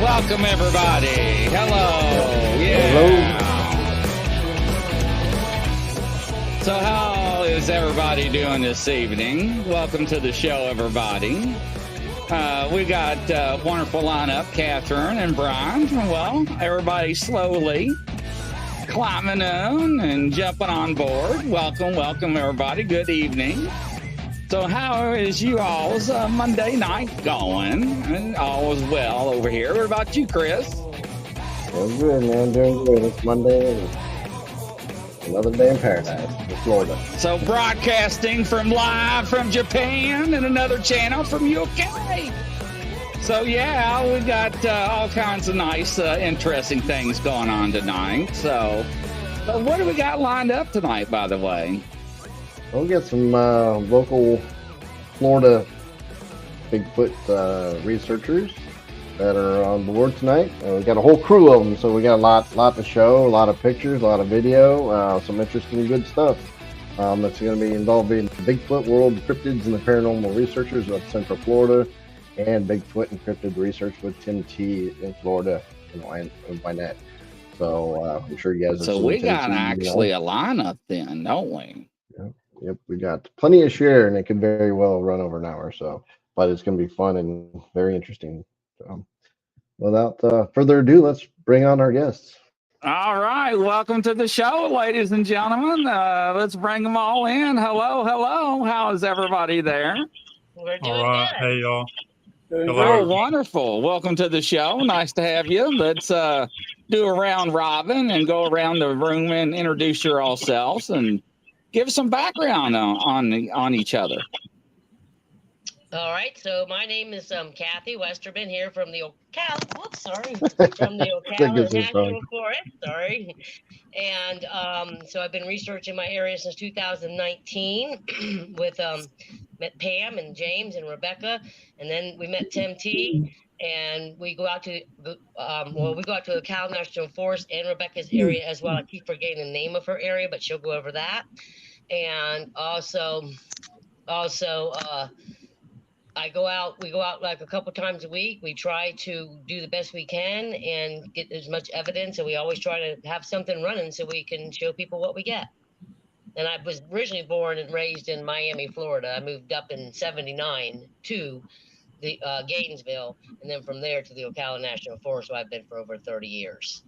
Welcome, everybody. Hello. Yeah. Hello. So how is everybody doing this evening? Welcome to the show, everybody. We got a wonderful lineup, Catherine and Brian. Well, everybody slowly climbing on and jumping on board. Welcome, everybody. Good evening. So how is you all's Monday night going? All is well over here. What about you, Chris? Doing good, man. Doing good. It's Monday and another day in paradise in Florida. So broadcasting live from Japan and another channel from UK. So yeah, we got all kinds of nice, interesting things going on tonight. So what do we got lined up tonight, by the way? We'll get some local Florida Bigfoot researchers that are on board tonight. We got a whole crew of them, so we got a lot to show, a lot of pictures, a lot of video, some interesting, good stuff. That's going to be involving Bigfoot World Cryptids and the Paranormal Researchers of Central Florida, and Bigfoot and Cryptid Research with Tim T in Florida and Wynette. So I'm sure you guys. So we got actually a lineup then, don't we? Yeah. Yep, we got plenty to share, and it could very well run over an hour. So, but it's going to be fun and very interesting. So, without further ado, let's bring on our guests. All right, welcome to the show, ladies and gentlemen. Let's bring them all in. Hello. How is everybody there? We're doing All right, good. hey y'all. Hello. Oh, wonderful. Welcome to the show. Nice to have you. Let's do a round robin and go around the room and introduce yourselves and give some background on each other. All right, so my name is Kathy Westerman here from the Ocala National Forest. Sorry, and so I've been researching my area since 2019 with met Pam and James and Rebecca, and then we met Tim T. And we go out to the Ocala National Forest and Rebecca's area as well. I keep forgetting the name of her area, but she'll go over that. And also, we go out like a couple times a week. We try to do the best we can and get as much evidence. And we always try to have something running so we can show people what we get. And I was originally born and raised in Miami, Florida. I moved up in '79 to the Gainesville, and then from there to the Ocala National Forest, where I've been for over 30 years.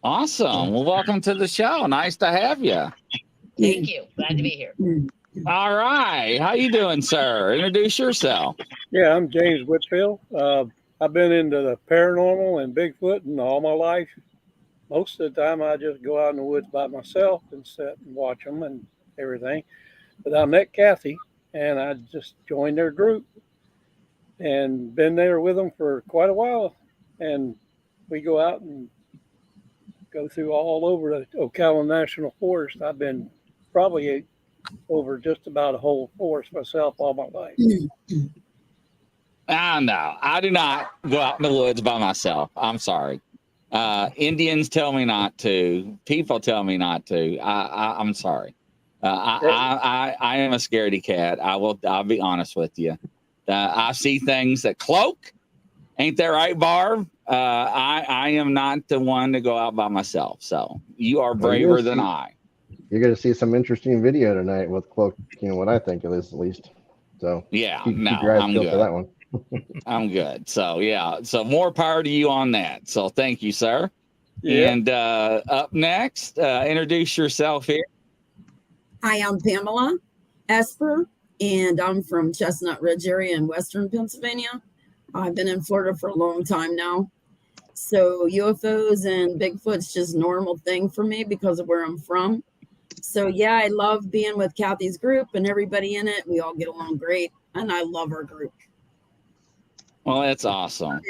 Awesome. Well, welcome to the show. Nice to have you. Thank you. Glad to be here. All right. How you doing, sir? Introduce yourself. Yeah, I'm James Whitfield. I've been into the paranormal and Bigfoot and all my life. Most of the time, I just go out in the woods by myself and sit and watch them and everything. But I met Kathy, and I just joined their group and been there with them for quite a while. And we go out and go through all over the Ocala National Forest. I've been probably over just about a whole forest myself all my life. No, I do not go out in the woods by myself. I'm sorry. Indians tell me not to. People tell me not to. I'm sorry. I am a scaredy cat. I'll be honest with you. I see things that cloak. Ain't that right, Barb? I am not the one to go out by myself. So you are braver than I. You're going to see some interesting video tonight with cloak. You know what I think of this, at least. So yeah, keep your eyes I'm peeled good. for that one. I'm good. So yeah, so more power to you on that. So thank you, sir. Yeah. And up next, introduce yourself here. Hi, I'm Pamela Esper, and I'm from Chestnut Ridge area in Western Pennsylvania. I've been in Florida for a long time now. So UFOs and Bigfoot's just a normal thing for me because of where I'm from. So yeah, I love being with Kathy's group and everybody in it. We all get along great, and I love our group. Well, that's awesome.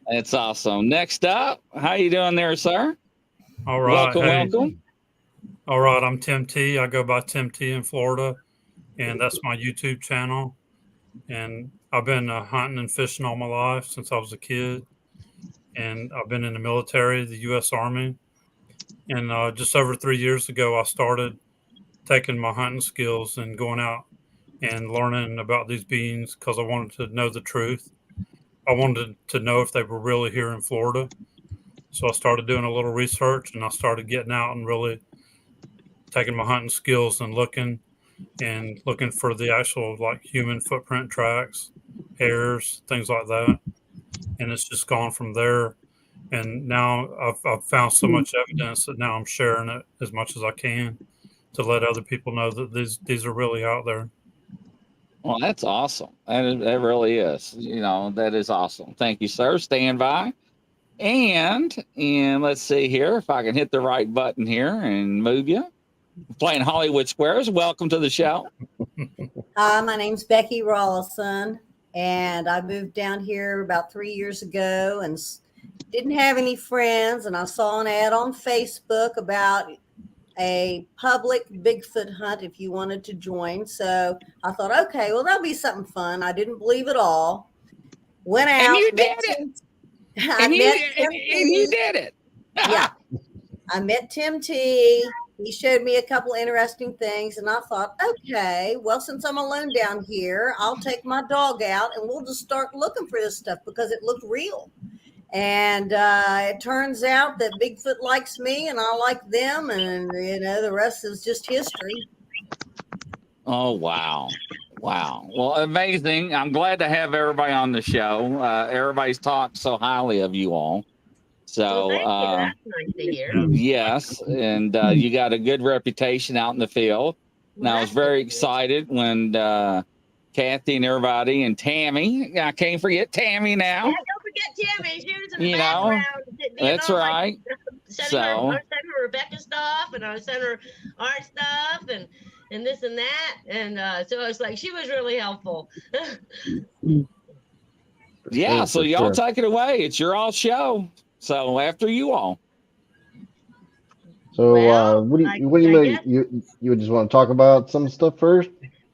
That's awesome. Next up, how you doing there, sir? All right. Welcome. All right. I'm Tim T. I go by Tim T in Florida, and that's my YouTube channel. And I've been hunting and fishing all my life since I was a kid. And I've been in the military, the U.S. Army. And just over 3 years ago, I started taking my hunting skills and going out and learning about these beings because I wanted to know the truth. I wanted to know if they were really here in Florida. So I started doing a little research, and I started getting out and really taking my hunting skills and looking for the actual like human footprint tracks, hairs, things like that. And it's just gone from there. And now I've found so much evidence that now I'm sharing it as much as I can to let other people know that these are really out there. Well, that's awesome. That really is. That is awesome. Thank you, sir. Stand by. And let's see here if I can hit the right button here and move you. Playing Hollywood Squares. Welcome to the show. Hi, my name's Becky Rawlison, and I moved down here about 3 years ago and didn't have any friends. And I saw an ad on Facebook about a public Bigfoot hunt if you wanted to join. So I thought, okay, well, that'll be something fun. I didn't believe it all. Went out. And you did it. And you did it. Yeah. I met Tim T. He showed me a couple interesting things, and I thought, okay, well, since I'm alone down here, I'll take my dog out and we'll just start looking for this stuff because it looked real. And it turns out that Bigfoot likes me and I like them, and the rest is just history. Oh, wow. Well, amazing. I'm glad to have everybody on the show. Everybody's talked so highly of you all. So, that's nice to hear. Yes, and you got a good reputation out in the field. And I was very excited when Kathy and everybody and Tammy, I can't forget Tammy now. Yeah, don't forget Tammy. She was in the background. That's right. I was sending her Rebecca stuff, and I was sending her art stuff, and this and that. And so it's like she was really helpful. Yeah, so y'all take it away. It's your all show. So after you all. So what do you mean? You just want to talk about some stuff first?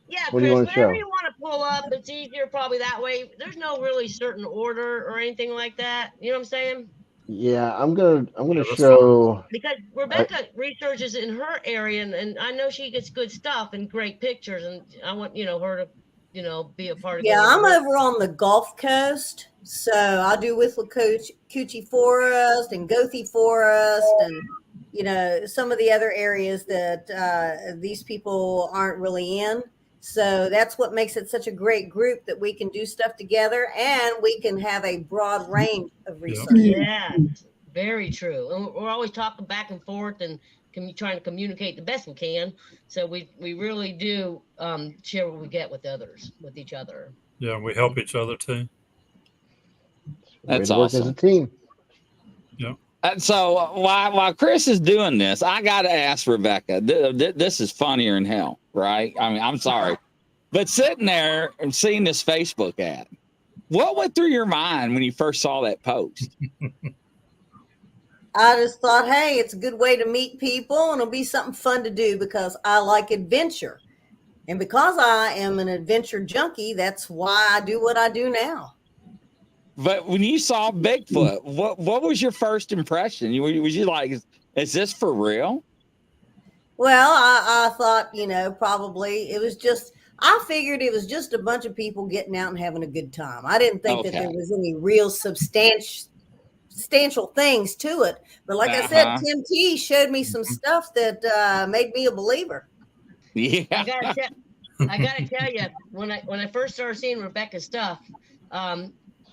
Yeah, what Chris, do you want to whatever show? you want to pull up, it's easier probably that way. There's no really certain order or anything like that. You know what I'm saying? Yeah, I'm gonna show, because Rebecca researches in her area, and I know she gets good stuff and great pictures, and I want her to be a part of it. Yeah, I'm over on the Gulf Coast, so I do Withlacoochee Forest and Gothi Forest, and some of the other areas that these people aren't really in. So that's what makes it such a great group, that we can do stuff together and we can have a broad range of research. Yeah, very true. And we're always talking back and forth and trying to communicate the best we can. So we really do share what we get with each other. Yeah, we help each other too. That's awesome. Work as a team. Yeah. So while Chris is doing this, I got to ask Rebecca. This is funnier than hell, right? I mean, I'm sorry, but sitting there and seeing this Facebook ad, what went through your mind when you first saw that post? I just thought, hey, it's a good way to meet people, and it'll be something fun to do because I like adventure. And because I am an adventure junkie, that's why I do what I do now. But when you saw Bigfoot, what was your first impression? Was you like, is this for real? Well, I thought, probably it was just, I figured it was just a bunch of people getting out and having a good time. I didn't think that there was any real substantial things to it. But like I said, Tim T showed me some stuff that made me a believer. Yeah. I gotta tell you, when I first started seeing Rebecca's stuff,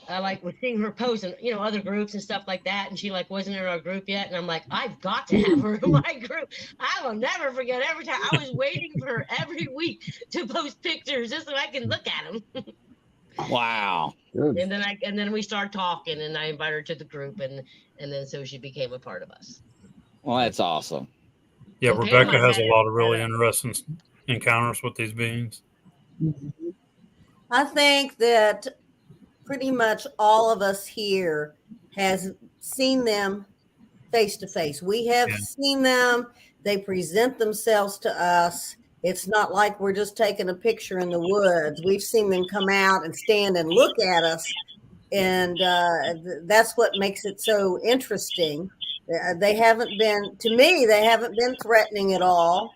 I was seeing her post and other groups and stuff like that, and she wasn't in our group yet, and I'm like, I've got to have her in my group. I will never forget. Every time I was waiting for her every week to post pictures just so I can look at them. Wow. Good. And then we started talking, and I invited her to the group, and then so she became a part of us. Well, that's awesome. Yeah, Okay, Rebecca has a lot of really interesting encounters with these beings. I think that pretty much all of us here has seen them face to face. We have seen them. They present themselves to us. It's not like we're just taking a picture in the woods. We've seen them come out and stand and look at us. And that's what makes it so interesting. They haven't been threatening at all.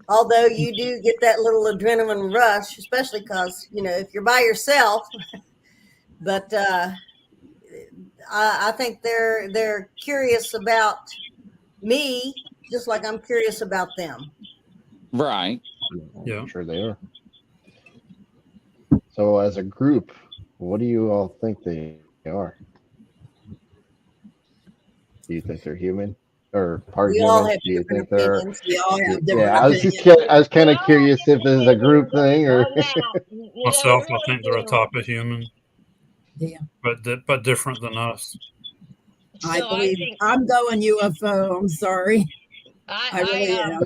Although you do get that little adrenaline rush, especially because, if you're by yourself. But I think they're curious about me, just like I'm curious about them. Right. Yeah. I'm sure they are. So as a group, what do you all think they are? Do you think they're human or part We all human? have Do you different think they're? opinions. We all have different Yeah, opinions. I was kind of Well, curious if this is a group thing or. on that, Myself, we I think they're a really type of human, Yeah. but different than us. do. I So I believe think I'm going UFO. I'm sorry. I really I am.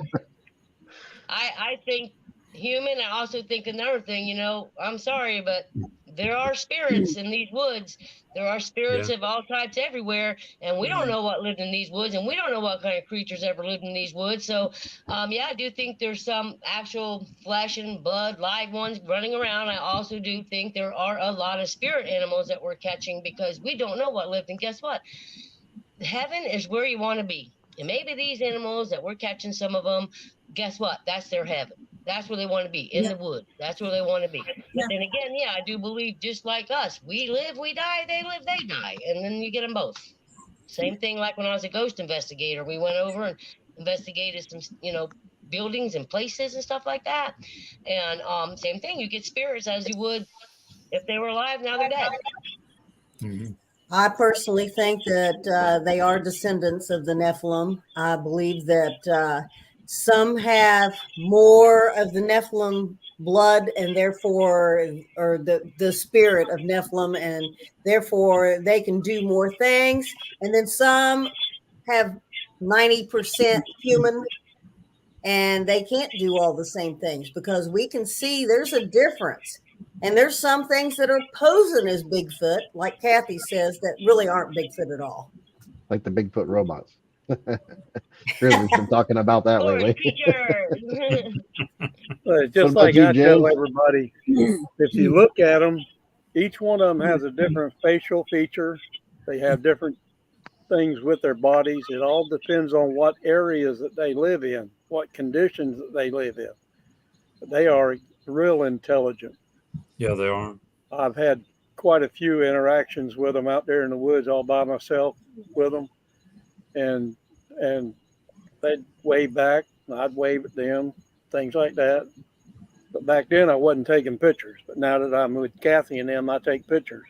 I think human. I also think another thing, I'm sorry, but there are spirits in these woods. There are spirits Yeah. of all types everywhere, and we don't know what lived in these woods, and we don't know what kind of creatures ever lived in these woods. So, yeah, I do think there's some actual flesh and blood, live ones running around. I also do think there are a lot of spirit animals that we're catching because we don't know what lived. And guess what? Heaven is where you want to be. And maybe these animals that we're catching, some of them, guess what? That's their heaven. That's where they want to be, in Yeah. the woods. That's where they want to be. But Yeah. then again, yeah, I do believe just like us, we live, we die, they live, they die. And then you get them both. Same thing like when I was a ghost investigator. We went over and investigated some, buildings and places and stuff like that. And same thing, you get spirits as you would if they were alive, now they're dead. Mhm. I personally think that they are descendants of the Nephilim. I believe that some have more of the Nephilim blood and therefore, or the spirit of Nephilim, and therefore they can do more things. And then some have 90% human and they can't do all the same things because we can see there's a difference. And there's some things that are posing as Bigfoot, like Kathy says, that really aren't Bigfoot at all. Like the Bigfoot robots. Grizzly's been talking about that Forest lately. creatures. But just What about like you, I tell Jim? everybody, if you look at them, each one of them has a different facial feature. They have different things with their bodies. It all depends on what areas that they live in, what conditions that they live in. They are real intelligent. Yeah, they are. I've had quite a few interactions with them out there in the woods all by myself with them, and they'd wave back, and I'd wave at them, things like that. But back then I wasn't taking pictures. But now that I'm with Kathy and them, I take pictures,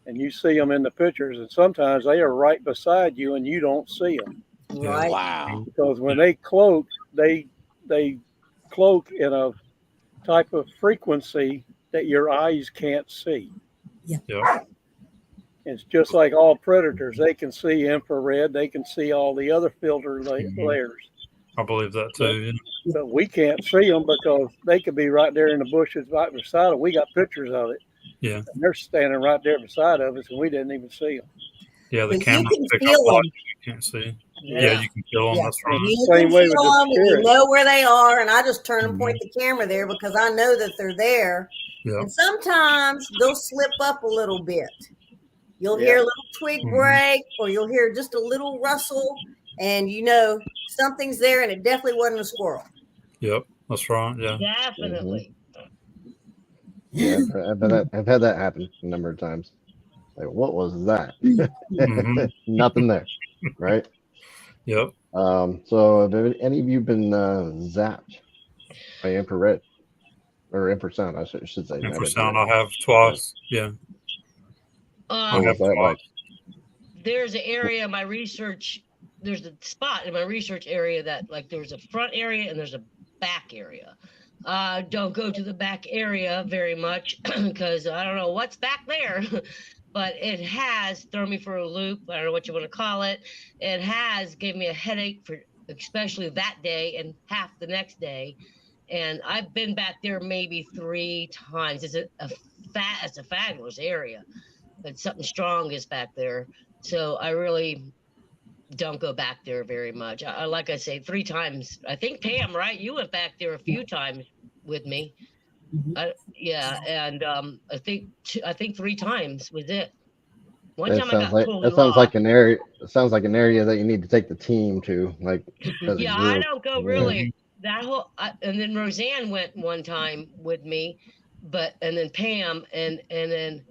and you see them in the pictures, and sometimes they are right beside you and you don't see them Right. Wow. because when they cloak, they cloak in a type of frequency that your eyes can't see. Yeah. It's just like all predators. They can see infrared. They can see all the other filter layers. I believe that too. Yeah. But we can't see them because they could be right there in the bushes right beside them. We got pictures of it. Yeah. And they're standing right there beside of us, and we didn't even see them. Yeah, the But you camera can pick up feel light them. you can't see. Yeah. Yeah, you can feel them. Yeah. That's right. You Same can way feel with the them, and you spirit. know where they are. And I just turn and Mhm. point the camera there because I know that they're there. Yeah. And sometimes they'll slip up a little bit. You'll Yeah. hear a little twig Mhm. break, or you'll hear just a little rustle, and you know something's there, and it definitely wasn't a squirrel. Yep. That's right. Yeah. Definitely. Yeah, I've had that happen a number of times. Like, what was that? Mhm. Nothing there, right? Yep. So have any of you been zapped by infrared or infrasound? I should say. not Infrasound, I infrared. have twice. Yeah. I What have was that like? twice. There's an area in my research. There's a spot in my research area that like there's a front area and there's a back area. Don't go to the back area very much because I don't know what's back there, but it has thrown me for a loop. I don't know what you want to call it. It has gave me a headache for especially that day and half the next day. And I've been back there maybe 3 times. It's a fabulous area, but something strong is back there. So I really don't go back there very much. I like I say 3 times. I think Pam, right? You went back there a few times with me. Yeah, and I think 3 times was it. One That time I sounds got like totally that sounds lost. like an area. It sounds like an area that you need to take the team to, like as a Yeah, I group. don't go Yeah. really that whole. And then Roseanne went one time with me, and then Pam, and then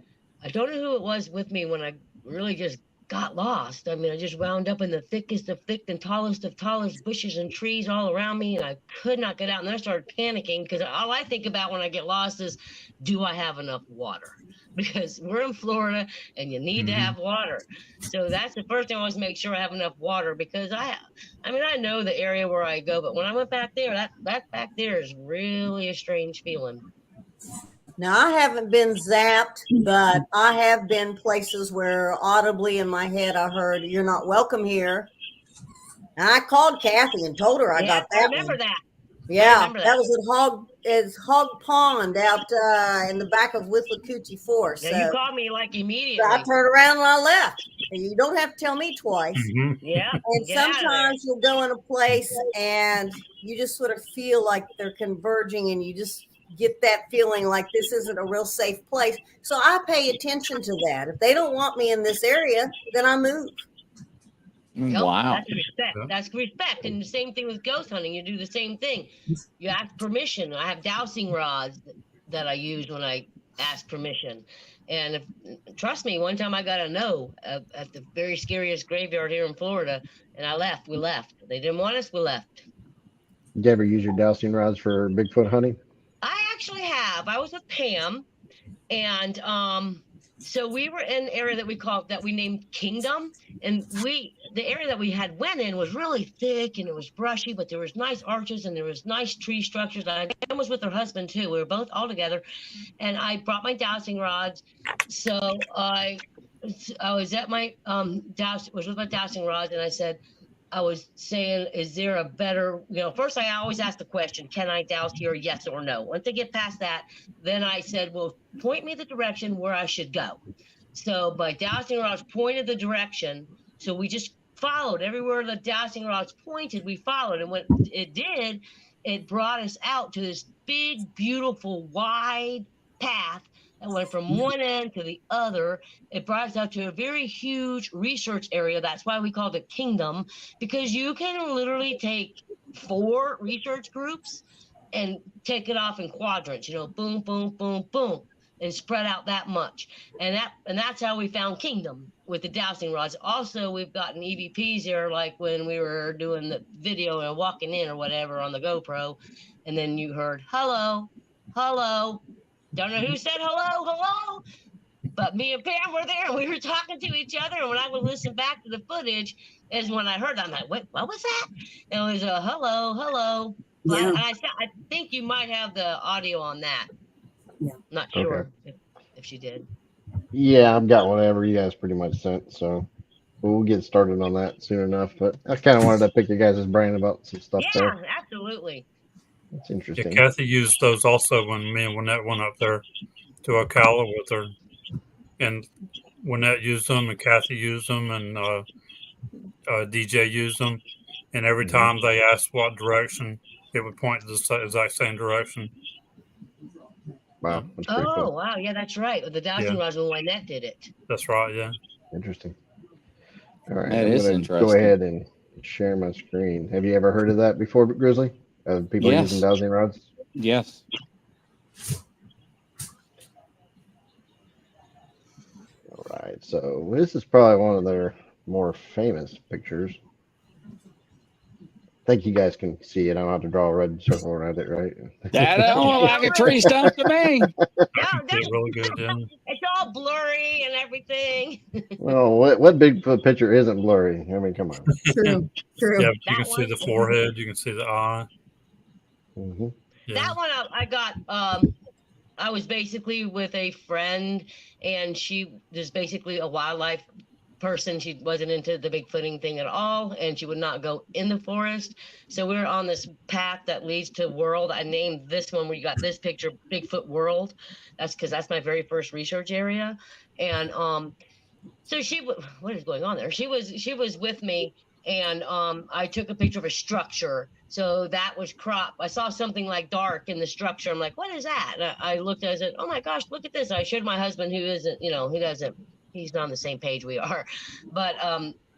I don't know who it was with me when I really just got lost. I mean, I just wound up in the thickest of thick and tallest of tallest bushes and trees all around me, and I could not get out. And then I started panicking because all I think about when I get lost is, do I have enough water? Because we're in Florida and you need to have water. So that's the first thing I always make sure I have enough water, because I mean, I know the area where I go, but when I went back there, that back there is really a strange feeling. Now, I haven't been zapped, but I have been places where audibly in my head I heard, "You're not welcome here." And I called Kathy and told her I got that. I remember that. Yeah, remember that was at Hog Pond out in the back of Withlacoochee Forest. Yeah, so you called me like immediately. I turned around and I left. You don't have to tell me twice. Yeah. And sometimes you'll go in a place and you just sort of feel like they're converging, and you just get that feeling like this isn't a real safe place. So I pay attention to that. If they don't want me in this area, then I move. Yep, Wow. That's respect. That's respect. And the same thing with ghost hunting. You do the same thing. You ask permission. I have dowsing rods that I use when I ask permission. And trust me, one time I got a no at the very scariest graveyard here in Florida, and I left. We left. They didn't want us. We left. Did you ever use your dowsing rods for Bigfoot hunting? I actually have. I was with Pam, and so we were in an area that we named Kingdom, and the area that we had went in was really thick and it was brushy, but there was nice arches and there was nice tree structures. Pam was with her husband too. We were both all together, and I brought my dowsing rods. So I was at my was with my dowsing rods, and I was saying, is there a better, first I always ask the question, can I douse here, yes or no? Once I get past that, then I said, well, point me the direction where I should go. So my dowsing rods pointed the direction. So we just followed everywhere the dowsing rods pointed, we followed. And what it did, it brought us out to this big, beautiful, wide path that went from one end to the other. It brought us out to a very huge research area. That's why we called it Kingdom, because you can literally take 4 research groups and take it off in quadrants, boom, boom, boom, boom, and spread out that much. And that's how we found Kingdom with the dowsing rods. Also, we've gotten EVPs here, like when we were doing the video and walking in or whatever on the GoPro, and then you heard, hello, hello. Don't know who said hello, hello, but me and Pam were there and we were talking to each other. And when I would listen back to the footage is when I heard, I'm like, wait, what was that? And it was a hello, hello. Yeah. And I think you might have the audio on that. Yeah. Not sure if she did. Yeah, I've got whatever you guys pretty much sent, so we'll get started on that soon enough. But I kind of wanted to pick your guys' brain about some stuff there. Yeah, absolutely. That's interesting. Yeah, Kathy used those also when me and Wynette went up there to Ocala with her. And Wynette used them, and Kathy used them, and DJ used them. And every time they asked what direction, it would point to the exact same direction. Wow. That's pretty cool. Wow. Yeah, that's right. The dowsing rods when Wynette did it. That's right, yeah. Interesting. All right. That I'm is gonna interesting. Go ahead and share my screen. Have you ever heard of that before, Grizzly? People using dowsing rods? Yes. All right. So this is probably one of their more famous pictures. I think you guys can see it. I don't have to draw a red circle around it, right? That don't look like a tree stump to me. It's really good, yeah. It's all blurry and everything. Well, what Bigfoot picture isn't blurry? I mean, come on. True. Yeah, you can see the forehead, you can see the eye. Mm-hmm. Yeah. That one I got, I was basically with a friend, and she was basically a wildlife person. She wasn't into the Bigfooting thing at all, and she would not go in the forest. So we were on this path that leads to World. I named this one where you got this picture Bigfoot World. That's because that's my very first research area. And so what is going on there? She was with me, and I took a picture of a structure. So that was crop. I saw something like dark in the structure. I'm like, what is that? And I looked at it, I said, oh my gosh, look at this. I showed my husband, who isn't, he's not on the same page we are. But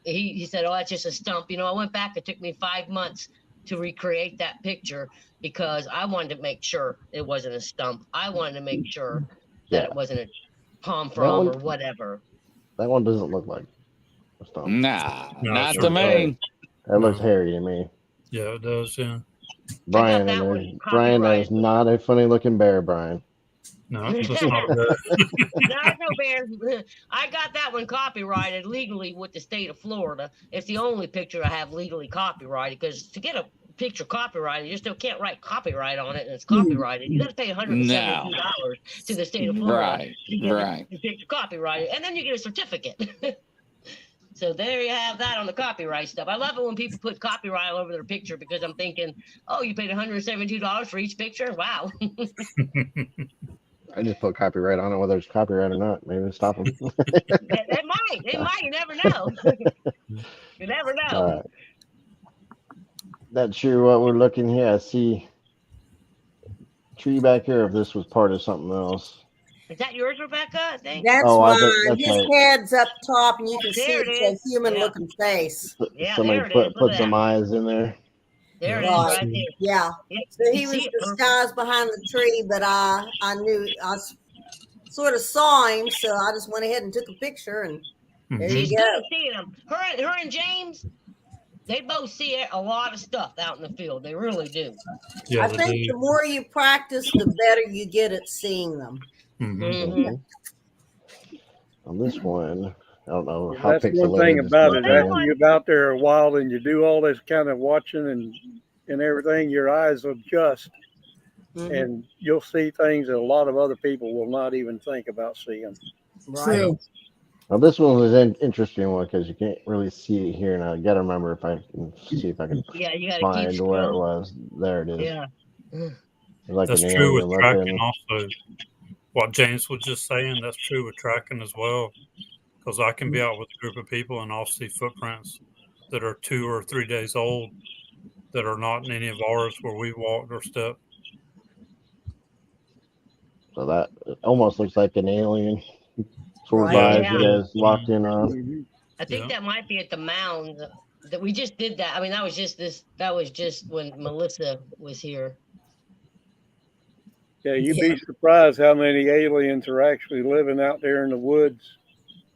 he said, oh, that's just a stump. I went back. It took me 5 months to recreate that picture because I wanted to make sure it wasn't a stump. I wanted to make sure that it wasn't a palm frond or whatever. That one doesn't look like a stump. Nah, No, not sure to does. me. That looks No. hairy to me. Yeah, it does. Yeah. Brian, that and one Brian, that is copyrighted. not a funny looking bear, Brian. No, that's not good. That's no bear. I got that one copyrighted legally with the state of Florida. It's the only picture I have legally copyrighted because to get a picture copyrighted, you just can't write copyright on it and it's copyrighted. You got to pay $172 to the state of Florida Right, to get right. the picture copyrighted, and then you get a certificate. So there you have that on the copyright stuff. I love it when people put copyright all over their picture because I'm thinking, oh, you paid $172 for each picture? Wow. I just put copyright on it, whether it's copyright or not. Maybe stop them. They might. You never know. You never know. Not sure what we're looking here. I see tree back here. If this was part of something else. Is that yours, Rebecca? I think. That's Oh, why that's his right. head's up top, and you can see There it it's is. a human-looking face. Yeah, Somebody there it is. Look put at some that. eyes in there. There it Yeah. is, Right. right there. Yeah. Yep. So You he was see it perfect. disguised behind the tree, but I knew sort of saw him, so I just went ahead and took a picture, and there She's you good go. at seeing them. Her and James, they both see a lot of stuff out in the field. They really do. Yeah, I they think do. the more you practice, the better you get at seeing them. Mhm. On this one, I don't know how That's one pixelated thing this about might it. be. After you're out there a while and you do all this kind of watching and everything, your eyes adjust, and you'll see things that a lot of other people will not even think about seeing. Right. True. Well, this one was an interesting one because you can't really see it here, and I gotta remember if I can see if I can Yeah, you got to find keep where it scrolling. was. There it is. Yeah. It's like That's an true with alien tracking looking. also. What James was just saying, that's true with tracking as well. Because I can be out with a group of people and I'll see footprints that are 2 or 3 days old that are not in any of ours where we walked or stepped. So that it almost looks like an alien. Sort of Right. eyes you guys locked in on. I think that might be at the mound that we just did that. I mean, that was just when Melissa was here. Yeah, you'd be surprised how many aliens are actually living out there in the woods,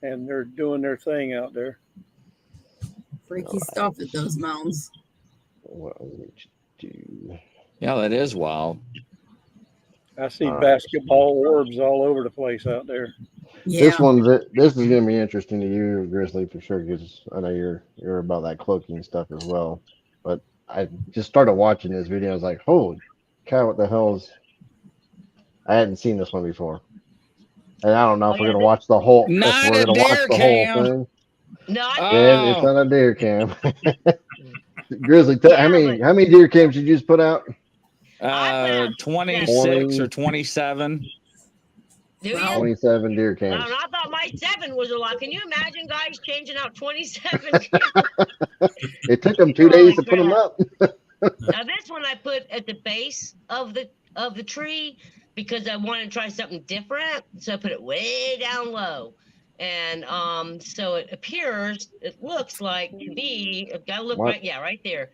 and they're doing their thing out there. Freaky stuff at those mounds. What would you do? Yeah, that is wild. I see basketball orbs all over the place out there. Yeah. This is gonna be interesting to you, Grizzly, for sure, because I know you're about that cloaking stuff as well. But I just started watching this video. I was like, holy cow, what the hell is? I hadn't seen this one before, and I don't know if we're gonna watch the whole. Not If we're a gonna watch deer the cam. whole thing. No, Yeah, it's not a deer cam. Grizzly, Yeah, how many deer cams did you just put out? 26 or 27. Do you? 27 deer No, cams. I thought my 7 was a lot. Can you imagine guys changing out 27? It took them 2 days to put them up. Now this one I put at the base of the tree because I wanted to try something different. So I put it way down low. And so it looks like to me, I've got to look right there.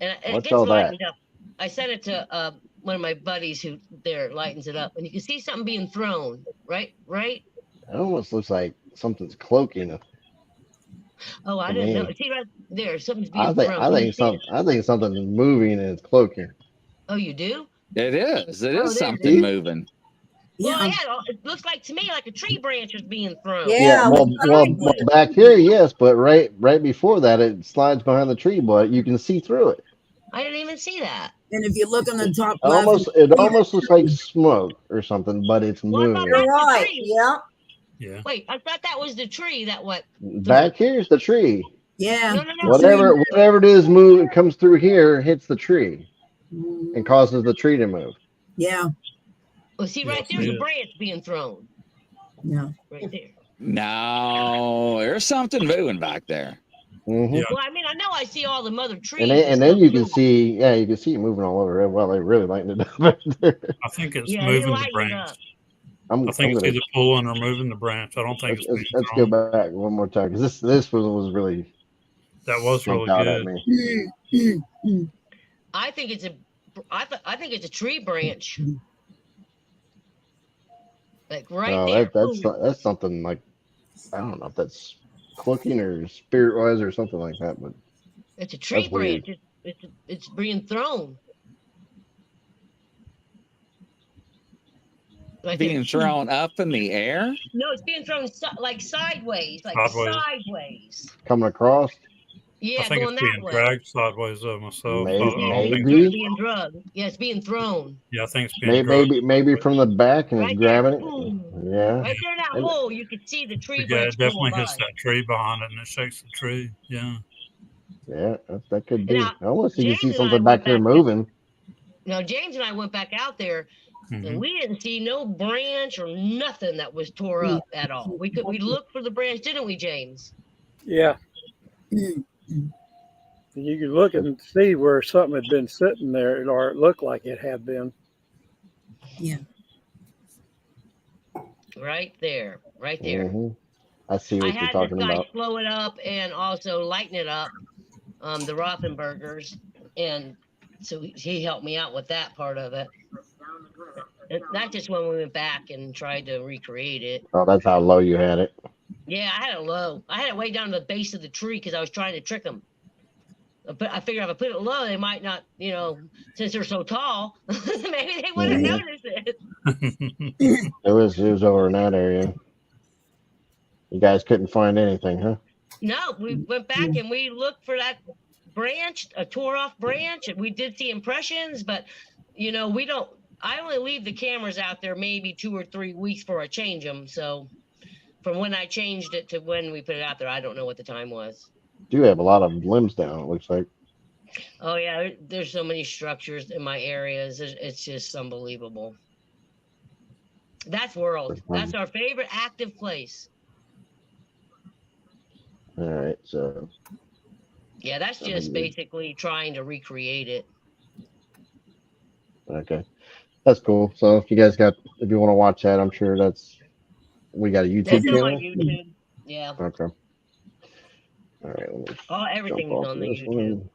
And it What's gets all that? lightened up. I sent it to one of my buddies who there lightens it up, and you can see something being thrown. Right. It almost looks like something's cloaking. Oh, I didn't know. See right there, something's being I think thrown. I think something's moving and it's cloaking. Oh, you do? It is. It is it something is. moving. Well, Yeah. yeah, it looks like to me like a tree branch is being thrown. Yeah. Well, back here, yes, but right before that, it slides behind the tree, but you can see through it. I didn't even see that. And if you look on the top left, It almost looks like smoke or something, but it's moving. You're right. Yeah. Yeah. Wait, I thought that was the tree that what? Back here's the tree. yeah. No. Whatever it is, it comes through here, hits the tree, and causes the tree to move. Yeah. Well, see, right there's a branch being thrown. Yeah. Right there. No, there's something moving back there. Mm-hmm. Yeah. Well, I mean, I know I see all the mother trees. And then you can see, you can see it moving all over. Well, they really lightened it up right there. I think it's Yeah, moving they the lighten it branch. up. I think it's either pulling or moving the branch. I don't think it's being Let's go thrown. back one more time because this was really That was really jumped out at good. me. I think it's a tree branch. Like right there. That's something like I don't know if that's clicking or spirit wise or something like that, but It's a tree that's weird. branch. It's being thrown. Like Being thrown up in the air? no, it's being thrown like sideways, sideways. Coming across. I Yeah, think going it's that being way. dragged sideways myself. Maybe, It's maybe, being drugged. Yeah, it's being thrown. Yeah, I think it's being maybe from the back and it's Right there. grabbing it. Boom. Yeah. Right there in that And- hole, you could see the tree Yeah, branch it going definitely by. hits that tree behind it and it shakes the tree. Yeah. Yeah, that could be. Now, I almost you can James see and I something went back there back moving. Now, James and I went back out there, and Mhm. we didn't see no branch or nothing that was tore up at all. We looked for the branch, didn't we, James? Yeah. You could look and see where something had been sitting there, or it looked like it had been. Yeah. Right there, right there. Hmm. I see I what you're had this talking guy about. slow it up and also lighten it up, the Rothenbergers, and so he helped me out with that part of it. Not just when we went back and tried to recreate it. Oh, that's how low you had it. Yeah, I had it low. I had it way down to the base of the tree because I was trying to trick them. But I figured if I put it low, they might not, since they're so tall, maybe they wouldn't Mhm. notice it. It was over in that area. You guys couldn't find anything, huh? No, we went back and we looked for that branch, a tore off branch, and we did see impressions, but we don't. I only leave the cameras out there maybe 2 or 3 weeks before I change them. So from when I changed it to when we put it out there, I don't know what the time was. Do have a lot of limbs down, it looks like. Oh yeah, there's so many structures in my areas. It's just unbelievable. That's World. That's our favorite active place. All right, so Yeah, that's just basically trying to recreate it. okay, that's cool. So if you want to watch that, I'm sure we got a YouTube That's on channel. my YouTube. Yeah. Okay. All right. Let me Everything jump is off on the this YouTube.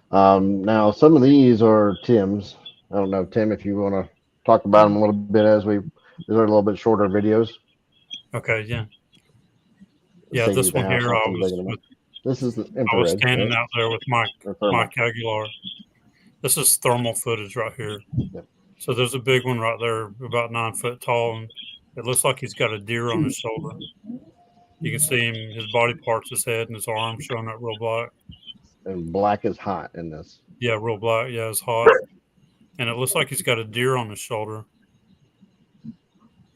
one. Now some of these are Tim's. I don't know, Tim, if you want to talk about them a little bit these are a little bit shorter videos. Okay, yeah. Let's Yeah, say this you can one have here, something big enough. This is the I was infrared. standing right? out there with Mike Or thermal. Aguilar. This is thermal footage right here. Yep. So there's a big one right there, about 9 foot tall, and it looks like he's got a deer on his shoulder. You can see him, his body parts, his head and his arm showing up real black. And black is hot in this. Yeah, real black. Yeah, it's hot. And it looks like he's got a deer on his shoulder.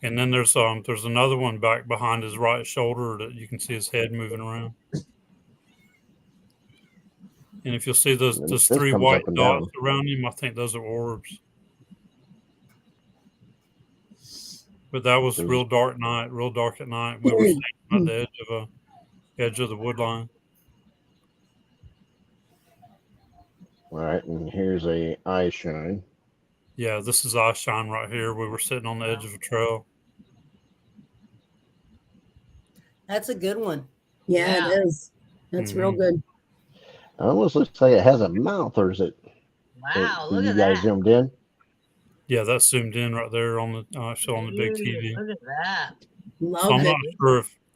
And then there's another one back behind his right shoulder that you can see his head moving around. And if you'll see those This 3 comes white up and dots down. around him, I think those are orbs. But that was real dark at night. We were standing at the edge of the wood line. All right, and here's a eye shine. Yeah, this is eye shine right here. We were sitting on the edge of a trail. That's a good one. Yeah, it is. That's real good. It almost looks like it has a mouth, or is it? Wow, look look at at you guys that. zoomed in. Yeah, that's zoomed in right there on the big TV. Look at that. So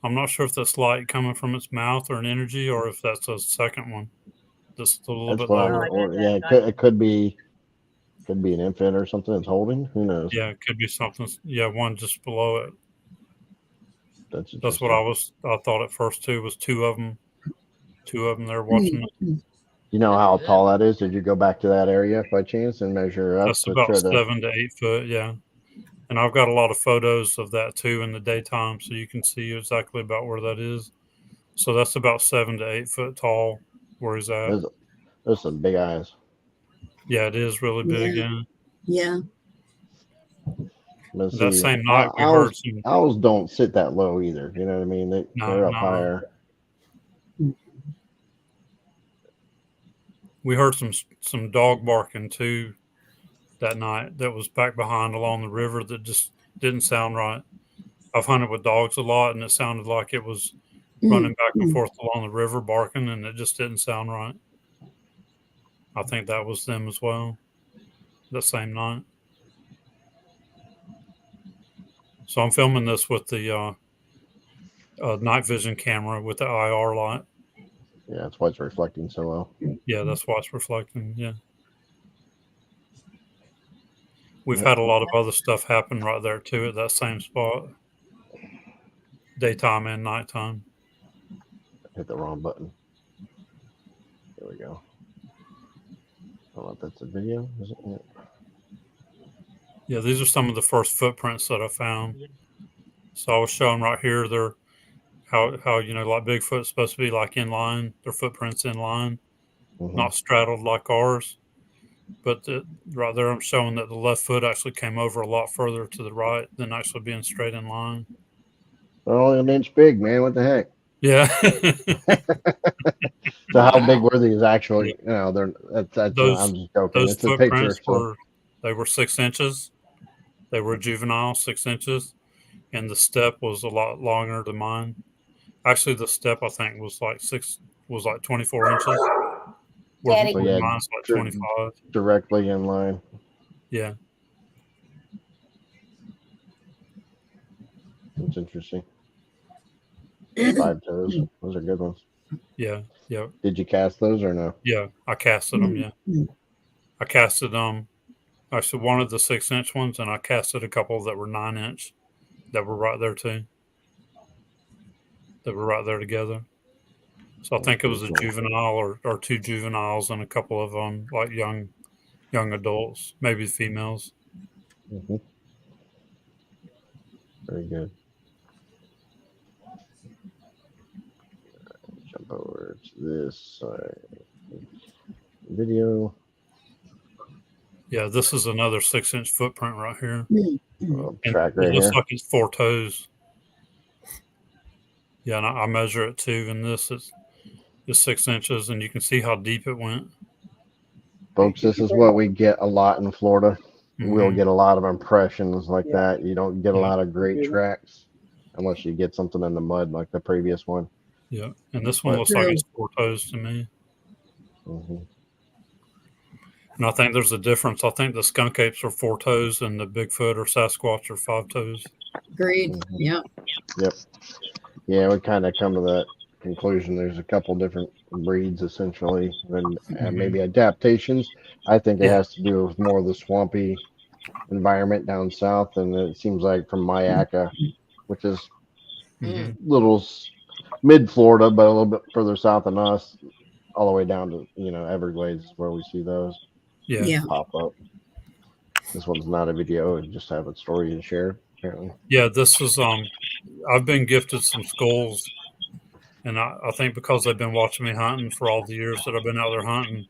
I'm not sure if that's light coming from its mouth or an energy, or if that's a second one. Just a little bit lower. It could be an infant or something it's holding. Who knows? Yeah, it could be something. Yeah, one just below it. That's what I thought at first too. Was two of them there watching it. You know how tall that is? Did you go back to that area by chance and measure up? That's about 7 to 8 foot. Yeah, and I've got a lot of photos of that too in the daytime, so you can see exactly about where that is. So that's about 7 to 8 foot tall where he's at. There's some big eyes. Yeah, it is really big. Yeah. That same night we heard some owls don't sit that low either. You know what I mean? They're up higher. We heard some dog barking too that night that was back behind along the river that just didn't sound right. I've hunted with dogs a lot and it sounded like it was running back and forth along the river barking and it just didn't sound right. I think that was them as well that same night. So I'm filming this with the a night vision camera with the IR light. Yeah, that's why it's reflecting so well. Yeah, that's why it's reflecting. Yeah. We've had a lot of other stuff happen right there too at that same spot. Daytime and nighttime. Hit the wrong button. There we go. I don't know if that's a video. Is it? Yeah. Yeah, these are some of the first footprints that I found. So I was showing right here they're how like Bigfoot's supposed to be like in line, their footprints in line, not straddled like ours. But right there I'm showing that the left foot actually came over a lot further to the right than actually being straight in line. They're only an inch big, man. What the heck? Yeah. So how big were these actually? They're that's I'm just joking. Those It's a picture. footprints were 6 inches. They were juvenile, 6 inches, and the step was a lot longer than mine. Actually, the step I think was like 24 inches. Daddy. So yeah, mine's like 25. Directly in line. Yeah. That's interesting. 5 toes. Those are good ones. Yeah. Yeah. Did you cast those or no? Yeah. I casted them. Yeah. I casted them. Actually, one of the 6 inch ones, and I casted a couple that were 9 inch that were right there too. That were right there together. So I think it was a juvenile or 2 juveniles and a couple of like young adults, maybe females. Very good. Jump over to this video. Yeah, this is another 6 inch footprint right here. Track right it looks here. like it's 4 toes. Yeah, and I measure it too, and this is 6 inches, and you can see how deep it went. Folks, this is what we get a lot in Florida. We'll get a lot of impressions like that. You don't get a lot of great tracks unless you get something in the mud like the previous one. Yeah, and this one looks like it's 4 toes to me. And I think there's a difference. I think the skunk apes are 4 toes, and the Bigfoot or Sasquatch are 5 toes. Agreed. Yeah. Yep. Yeah, we kind of come to that conclusion. There's a couple different breeds essentially, and maybe adaptations. I think it has to do with more of the swampy environment down south, and it seems like from Mayaca, which is little mid Florida, but a little bit further south than us, all the way down to Everglades, where we see those pop up. This one's not a video; it just have a story to share. Apparently. Yeah, this is I've been gifted some skulls, and I think because they've been watching me hunting for all the years that I've been out there hunting,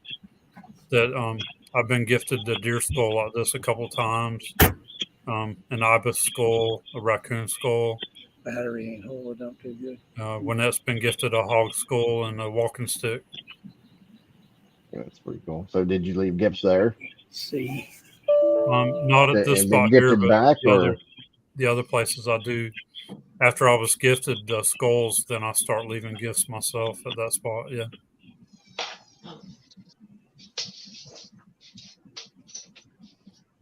that I've been gifted the deer skull like this a couple times, an ibis skull, a raccoon skull. Battery ain't holding up too good. Winnette's been gifted a hog skull and a walking stick. Yeah, that's pretty cool. So did you leave gifts there? See. Not at this spot here, but back, the other places I do. After I was gifted the skulls, then I start leaving gifts myself at that spot. Yeah.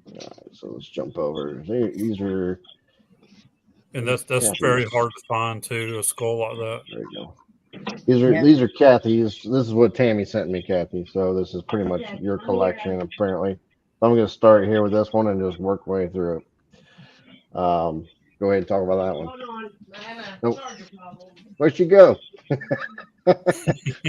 All right, so let's jump over. These are, and that's very hard to find too. A skull like that. There you go. These are Kathy's. This is what Tammy sent me, Kathy. So this is pretty much your collection, apparently. I'm going to start here with this one and just work my way through it. Go ahead and talk about that one. Hold on. I have a Nope. charger problem. Where'd she go?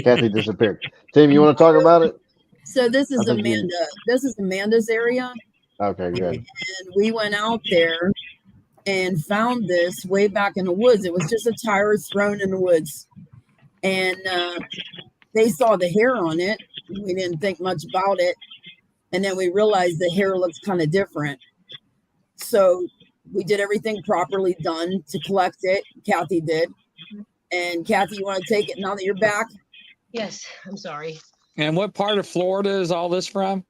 Kathy disappeared. Tim, you want to talk about it? So this is Amanda. This is Amanda's area. Okay, good. And we went out there and found this way back in the woods. It was just a tire thrown in the woods. And they saw the hair on it. We didn't think much about it. And then we realized the hair looks kind of different. So we did everything properly done to collect it. Kathy did. And Kathy, you want to take it now that you're back? Yes, I'm sorry. And what part of Florida is all this from?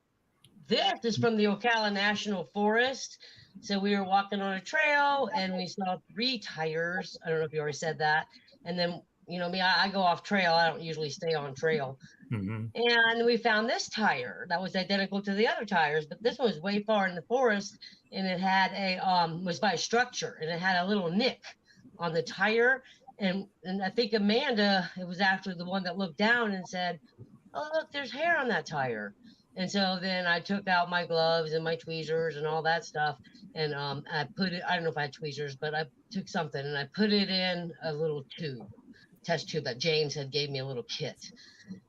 This is from the Ocala National Forest. So we were walking on a trail and we saw 3 tires. I don't know if you already said that. And then, you know me, I go off trail. I don't usually stay on trail. And we found this tire that was identical to the other tires, but this one was way far in the forest, and it had was by a structure, and it had a little nick on the tire, And I think Amanda, it was actually the one that looked down and said, "Oh, look, there's hair on that tire." And so then I took out my gloves and my tweezers and all that stuff, and I put it. I don't know if I had tweezers, but I took something and I put it in a little test tube that James had gave me a little kit.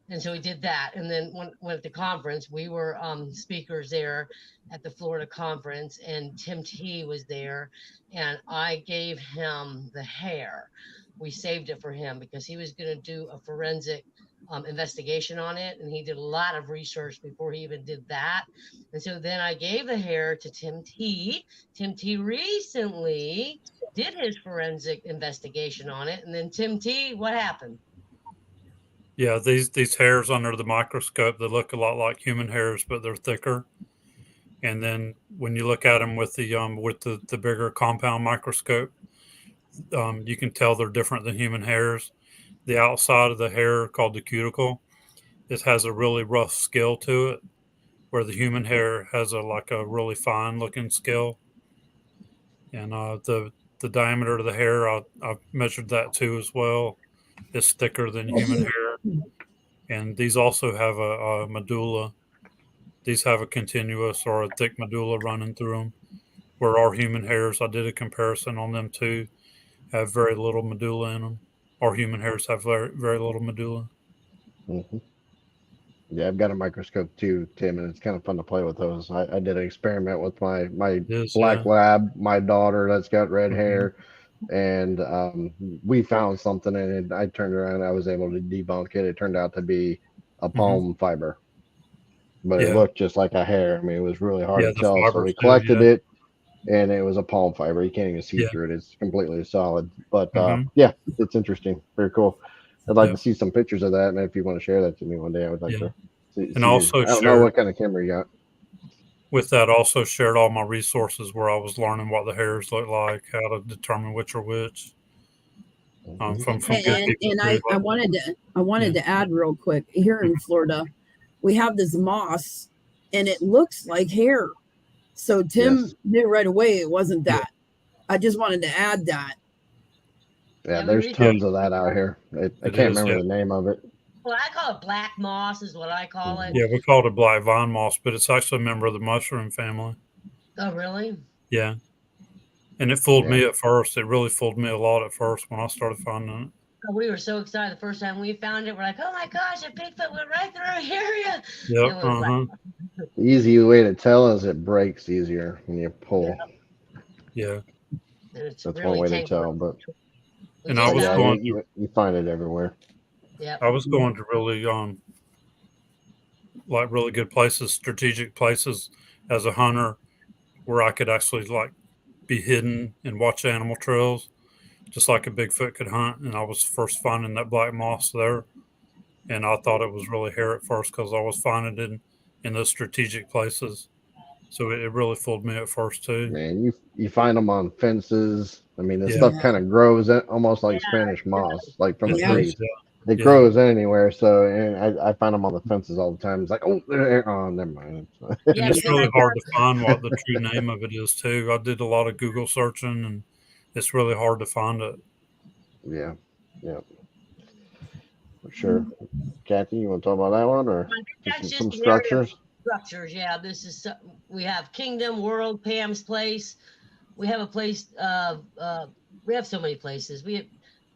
And so we did that. And then when at the conference, we were speakers there at the Florida conference, and Tim T was there, and I gave him the hair. We saved it for him because he was going to do a forensic investigation on it, and he did a lot of research before he even did that. And so then I gave the hair to Tim T. Tim T recently did his forensic investigation on it, and then Tim T, what happened? Yeah, these hairs under the microscope, they look a lot like human hairs, but they're thicker. And then when you look at them with the bigger compound microscope, you can tell they're different than human hairs. The outside of the hair, called the cuticle, it has a really rough scale to it, where the human hair has a really fine looking scale. And the diameter of the hair, I've measured that too as well. It's thicker than human hair. And these also have a medulla. These have a continuous or a thick medulla running through them, where our human hairs, I did a comparison on them too, have very little medulla in them. Our human hairs have very, very little medulla. Mm-hmm. Yeah, I've got a microscope too, Tim, and it's kind of fun to play with those. I did an experiment with my black lab, my daughter that's got red hair, and we found something, and I turned around and I was able to debunk it. It turned out to be a palm fiber, but it looked just like a hair. I mean, it was really hard to tell. So we collected it, and it was a palm fiber. You can't even see through it. It's completely solid. But yeah, it's interesting. Very cool. I'd like to see some pictures of that, and if you want to share that to me one day, I would like to see. And also, I don't know what kind of camera you got. With that, also shared all my resources where I was learning what the hairs look like, how to determine which are which. From good people. And I wanted to add real quick. Here in Florida, we have this moss, and it looks like hair. So Tim knew right away it wasn't that. I just wanted to add that. Yeah, there's tons of that out here. I can't remember the name of it. Well, I call it black moss is what I call it. Yeah, we call it black vine moss, but it's actually a member of the mushroom family. Oh, really? Yeah. And it fooled me at first. It really fooled me a lot at first when I started finding it. We were so excited the first time we found it. We're like, oh my gosh, a Bigfoot went right through our area. Yep. The easy way to tell is it breaks easier when you pull. Yeah. That's really one way to tell, but and I was going you find it everywhere. Yeah. I was going to really really good places, strategic places as a hunter where I could actually be hidden and watch animal trails just like a Bigfoot could hunt. And I was first finding that black moss there. And I thought it was really hair at first because I was finding it in those strategic places. So it really fooled me at first too. Man, you find them on fences. I mean, this stuff kind of grows almost like Spanish moss, like from the trees. It grows anywhere. So and I find them on the fences all the time. It's like, oh, never mind. And it's really hard to find what the true name of it is too. I did a lot of Google searching, and it's really hard to find it. Yeah. For sure. Kathy, you want to talk about that one or some structures? Structures, yeah. This is we have Kingdom, World, Pam's Place. We have a place. We have so many places. We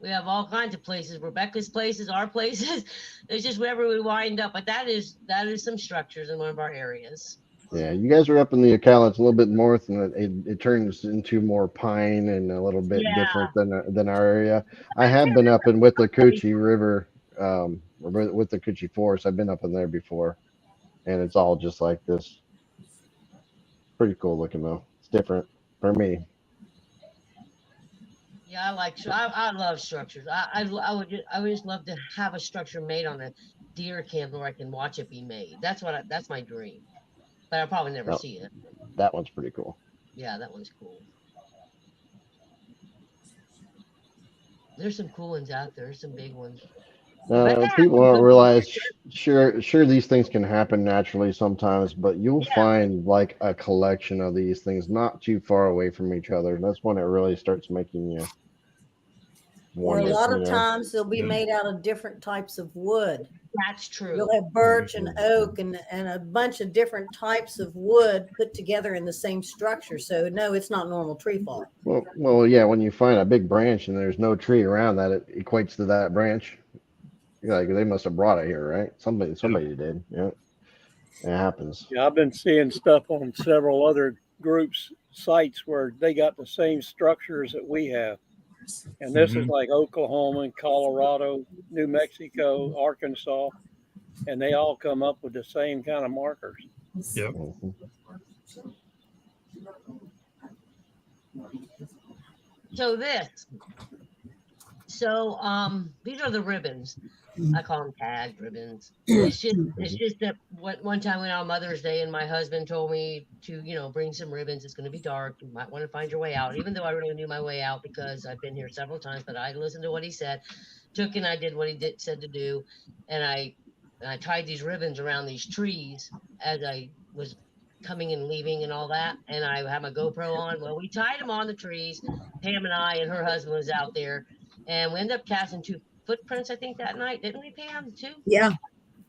have all kinds of places. Rebecca's places, our places. It's just wherever we wind up. But that is some structures in one of our areas. Yeah, you guys are up in the Ocala. It's a little bit north, and it turns into more pine and a little bit different than our area. I have been up in with the Coochie River, with the Coochie Forest. I've been up in there before, and it's all just like this. Pretty cool looking though. It's different for me. Yeah, I love structures. I would just love to have a structure made on a deer camp where I can watch it be made. That's my dream. But I'll probably never see it. That one's pretty cool. Yeah, that one's cool. There's some cool ones out there. There's some big ones. People don't realize. Sure, these things can happen naturally sometimes, but you'll find like a collection of these things not too far away from each other. That's when it really starts making you Or a One, lot you of know. times they'll be made out of different types of wood. That's true. You'll have birch and oak and a bunch of different types of wood put together in the same structure. So no, it's not normal tree fall. Well, yeah. When you find a big branch and there's no tree around that, it equates to that branch. You're like, they must have brought it here, right? Somebody did. Yeah, it happens. Yeah, I've been seeing stuff on several other groups' sites where they got the same structures that we have. And this is like Oklahoma, Colorado, New Mexico, Arkansas, and they all come up with the same kind of markers. Yep. Mhm. So these are the ribbons. I call them tagged ribbons. It's just that one time went on Mother's Day and my husband told me to, bring some ribbons. It's going to be dark. You might want to find your way out. Even though I really knew my way out because I've been here several times, but I listened to what he said, I did what he said to do. And I tied these ribbons around these trees as I was coming and leaving and all that. And I had my GoPro on. Well, we tied them on the trees. Pam and I and her husband was out there. And we ended up casting 2 footprints, I think, that night. Didn't we, Pam, too? Yeah.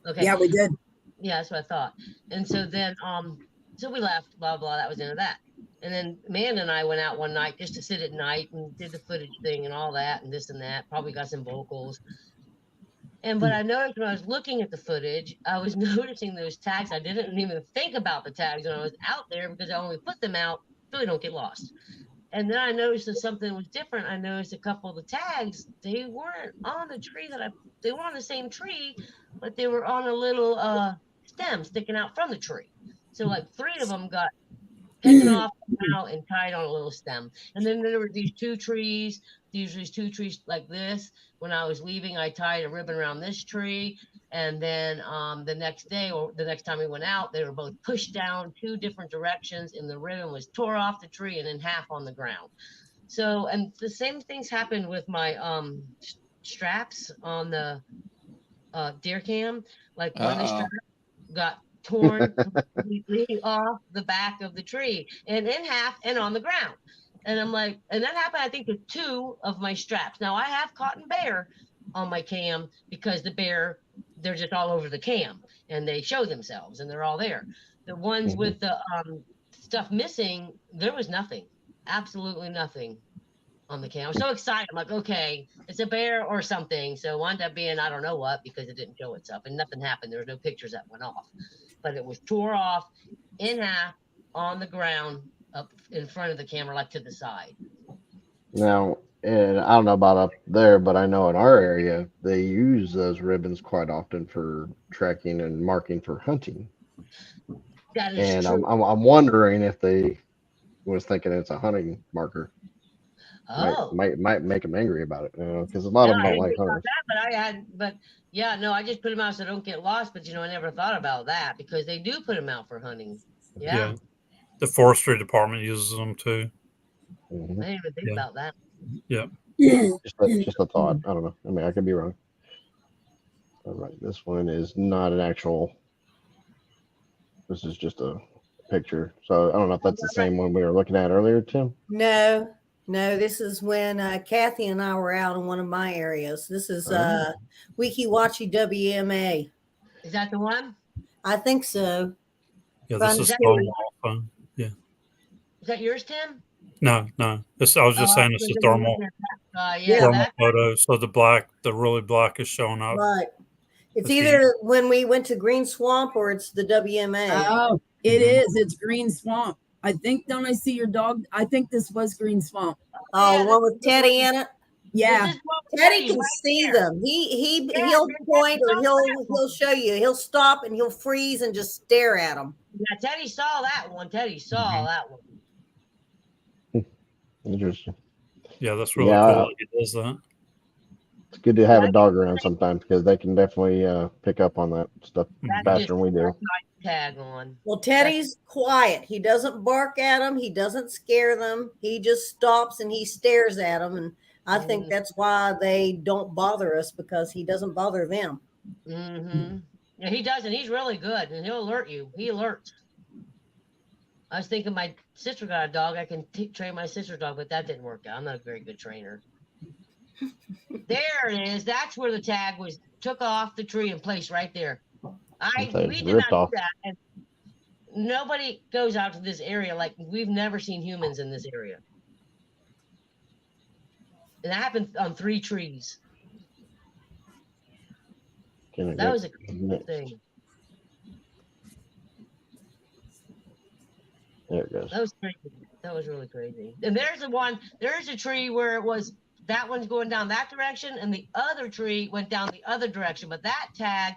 Okay. Yeah, we did. Yeah, that's what I thought. And so then, so we left, blah, blah. That was the end of that. And then Amanda and I went out one night just to sit at night and did the footage thing and all that and this and that. Probably got some vocals. And but I noticed when I was looking at the footage, I was noticing those tags. I didn't even think about the tags when I was out there because I only put them out so they don't get lost. And then I noticed that something was different. I noticed a couple of the tags, they weren't on the tree they were on the same tree, but they were on a little stem sticking out from the tree. So like 3 of them got taken off out and tied on a little stem. And then there were these 2 trees, these 2 trees like this. When I was leaving, I tied a ribbon around this tree. And then the next day or the next time we went out, they were both pushed down 2 different directions and the ribbon was tore off the tree and in half on the ground. So, and the same things happened with my straps on the deer cam. Like one of the straps got torn completely off the back of the tree and in half and on the ground. And I'm like, and that happened, I think, to 2 of my straps. Now I have cotton bear on my cam because the bear, they're just all over the cam and they show themselves and they're all there. The ones with the stuff missing, there was nothing, absolutely nothing on the cam. I was so excited. I'm like, okay, it's a bear or something. So it wound up being, I don't know what, because it didn't show itself and nothing happened. There was no pictures that went off, but it was tore off in half on the ground up in front of the camera, like to the side. Now, and I don't know about up there, but I know in our area they use those ribbons quite often for tracking and marking for hunting. That is And true. I'm wondering if they was thinking it's a hunting marker. Oh, Might make them angry about it, because a lot of them I don't didn't like think about hunters. that, but yeah, no, I just put them out so they don't get lost. But I never thought about that because they do put them out for hunting. Yeah. The forestry department uses them too. Mm-hmm. I didn't even think about that. Yeah. Just a thought. I don't know. I mean, I could be wrong. All right, this one is not an actual. This is just a picture. So I don't know if that's the same one we were looking at earlier, Tim. No, this is when Kathy and I were out in one of my areas. This is Wiki Watchy WMA. Is that the one? I think so. Yeah, this is thermal phone. Yeah. Is that yours, Tim? No. I was just saying this is thermal. Thermal photo. So the really black is showing up. Right. It's either when we went to Green Swamp or it's the WMA. Oh, it is. It's Green Swamp. I think, don't I see your dog? I think this was Green Swamp. Oh, the one with Teddy in it? Yeah. Teddy can see them. He'll point or he'll show you. He'll stop and he'll freeze and just stare at them. Yeah, Teddy saw that one. That one. Interesting. Yeah, that's really cool that he does that. It's good to have a dog around sometimes because they can definitely pick up on that stuff faster than we do. Tag on. Well, Teddy's quiet. He doesn't bark at them. He doesn't scare them. He just stops and he stares at them. And I think that's why they don't bother us, because he doesn't bother them. Mm-hmm. Yeah, he doesn't. He's really good, and he'll alert you. He alerts. I was thinking my sister got a dog. I can train my sister's dog, but that didn't work out. I'm not a very good trainer. There it is. That's where the tag was took off the tree and placed right there. Looks like We it's did ripped not off. do that. And nobody goes out to this area. Like we've never seen humans in this area. And that happened on 3 trees. That was a cool thing. There it goes. That was crazy. That was really crazy. And there's a tree where it was, that one's going down that direction, and the other tree went down the other direction. But that tag,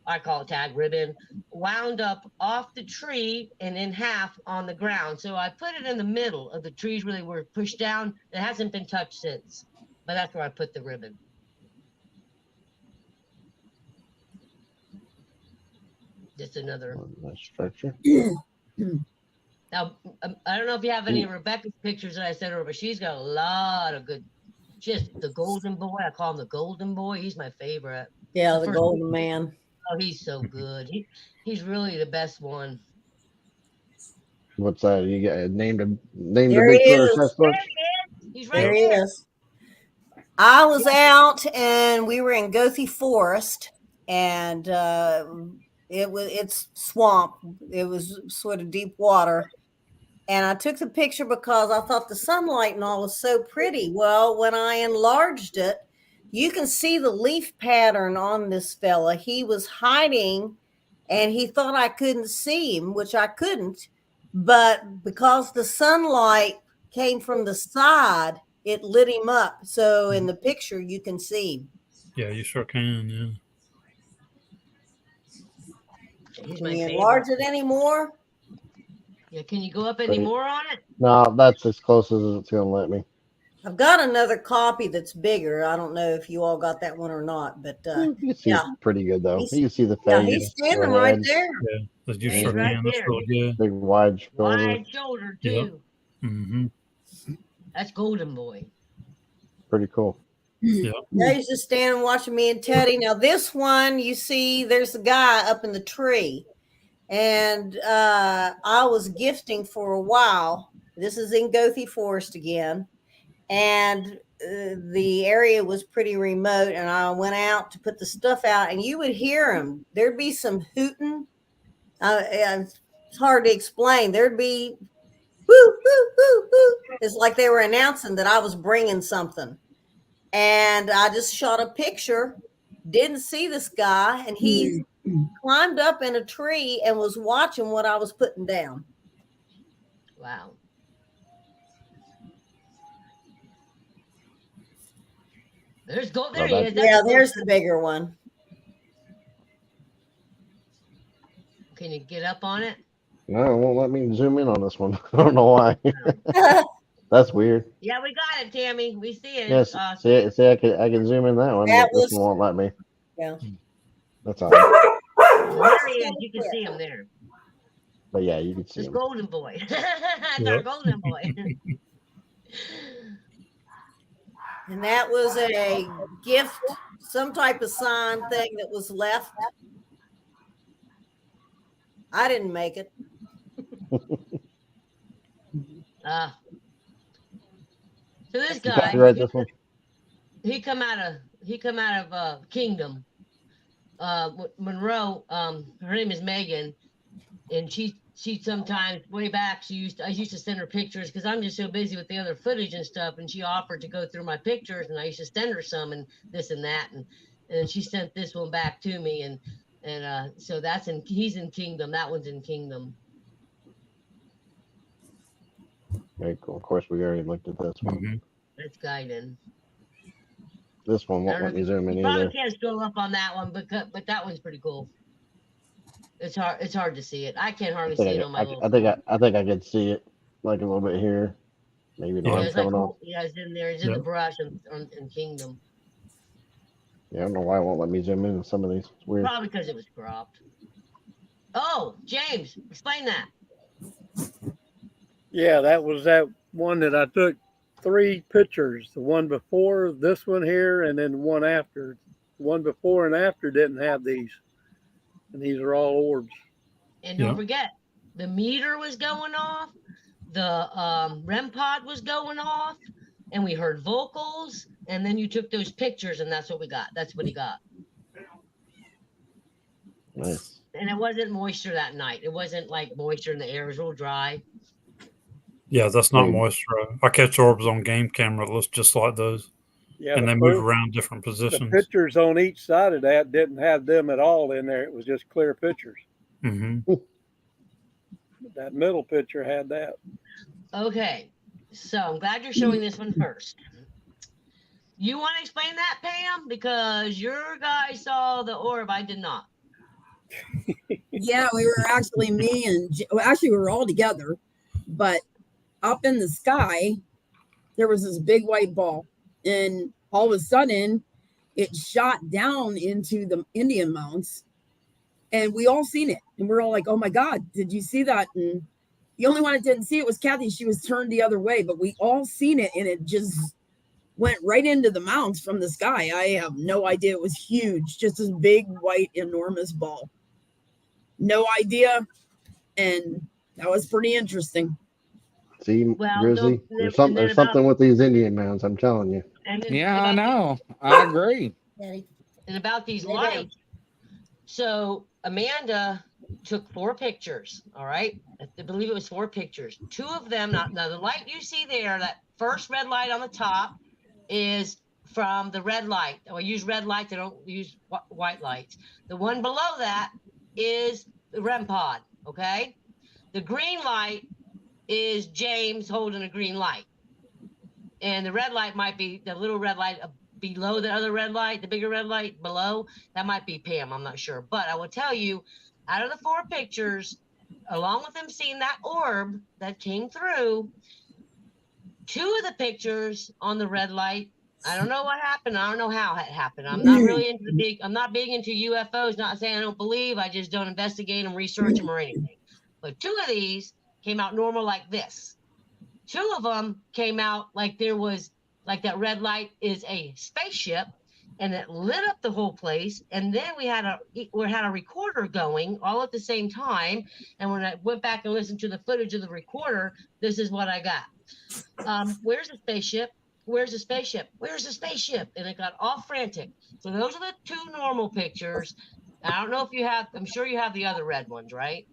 I call it tag ribbon, wound up off the tree and in half on the ground. So I put it in the middle of the trees where they were pushed down. It hasn't been touched since. But that's where I put the ribbon. Just another nice structure. Now, I don't know if you have any of Rebecca's pictures that I sent her, but she's got a lot of good. Just the golden boy. I call him the golden boy. He's my favorite. Yeah, the golden man. Oh, he's so good. He's really the best one. What's that? You got named a There he Bigfoot or is. Sasquatch? He's right There he is. I was out and we were in Gothy Forest, and it's swamp. It was sort of deep water. And I took the picture because I thought the sunlight and all was so pretty. Well, when I enlarged it, you can see the leaf pattern on this fella. He was hiding and he thought I couldn't see him, which I couldn't. But because the sunlight came from the side, it lit him up. So in the picture, you can see him. Yeah, you sure can. Yeah. Can you enlarge it anymore? Yeah, can you go up any more on it? No, that's as close as it's going to let me. I've got another copy that's bigger. I don't know if you all got that one or not, but You can see yeah, it pretty good though. You can see the face. yeah, he's standing right there. Yeah, you He's sure right can. That's there. really good. Big wide shoulder. Wide shoulder too. Yep. Mm-hmm. That's Golden Boy. Pretty cool. Yeah. Now he's just standing watching me and Teddy. Now this one, you see, there's a guy up in the tree, and I was gifting for a while. This is in Gothy Forest again, and the area was pretty remote, and I went out to put the stuff out, and you would hear him. There'd be some hooting. It's hard to explain. There'd be woo, woo, woo, woo. It's like they were announcing that I was bringing something. And I just shot a picture, didn't see this guy, and he climbed up in a tree and was watching what I was putting down. Wow. There's gold. There he is. Yeah, there's the bigger one. Can you get up on it? No, it won't let me zoom in on this one. I don't know why. That's weird. Yeah, we got it, Tammy. We see it. Yes, see, I can zoom in that one. That but this one won't let me. Yeah. That's all. There he is. You can see him there. But yeah, you can see It's him. Golden Boy. That's our Golden Boy. And that was a gift, some type of sign thing that was left. I didn't make it. So this guy, this one? he come out of Kingdom. Monroe, her name is Megan, and she sometimes way back I used to send her pictures because I'm just so busy with the other footage and stuff, and she offered to go through my pictures, and I used to send her some and this and that, and she sent this one back to me, and so he's in Kingdom. That one's in Kingdom. Very cool. Of course, we already looked at this one. Mm-hmm. That's Gaiden. This one won't let me zoom in You probably either. can't scroll up on that one, but that one's pretty cool. It's hard to see it. I can't hardly see it on my little. I think I could see it like a little bit here. Maybe the line's coming off. Yeah, it's in there. It's in the brush in Kingdom. Yeah, I don't know why it won't let me zoom in on some of these. It's weird. Probably because it was cropped. Oh, James, explain that. Yeah, that was that one that I took 3 pictures. The one before, this one here, and then one after. One before and after didn't have these. And these are all orbs. And don't forget, the meter was going off. The REM pod was going off. and we heard vocals, and then you took those pictures, and that's what we got. That's what he got. Nice. And it wasn't moisture that night. It wasn't like moisture in the air. It was real dry. Yeah, that's not Dude. moisture. I catch orbs on game camera that looks just like those, Yeah, and the they move around different The positions. pictures on each side of that didn't have them at all in there. It was just clear pictures. Mm-hmm. That middle picture had that. Okay, so I'm glad you're showing this one first. You want to explain that, Pam? Because your guy saw the orb, I did not. Yeah, we were actually actually we were all together, but up in the sky there was this big white ball, and all of a sudden it shot down into the Indian mounts, and we all seen it, and we're all like, oh my god, did you see that? And the only one that didn't see it was Kathy. She was turned the other way, but we all seen it, and it just went right into the mounts from the sky. I have no idea. It was huge, just this big white enormous ball. No idea, and that was pretty interesting. See, Well, Grizzly, there's something with these Indian mounds. I'm telling you. Yeah, I know. I agree. And about these lights, so Amanda took 4 pictures. All right, I believe it was 4 pictures. 2 of them, now the light you see there, that first red light on the top, is from the red light. I use red lights. I don't use white lights. The one below that is the REM pod. Okay, the green light is James holding a green light, and the red light might be the little red light below the other red light, the bigger red light below. That might be Pam. I'm not sure, but I will tell you, out of the 4 pictures, along with them seeing that orb that came through, 2 of the pictures on the red light, I don't know what happened. I don't know how it happened. I'm not really into I'm not big into UFOs. Not saying I don't believe. I just don't investigate them, research them, or anything. But 2 of these came out normal like this. 2 of them came out like there was, like that red light is a spaceship, and it lit up the whole place. And then we had a recorder going all at the same time. And when I went back and listened to the footage of the recorder, this is what I got. Where's the spaceship? Where's the spaceship? Where's the spaceship? And it got all frantic. So those are the 2 normal pictures. I don't know if you have, I'm sure you have the other red ones, right?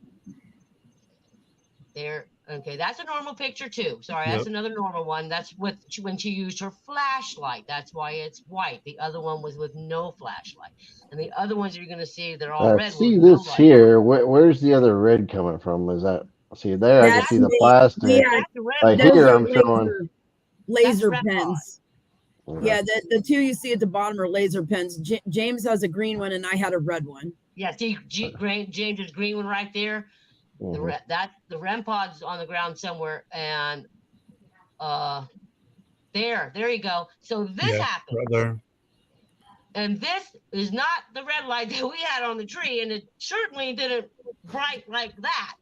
There. Okay, that's a normal picture too. Sorry, that's another normal one. That's when she used her flashlight. That's why it's white. The other one was with no flashlight. And the other ones you're going to see, they're all red. See this here. Where's the other red coming from? Is that, see there, I can see the plastic. Yeah, like here I'm showing. Laser pens. Yeah, the 2 you see at the bottom are laser pens. James has a green one, and I had a red one. Yeah, see James's green one right there. The REM pod's on the ground somewhere, and there you go. So this happened right there. And this is not the red light that we had on the tree, and it certainly didn't bright like that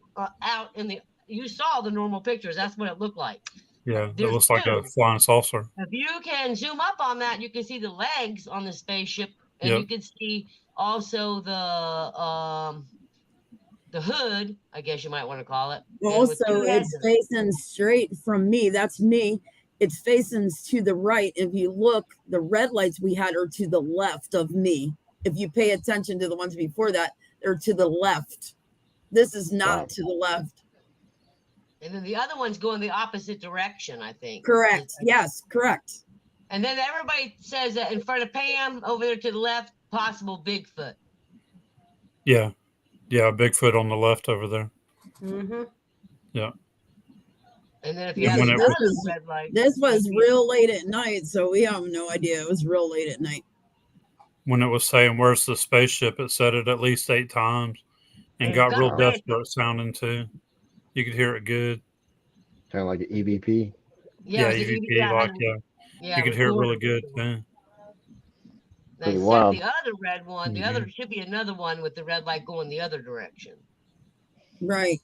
out in the. You saw the normal pictures. That's what it looked like. Yeah, it looks like a flying saucer. If you can zoom up on that, you can see the legs on the spaceship, and you can see also the hood, I guess you might want to call it. Also, it's facing straight from me. That's me. It's facing to the right. If you look, the red lights we had are to the left of me. If you pay attention to the ones before that, they're to the left. This is not to the left. And then the other one's going the opposite direction, I think. Correct. Yes, correct. And then everybody says that in front of Pam, over there to the left, possible Bigfoot. Yeah. Yeah, Bigfoot on the left over there. Mm-hmm. Yeah. And then if you have red light. This was real late at night, so we have no idea. It was real late at night. When it was saying, where's the spaceship, it said it at least 8 times and got real desperate sounding too. You could hear it good. Kind of like an EVP. Yeah, EVP, you could hear it really good too. They said the other red one, the other should be another one with the red light going the other direction. Right.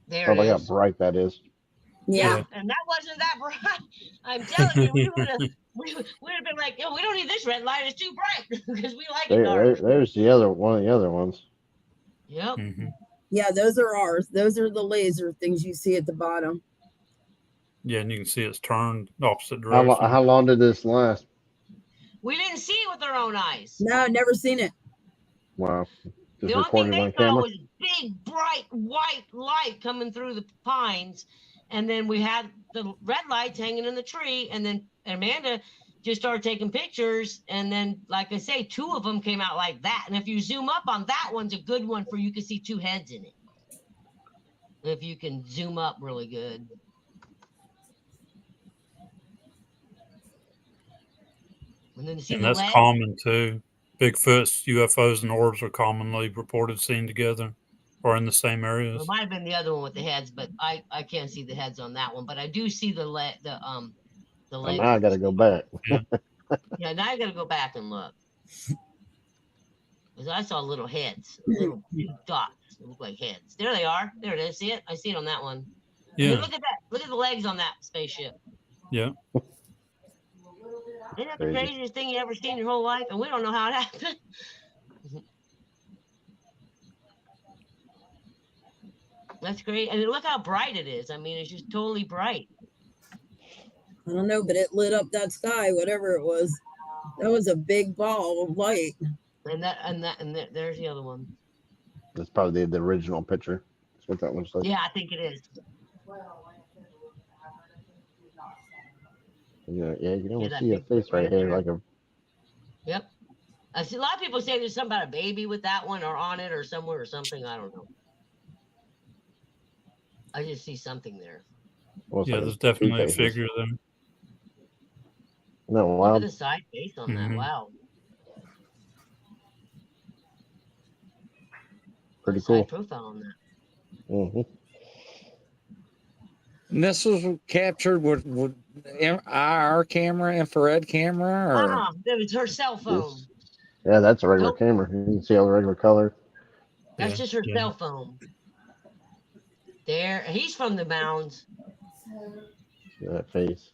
There it is. How bright that is. Yeah. And that wasn't that bright. I'm telling you, we would have been like, we don't need this red light. It's too bright because we like it dark. There's the other one of the other ones. Yep. Yeah, those are ours. Those are the laser things you see at the bottom. Yeah, and you can see it's turned the opposite How, direction. how long did this last? We didn't see it with our own eyes. No, never seen it. Wow. Just The only thing recorded they on saw camera? was big, bright, white light coming through the pines. And then we had the red lights hanging in the tree. And then Amanda just started taking pictures. And then, like I say, 2 of them came out like that. And if you zoom up on that one's a good one for you can see 2 heads in it. If you can zoom up really good. And then you see And the that's leg. common too. Bigfoots, UFOs, and orbs are commonly reported seen together or in the same Well, areas. it might have been the other one with the heads, but I can't see the heads on that one. But I do see the legs. Oh, now I got to go back. Yeah, now I got to go back and look. Because I saw little heads, little dots that look like heads. There they are. There it is. See it? I see it on that one. Yeah. Look at that. Look at the legs on that spaceship. Yeah. Isn't that the Crazy. craziest thing you ever seen in your whole life? And we don't know how it happened. That's great. And look how bright it is. I mean, it's just totally bright. I don't know, but it lit up that sky, whatever it was. That was a big ball of light. And there's the other one. That's probably the original picture. That's what that looks like. Yeah, I think it is. Yeah, you don't that see a Bigfoot face right here there. like a. Yep. I see a lot of people say there's something about a baby with that one or on it or somewhere or something. I don't know. I just see something there. Well, Yeah, like there's definitely a 2 faces. figure there. No, Look wow. at the side face on that. Mhm. Wow. Pretty Side cool. profile on that. Mm-hmm. And this was captured with IR camera, infrared camera, or That was her cell phone. Yes. Yeah, that's a regular Nope. camera. You can see all the regular color. That's Yeah, just her yeah. cell phone. There. He's from the mounds. Yeah, that face.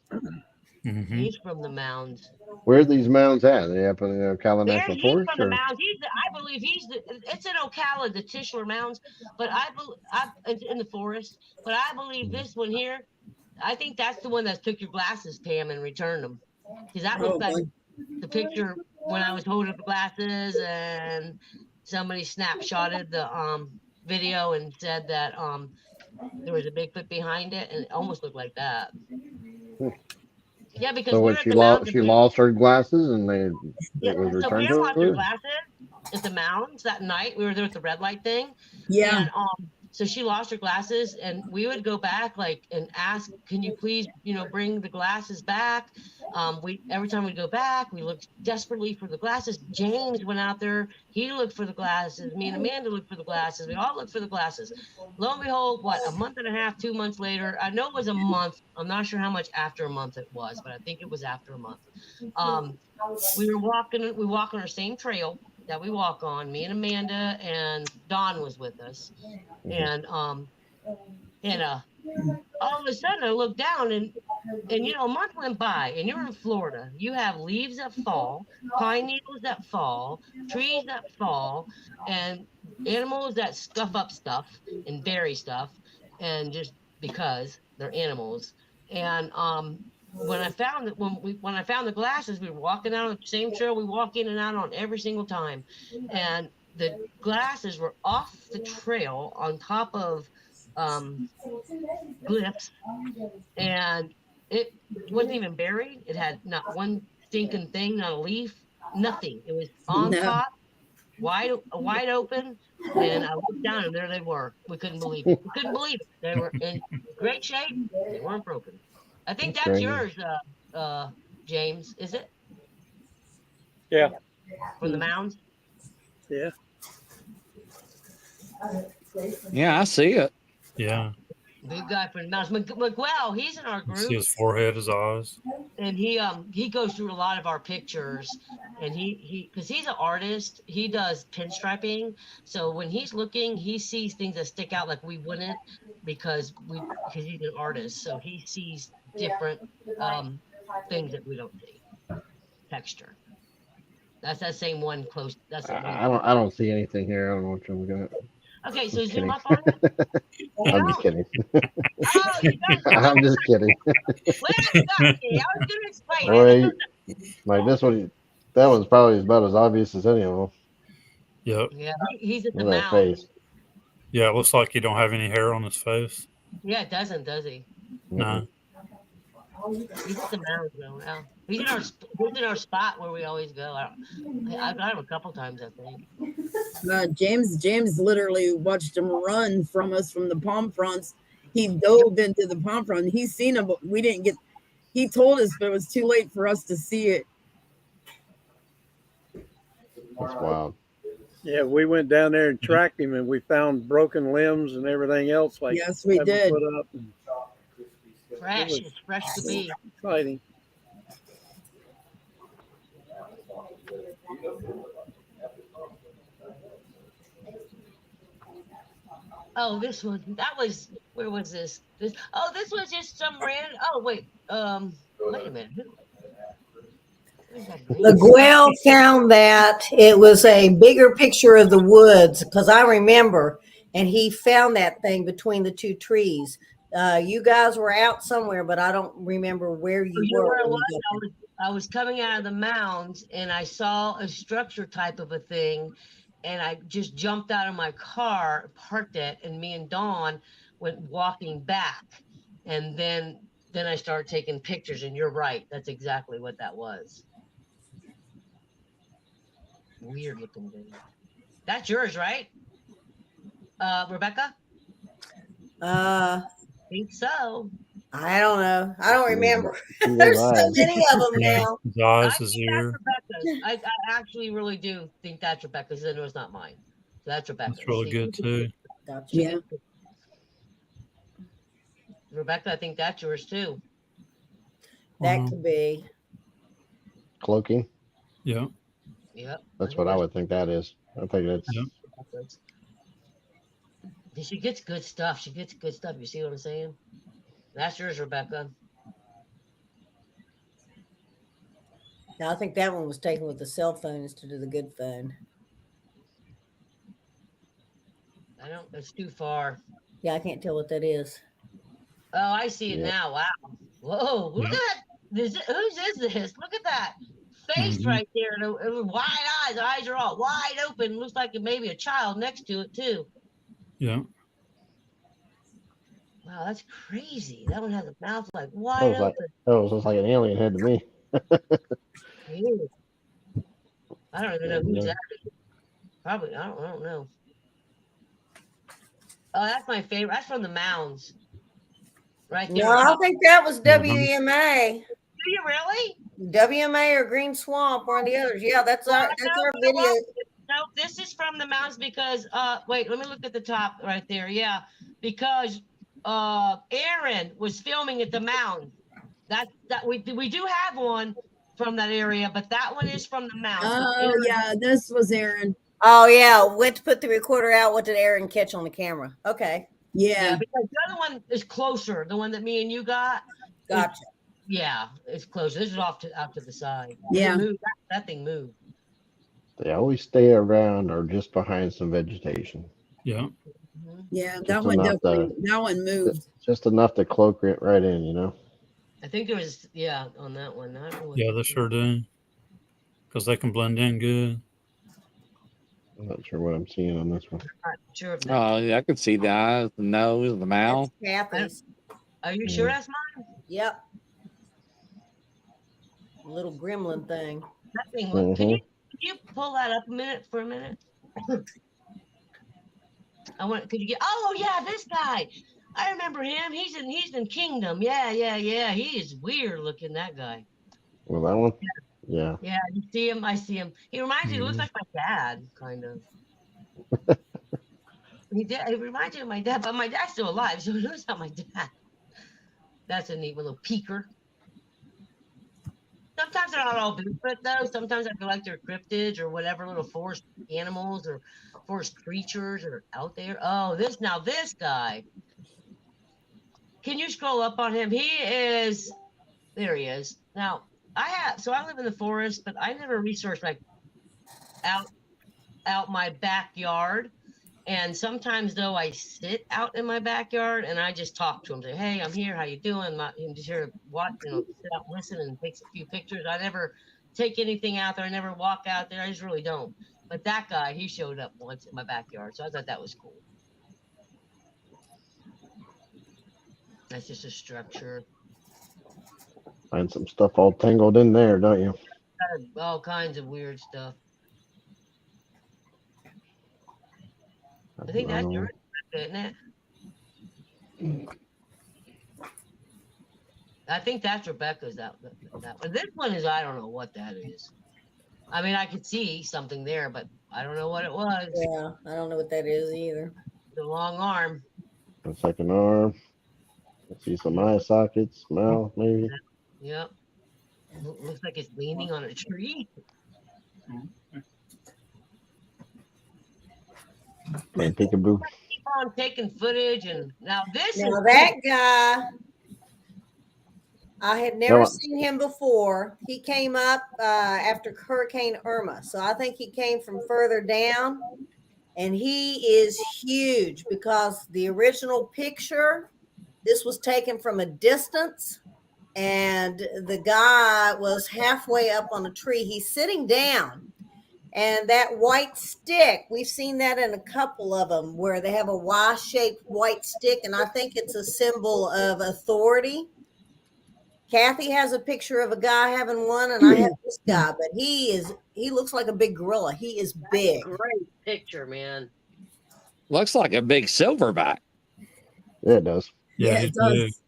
Mm-hmm. He's from the mounds. Where are these mounds at? Are they up in Ocala There, National he's Forest? from the Or? mounds. I believe it's in Ocala, the Tischler Mounds, but it's in the forest. But I believe this one here, I think that's the one that took your glasses, Pam, and returned them. Because that looks like the picture when I was holding up the glasses and somebody snapshotted the video and said that there was a Bigfoot behind it, and it almost looked like that. Yeah, because So we're when at she the mounds. she lost her glasses and Yeah, it was so returned Pam to lost her her? glasses at the mounds that night. We were there with the red light thing. Yeah. And so she lost her glasses, and we would go back and ask, can you please, bring the glasses back? Every time we go back, we looked desperately for the glasses. James went out there, he looked for the glasses. Me and Amanda looked for the glasses. We all looked for the glasses. Lo and behold, a month and a half, 2 months later, I know it was a month. I'm not sure how much after a month it was, but I think it was after a month. We walk on our same trail that we walk on, me and Amanda, and Dawn was with us. And all of a sudden I look down and a month went by, and you're in Florida. You have leaves that fall, pine needles that fall, trees that fall, and animals that scuff up stuff and bury stuff, and just because they're animals. And when I found the glasses, we were walking out on the same trail we walk in and out on every single time, and the glasses were off the trail on top of glyphs, and it wasn't even buried. It had not one stinking thing, not a leaf, nothing. It was on top, wide open, and I looked down and there they were. We couldn't believe it. They were in great shape. They weren't broken. I think that's yours, James, is it? Yeah. From the mounds? Yeah. yeah, I see it. Yeah. Big guy from the mounds. Miguel, he's in our You see group, his forehead, his eyes. and he goes through a lot of our pictures, and because he's an artist, he does pinstriping. So when he's looking, he sees things that stick out like we wouldn't, because he's an artist. So he sees different things that we don't see. Texture. That's that same one close. That's the one. I don't see anything here. I don't know what you're looking at. Okay, so Just zoom kidding. up on it. I'm just kidding. Oh, you don't. I'm just kidding. Well, you got me. I was gonna explain All it. right, like this one, that one's probably about as obvious as any of them. Yep. Yeah, he's at the Look at that mound. face. Yeah, it looks like he don't have any hair on his face. Yeah, it doesn't, does he? No. He's at the mound though. Yeah. He's in our spot where we always go. I've got him a couple times, I think. James literally watched him run from us from the palm fronts. He dove into the palm front. He's seen him, but we didn't get. He told us, but it was too late for us to see it. That's wild. Yeah, we went down there and tracked him, and we found broken limbs and everything else. Like Yes, we 7 did. foot up. And Fresh, it's fresh to be. exciting. Oh, this one. That was. Where was this? This was just some random. Oh wait. Wait a minute. LaGuel found that it was a bigger picture of the woods because I remember, and he found that thing between the two trees. You guys were out somewhere, but I don't remember where you were. Where I was coming out of the mounds and I saw a structure type of a thing, and I just jumped out of my car, parked it, and me and Dawn went walking back, and then I started taking pictures. And you're right, that's exactly what that was. Weird looking thing. That's yours, right, Rebecca? I Think so. don't know. I don't remember. He's There's so alive. many of them now. His eyes, I his think ear. that's Rebecca's. I actually really do think that's Rebecca's. Then it was not mine. So that's Rebecca's. That's really good too. Gotcha. Yeah. Rebecca, I think that's yours too. That could be. Cloaking. Yeah. Yep. That's what I would think that is. I think that's. Yep. She gets good stuff. She gets good stuff. You see what I'm saying? That's yours, Rebecca. Now, I think that one was taken with the cell phone instead of the good phone. I don't. It's too far. Yeah, I can't tell what that is. Oh, I see it now. Wow. Whoa! Look at that. Whose is this? Look at that face right there. And wide eyes. The eyes are all wide open. Looks like maybe a child next to it too. Yeah. Wow, that's crazy. That one has a mouth like wide open. That was just like an alien head to me. Ew. I don't even know who's that. Probably, I don't know. Oh, that's my favorite. That's from the mounds. Right there. No, I think that was WMA. Do you really? WMA or Green Swamp, one of the others. Yeah, that's our video. No, this is from the mounds because wait, let me look at the top right there. Yeah, because Aaron was filming at the mound. That we do have one from that area, but that one is from the mound. Oh yeah, this was Aaron. Oh yeah, went to put the recorder out. What did Aaron catch on the camera? Okay. Yeah, because the other one is closer. The one that me and you got. Gotcha. It's closer. This is out to the side. Yeah. That thing moved. They always stay around or just behind some vegetation. Yeah. Yeah, Just that one enough definitely. That one moved. Just enough to cloak it right in, you know. I think there was on that one. I don't know Yeah, they sure do. Because they can blend in good. I'm not sure what I'm seeing on this one. I'm not sure. Oh, yeah, I could see the eyes, the nose, the mouth. That's Kathy's. Are you sure that's mine? Yep. Little gremlin thing. That thing. Can you pull that up for a minute? Could you get? Oh yeah, this guy. I remember him. He's in Kingdom. Yeah. He is weird looking. That guy. Well, that one. Yeah. Yeah, you see him. I see him. He reminds me. He looks like my dad, kind of. He reminds me of my dad, but my dad's still alive, so he looks like my dad. That's a neat little peeker. Sometimes they're not all Bigfoot though. Sometimes I feel like they're cryptids or whatever little forest animals or forest creatures are out there. Oh, this guy. Can you scroll up on him? There he is. Now I live in the forest, but I never researched like out my backyard. And sometimes though I sit out in my backyard and I just talk to him, say, "Hey, I'm here. How you doing?" I'm just here to watch, sit out, and listen, and take a few pictures. I never take anything out there. I never walk out there. I just really don't. But that guy, he showed up once in my backyard, so I thought that was cool. That's just a structure. Find some stuff all tangled in there, don't you? All kinds of weird stuff. I think that's yours, isn't it? I think that's Rebecca's. That one. This one is, I don't know what that is. I mean, I could see something there, but I don't know what it was. Yeah, I don't know what that is either. The long arm. A second arm. I see some eye sockets, mouth, maybe. Yep. Looks like it's leaning on a tree. And peekaboo. Keep on taking footage, and now this Now is that guy, I had never seen him before. He came up after Hurricane Irma, so I think he came from further down, and he is huge because the original picture, this was taken from a distance, and the guy was halfway up on a tree. He's sitting down. And that white stick, we've seen that in a couple of them where they have a Y-shaped white stick, and I think it's a symbol of authority. Kathy has a picture of a guy having one, and I have this guy, but he looks like a big gorilla. He is big. Great picture, man. Looks like a big silverback. Yeah, it does. Yeah, it does.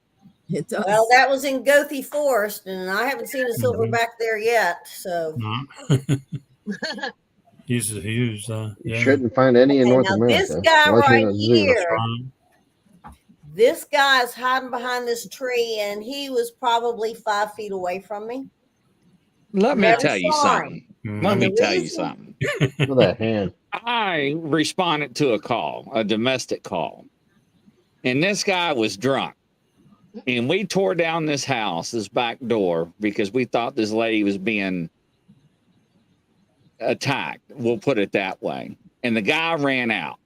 It does. Well, that was in Goethe Forest, and I haven't seen a silverback there yet. So He's huge. You shouldn't find any in North America. This guy right here, Right. this guy is hiding behind this tree, and he was probably 5 feet away from me. Let me Never tell you saw something. him. Let And me the tell you reason- something. Look at that hand. I responded to a call, a domestic call, and this guy was drunk. And we tore down this house, this back door, because we thought this lady was being attacked. We'll put it that way. And the guy ran out.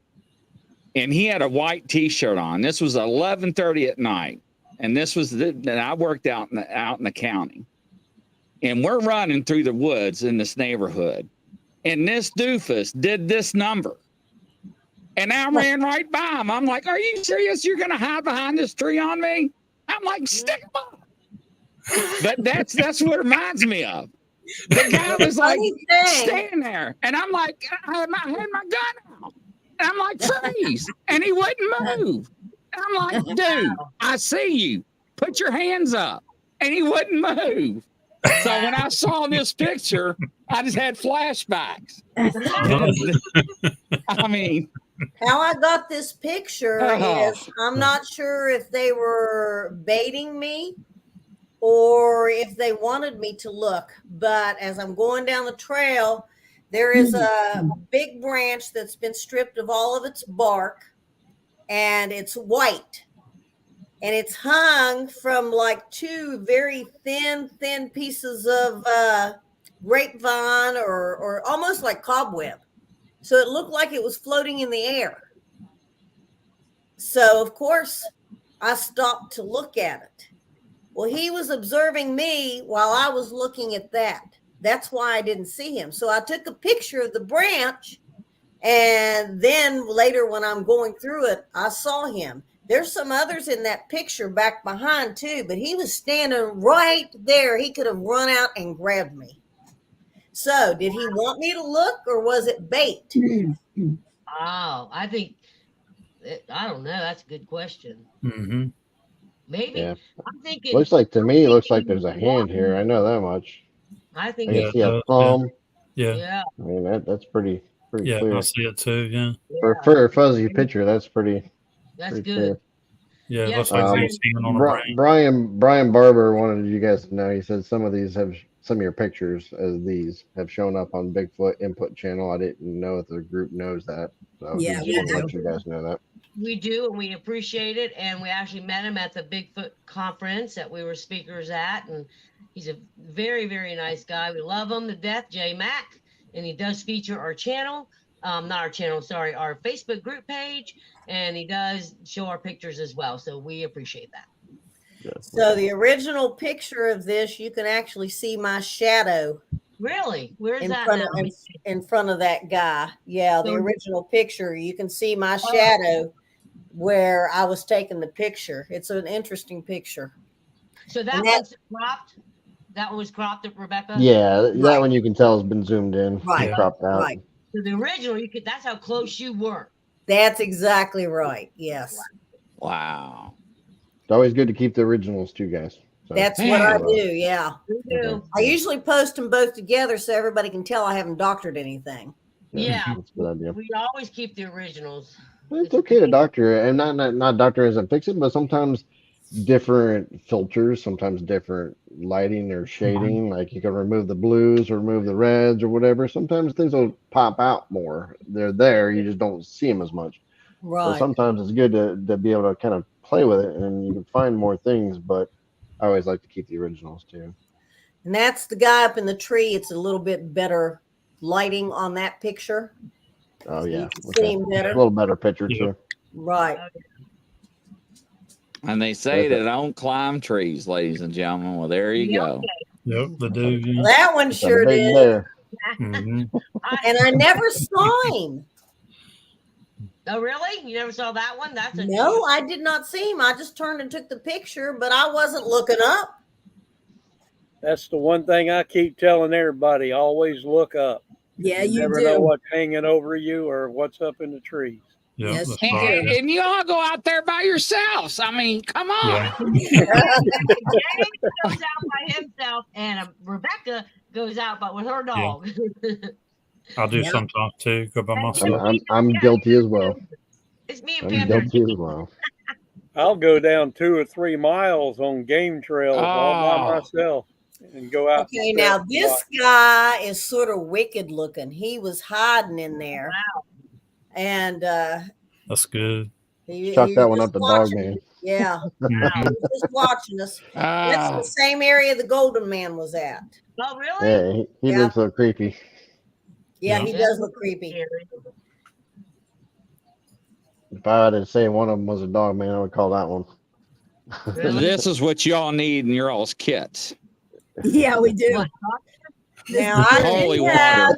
And he had a white T-shirt on. This was 11:30 at night, and this was and I worked out in the county. And we're running through the woods in this neighborhood, and this doofus did this number. And I ran right by him. I'm like, "Are you serious? You're gonna hide behind this tree on me?" I'm like, "Stick him up." But that's what it reminds me of. The guy was like standing there, and I'm like, I had my gun out. And I'm like, "Freeze!" And he wouldn't move. And I'm like, "Dude, I see you. Put your hands up." And he wouldn't move. So when I saw this picture, I just had flashbacks. I mean, How I got this picture is I'm not sure if they were baiting me or if they wanted me to look. But as I'm going down the trail, there is a big branch that's been stripped of all of its bark, and it's white. And it's hung from like two very thin pieces of grapevine or almost like cobweb. So it looked like it was floating in the air. So, of course, I stopped to look at it. Well, he was observing me while I was looking at that. That's why I didn't see him. So I took a picture of the branch, and then later when I'm going through it, I saw him. There's some others in that picture back behind too, but he was standing right there. He could have run out and grabbed me. So did he want me to look, or was it bait? Oh, I think, I don't know. That's a good question. Mm-hmm. Maybe. Yeah. I'm thinking. Looks like to me, looks like there's a hand here. I know that much. I think. I can see a thumb. Yeah. Yeah. I mean, that's pretty Yeah, clear. I see it too. Yeah. For a fuzzy picture, that's pretty. That's pretty good. clear. Yeah, it Yeah. looks like he's hanging on a brain. Brian Barber wanted you guys to know. He said some of your pictures as these have shown up on Bigfoot Input channel. I didn't know if the group knows that. So Yeah, he just we wanted to do. let you guys know that. We do, and we appreciate it. And we actually met him at the Bigfoot conference that we were speakers at. And he's a very, very nice guy. We love him to death, J Mac. And he does feature our channel. not our channel, sorry, our Facebook group page, and he does show our pictures as well. So we appreciate that. So the original picture of this, you can actually see my shadow. Really? Where's in that front now? of in front of that guy. Yeah, the So- original picture. You can see my Oh. shadow where I was taking the picture. It's an interesting picture. So that And that- one's cropped. That one was cropped, Rebecca. Yeah, that Right. one you can tell has been zoomed in, Right, cropped out. right. So the original, you could. That's how close you were. That's exactly right. Yes. Wow. It's always good to keep the originals too, guys. So, That's what I Man. do. Yeah. We do. I usually post them both together so everybody can tell I haven't doctored anything. Yeah. That's a good idea. We always keep the originals. It's okay to doctor, and not doctor isn't fix it, but sometimes different filters, sometimes different lighting or shading. Like you can remove the blues or remove the reds or whatever. Sometimes things will pop out more. They're there, you just don't see them as much. So Right. sometimes it's good to be able to kind of play with it, and you can find more things. But I always like to keep the originals too. And that's the guy up in the tree. It's a little bit better lighting on that picture. Oh So yeah, you can see him a better. little better picture Yeah. too. Right. And they say they don't climb trees, ladies and gentlemen. Well, there you go. Yep, they do. Yeah. That one It's a sure big did. there. Mhm. And I never saw him. Oh, really? You never saw that one? That's a No, I did not see him. I just turned and took the picture, but I wasn't looking up. That's the one thing I keep telling everybody. Always look up. Yeah, You you never know do. what's hanging over you or what's up in the trees. Yep, Yes, that's you right. do. And you all go out there by yourselves. I mean, come on. Yeah. James goes out by himself, and Rebecca goes out but with her dog. I do Yeah. sometimes too. Go by myself. I'm guilty as well. It's me and I'm Pam. guilty as well. I'll go down 2 or 3 miles on game trails all by Oh. myself and go out. Okay, and now sit and this watch. guy is sort of wicked looking. He was hiding in there. Wow. And That's good. he Chalk was that one just up to watching dog man. us. Yeah, Mhm. he was just watching us. That's Ah. the same area the golden man was at. Oh, really? Yeah, he Yeah. looks a little creepy. Yeah, Yeah. he does look creepy. If I had to say one of them was a dog man, I would call that one. Really? This is what y'all need in your all's kits. Yeah, we do. Now Holy I do water. have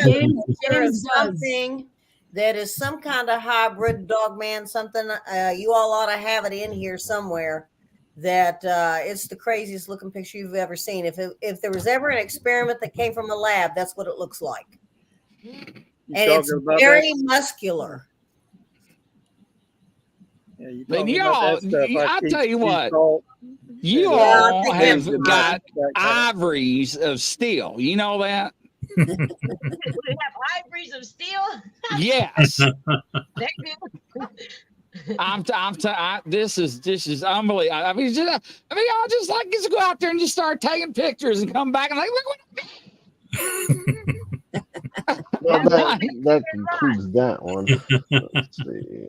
James- a picture of James does. something that is some kind of hybrid dog man. Something you all ought to have it in here somewhere. That it's the craziest looking picture you've ever seen. If there was ever an experiment that came from a lab, that's what it looks like. You And it's talking about very that? muscular. Yeah, you Man, talking y'all, about that stuff. I'll tell you what. salt. You Yeah, I all think have that's got that kind ivories of steel. You know that? We have ivories of steel. Yes. They do. This is unbelievable. I mean, y'all just like just go out there and just start taking pictures and come back and like, look what. Well, that concludes that one. Let's see.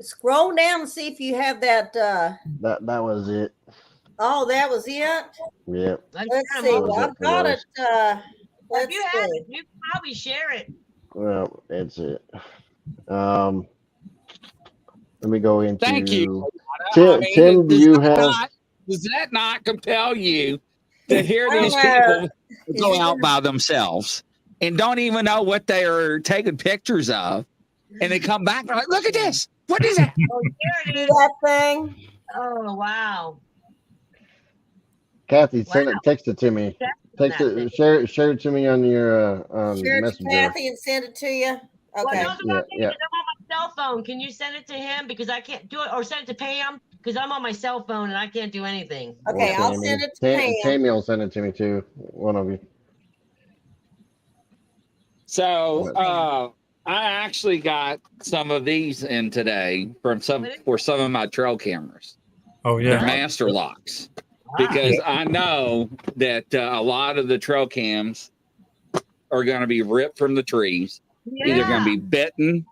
Scroll down and see if you have that. That was it. Oh, that was it. Yep. Let's Kind see. of Well, That I've was got it it. If Let's you have see. it, you can probably share it. Well, that's it. Let me go into. Thank you. Tim, do you have? Does that not compel you to hear I don't these know. people go out by themselves and don't even know what they are taking pictures of, and they come back and they're like, "Look at this! What is that?" Oh, here it See is. that thing? Oh, wow. Kathy, Wow. text it to me. Text it, share it to me on your Share it to messenger. Kathy and send it to you. Well, Okay. don't do that Yeah. because I'm on my cell phone. Can you send it to him? Because I can't do it, or send it to Pam because I'm on my cell phone and I can't do anything. Okay, I'll Tammy. send it to Pam. Tammy will send it to me too. One of you. So I actually got some of these in today for some of my trail cameras. Oh They're yeah. master locks because I know that a lot of the trail cams are going to be ripped from the trees. Either going to be bitten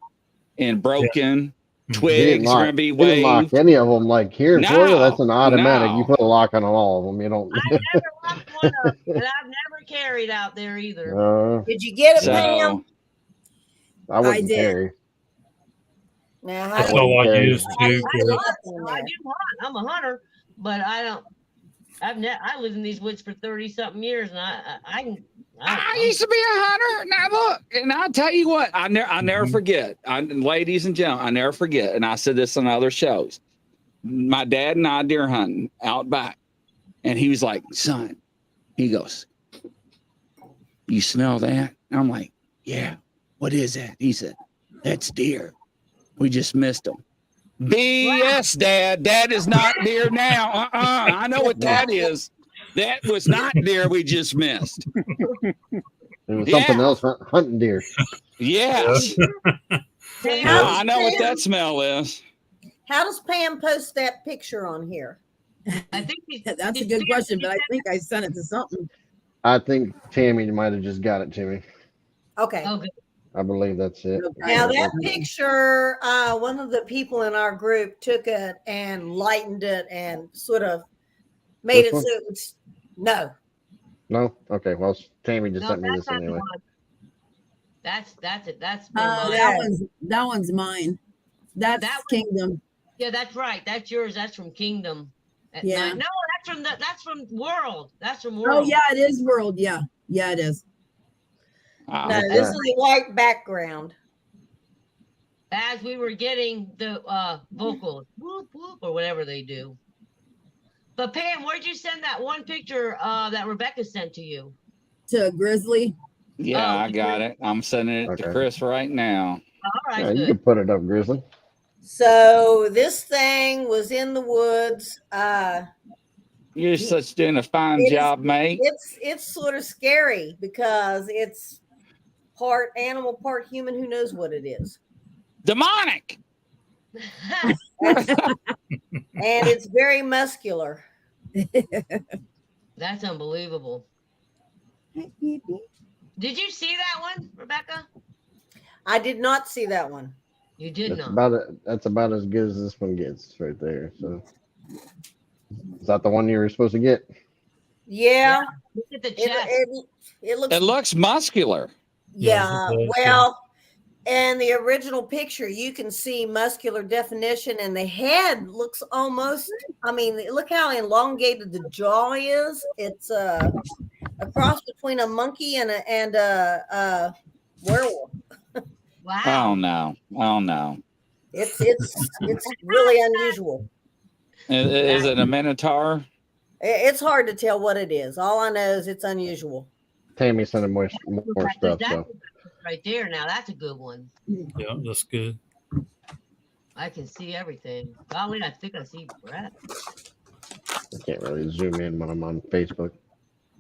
and broken Twigs are going to be He didn't lock waved. any of them. Like here in Florida, that's an automatic. No. You put a lock on all of them. You don't. I never locked one up, and I've never carried out there either. Did you get it, So Pam? I wouldn't did. carry. Now, That's how do all I carry. used I to. hunt, Chris. so I do hunt. I'm a hunter, but I don't. I lived in these woods for 30-something years, and I used to be a hunter. Now look, and I'll tell you what, I never forget. Ladies and gentlemen, I never forget. And I said this on other shows. My dad and I deer hunting out back, and he was like, "Son," he goes, "You smell that?" And I'm like, "Yeah." "What is that?" He said, "That's deer. We just missed them." BS, Dad. That is not deer now. I know what that is. That was not deer we just missed. It was something else, hunting deer. Yes. I know what that smell is. How does Pam post that picture on here? I think That's a good question, but I think I sent it to something. I think Tammy might have just got it to me. Okay. Oh, good. I believe that's it. Now that picture, one of the people in our group took it and lightened it and sort of made it so it was no. Okay. Well, Tammy just sent me this not the anyway. one. That's it. That's that one's mine. That's Kingdom. Yeah, that's right. That's yours. That's from Kingdom. Yeah. No, that's from World. That's from World. Oh yeah, it is World. Yeah, it is. No, this is a white background. As we were getting the vocals, whoop whoop, or whatever they do. But Pam, where'd you send that one picture that Rebecca sent to you? To Grizzly. Yeah, I got it. I'm sending it to Chris right now. All right, Yeah, you can put it up, Grizzly. So this thing was in the woods. You're such doing a fine job, mate. It's sort of scary because it's part animal, part human. Who knows what it is? Demonic. And it's very muscular. That's unbelievable. Did you see that one, Rebecca? I did not see that one. You did not. That's about as good as this one gets right there. So is that the one you were supposed to get? Yeah. Look at the chest. It looks muscular. Yeah. Well, and the original picture, you can see muscular definition, and the head looks almost. I mean, look how elongated the jaw is. It's a cross between a monkey and a werewolf. Wow. Oh no. It's really unusual. Is it a minotaur? It's hard to tell what it is. All I know is it's unusual. Tammy sent him more stuff. So right there. Now that's a good one. Yeah, that's good. I can see everything. Golly, I think I see Brett. I can't really zoom in when I'm on Facebook.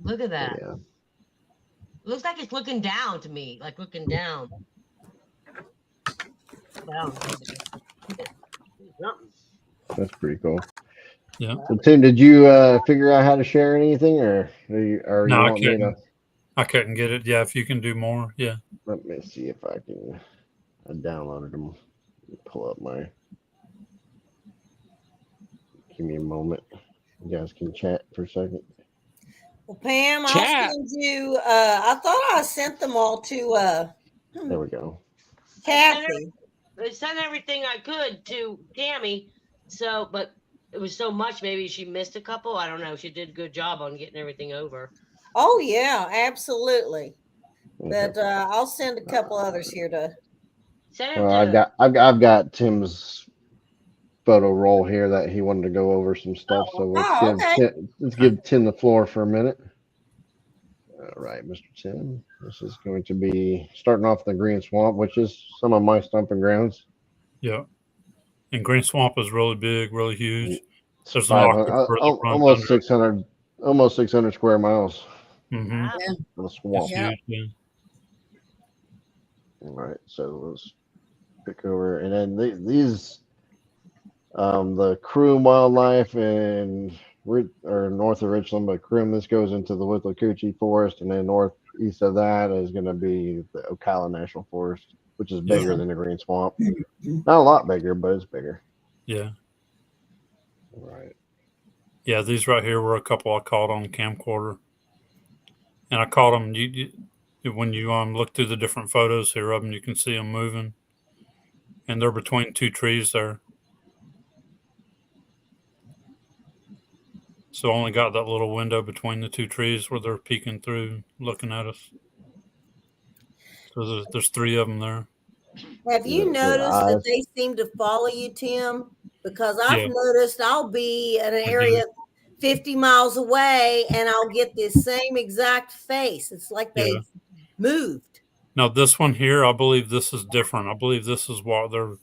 Look at that. Yeah. Looks like it's looking down to me, like looking down. That's pretty cool. Yeah. So Tim, did you figure out how to share anything, or No, I couldn't. I couldn't get it. Yeah, if you can do more, yeah. Let me see if I can. I downloaded them. Pull up my. Give me a moment. You guys can chat for a second. Well, Pam, I'll send you. I thought I sent them all to. There we go. Kathy. I sent everything I could to Tammy. So, but it was so much. Maybe she missed a couple. I don't know. She did a good job on getting everything over. Oh yeah, absolutely. But I'll send a couple others here to. Well, I've got Tim's photo roll here that he wanted to go over some stuff. So let's give Tim the floor for a minute. All right, Mr. Tim. This is going to be starting off the Green Swamp, which is some of my stomping grounds. Yeah. And Green Swamp is really big, really huge. There's almost 600 square miles. Mm-hmm. The swamp. Yeah. Yeah. All right, so let's pick over, and then these, the Croom Wildlife and north of Richland, but Croom, this goes into the Withlacoochee Forest, and then northeast of that is going to be the Ocala National Forest. which is bigger than the green swamp. Not a lot bigger, but it's bigger. Yeah. Right. Yeah, these right here were a couple I caught on camcorder. And I caught them. When you look through the different photos here of them, you can see them moving. And they're between two trees there. So only got that little window between the two trees where they're peeking through, looking at us. So there's three of them there. Have you noticed that they seem to follow you, Tim? Because I've noticed I'll be in an area 50 miles away and I'll get this same exact face. It's like they moved. Now, this one here, I believe this is different. I believe this is what they're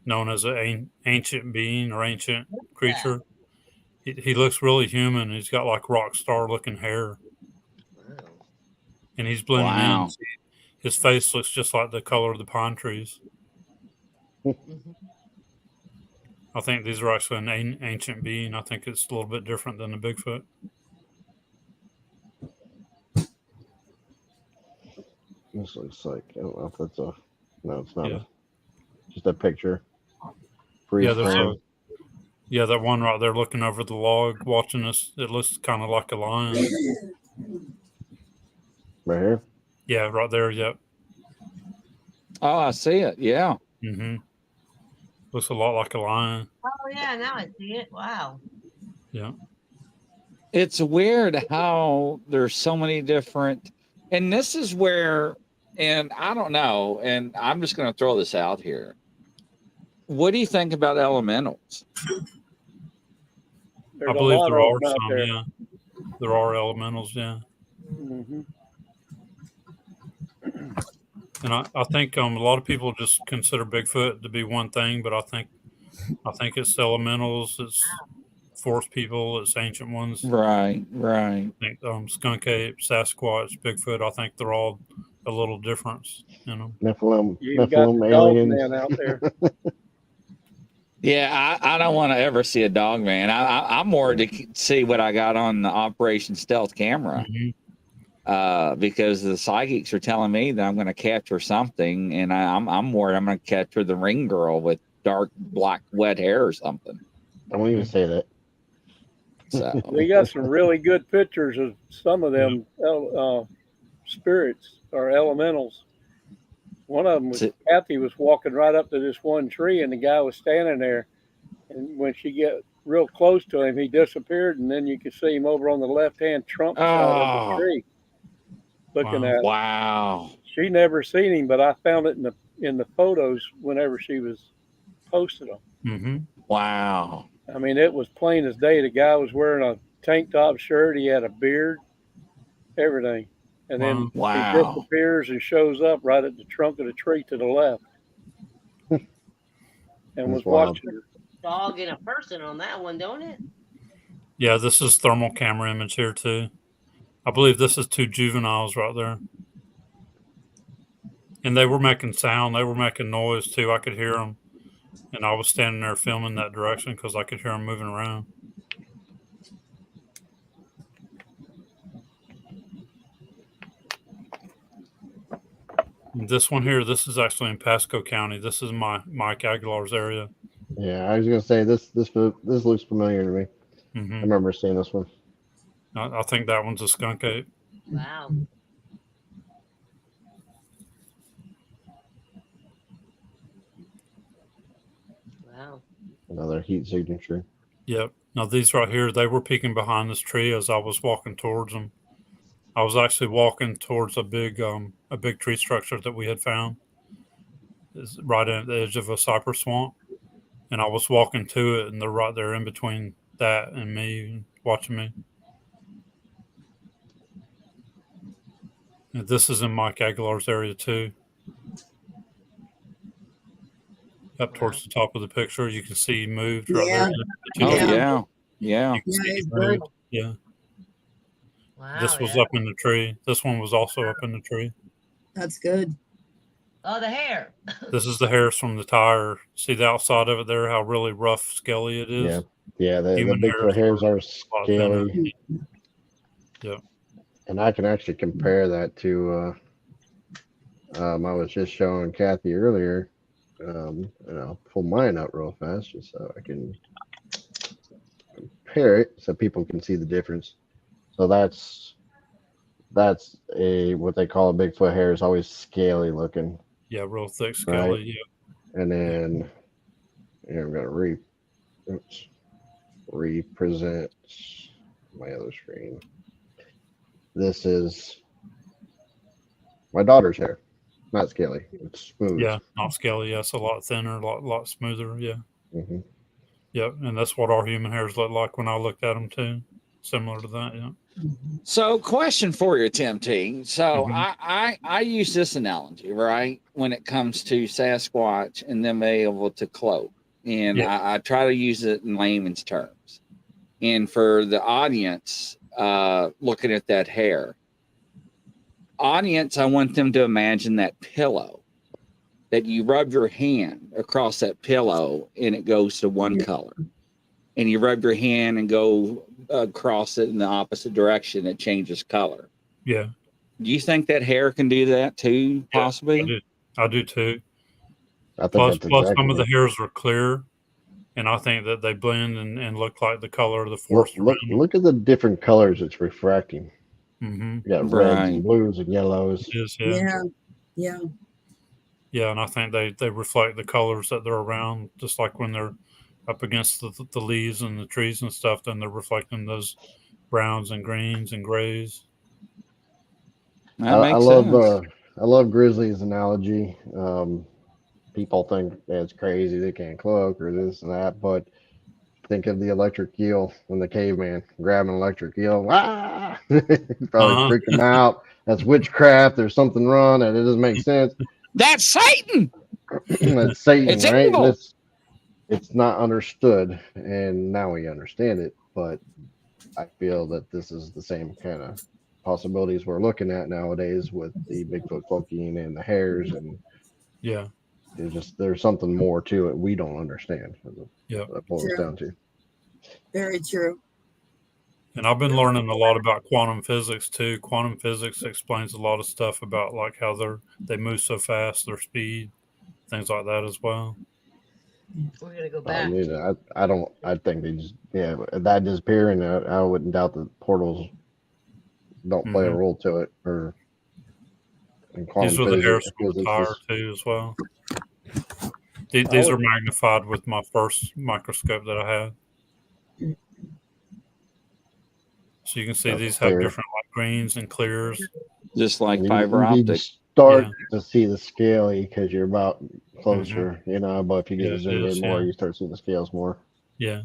known as an ancient being or ancient creature. He looks really human. He's got like rock star looking hair. And he's blending in. His face looks just like the color of the pine trees. I think these are actually an ancient being. I think it's a little bit different than the Bigfoot. This looks like, I don't know if that's no, it's not. Just a picture. Yeah, that one right there looking over the log, watching us. It looks kind of like a lion. Right here? Yeah, right there. Yep. Oh, I see it. Yeah. Mm-hmm. Looks a lot like a lion. Oh, yeah. Now I see it. Wow. Yeah. It's weird how there's so many different, and this is where, and I don't know, and I'm just going to throw this out here. What do you think about elementals? I believe there are some, yeah. There are elementals, yeah. Mm-hmm. And I think a lot of people just consider Bigfoot to be one thing, but I think it's elementals, it's forest people, it's ancient ones. Right. I think skunk ape, Sasquatch, Bigfoot, I think they're all a little different, you know. Nephilim aliens out there. Yeah, I don't want to ever see a dog man. I'm more to see what I got on the Operation Stealth camera. Mm-hmm. Because the psychics are telling me that I'm going to capture something, and I'm worried I'm going to capture the ring girl with dark black wet hair or something. I won't even say that. So we got some really good pictures of some of them spirits or elementals. One of them was Kathy was walking right up to this one tree, and the guy was standing there. And when she get real close to him, he disappeared, and then you could see him over on the left-hand trunk side of the tree. Looking at wow. She never seen him, but I found it in the photos whenever she was posted them. Mm-hmm. Wow. I mean, it was plain as day. The guy was wearing a tank top shirt. He had a beard, everything. And then he disappears and shows up right at the trunk of the tree to the left. And was watching her. Dog and a person on that one, don't it? Yeah, this is thermal camera image here too. I believe this is two juveniles right there. And they were making sound. They were making noise too. I could hear them. And I was standing there filming that direction because I could hear them moving around. And this one here, this is actually in Pasco County. This is Mike Aguilar's area. Yeah, I was going to say, this looks familiar to me. Mm-hmm. I remember seeing this one. I think that one's a skunk ape. Wow. Wow. Another heat signature. Yep. Now these right here, they were peeking behind this tree as I was walking towards them. I was actually walking towards a big tree structure that we had found. It's right at the edge of a cypress swamp. And I was walking to it, and they're right there in between that and me, watching me. And this is in Mike Aguilar's area too. Up towards the top of the picture, you can see he moved right there. Oh, yeah. Yeah. Wow, This was up in the tree. This one was also up in the tree. That's good. Oh, the hair. This is the hairs from the tire. See the outside of it there, how really rough, scaly it is? Yeah, the Bigfoot hairs are scaly. Yeah. And I can actually compare that to I was just showing Kathy earlier. And I'll pull mine out real fast just so I can compare it so people can see the difference. So that's a what they call a Bigfoot hair is always scaly looking, Yeah, real thick, right? scaly. And then here I'm gonna represent my other screen. This is my daughter's hair, not scaly. It's smooth. Yeah, not scaly. Yeah, it's a lot thinner, a lot smoother. Yeah. Mm-hmm. Yep, and that's what our human hairs look like when I looked at them too. Similar to that, yeah. So, question for you, Tim T. So, Mhm. I use this analogy, right, when it comes to Sasquatch and them being able to cloak, and Yeah. I try to use it in layman's terms. And for the audience, looking at that hair, I want them to imagine that pillow that you rub your hand across that pillow and it goes to one color, and you rub your hand and go across it in the opposite direction, it changes color. Yeah. Do you think that hair can do that too, possibly? Yeah, I do too. I think Plus, that's exactly some of the it. hairs are clear, and I think that they blend and look like the color of the forest around them. Look at the different colors it's refracting. Mm-hmm. You got reds Right. and blues and yellows. It is, Yeah. Yeah, and I think they reflect the colors that they're around, just like when they're up against the leaves and the trees and stuff, then they're reflecting those browns and greens and grays. That I makes love sense. I love Grizzly's analogy. People think it's crazy they can't cloak or this and that, but think of the electric eel when the caveman grabbed an electric eel. Ah! Probably freaked him out. That's witchcraft. There's something wrong, and it doesn't make sense. That's Satan. It's Satan, It's right? evil. And it's not understood, and now we understand it. But I feel that this is the same kind of possibilities we're looking at nowadays with the Bigfoot cloaking and the hairs, and Yeah. there's something more to it we don't understand. Yeah. That boils True. down to. Very true. And I've been learning a lot about quantum physics too. Quantum physics explains a lot of stuff about like how they move so fast, their speed, things like that as well. We're gonna go I back. mean, I don't. I think they just that disappearing. I wouldn't doubt that portals don't play a Mhm. role to it or in quantum These are the physics. hairs from the Because tire it's too as well. These are magnified with my first microscope that I had. So you can see these have clear. different like greens and clears. Just like You fiber need to optic. start Yeah. to see the scaly because you're about closer, But if you Yeah, get it zoomed is, in more, yeah. you start seeing the scales more. Yeah.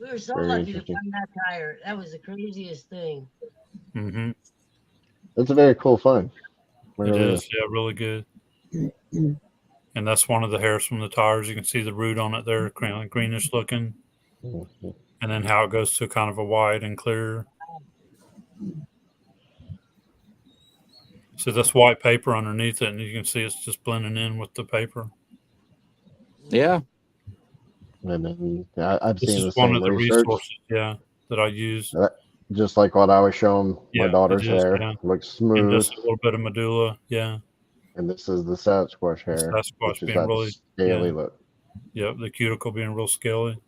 We were so Very lucky to interesting. find that tire. That was the craziest thing. Mm-hmm. It's a very cool find. It Really is, yeah, really good. And that's one of the hairs from the tires. You can see the root on it there, greenish looking, Mhm. and then how it goes to kind of a white and clear. So that's white paper underneath it, and you can see it's just blending in with the paper. Yeah. And then I've This seen is the one same of the research. resources, yeah, that I use. Just like what I was showing my Yeah, daughter's it is, hair, yeah. looks And smooth. just a little bit of medulla, yeah. And this is the Sasquatch The hair, which Sasquatch is being that really, scaly yeah, look. the cuticle being real scaly,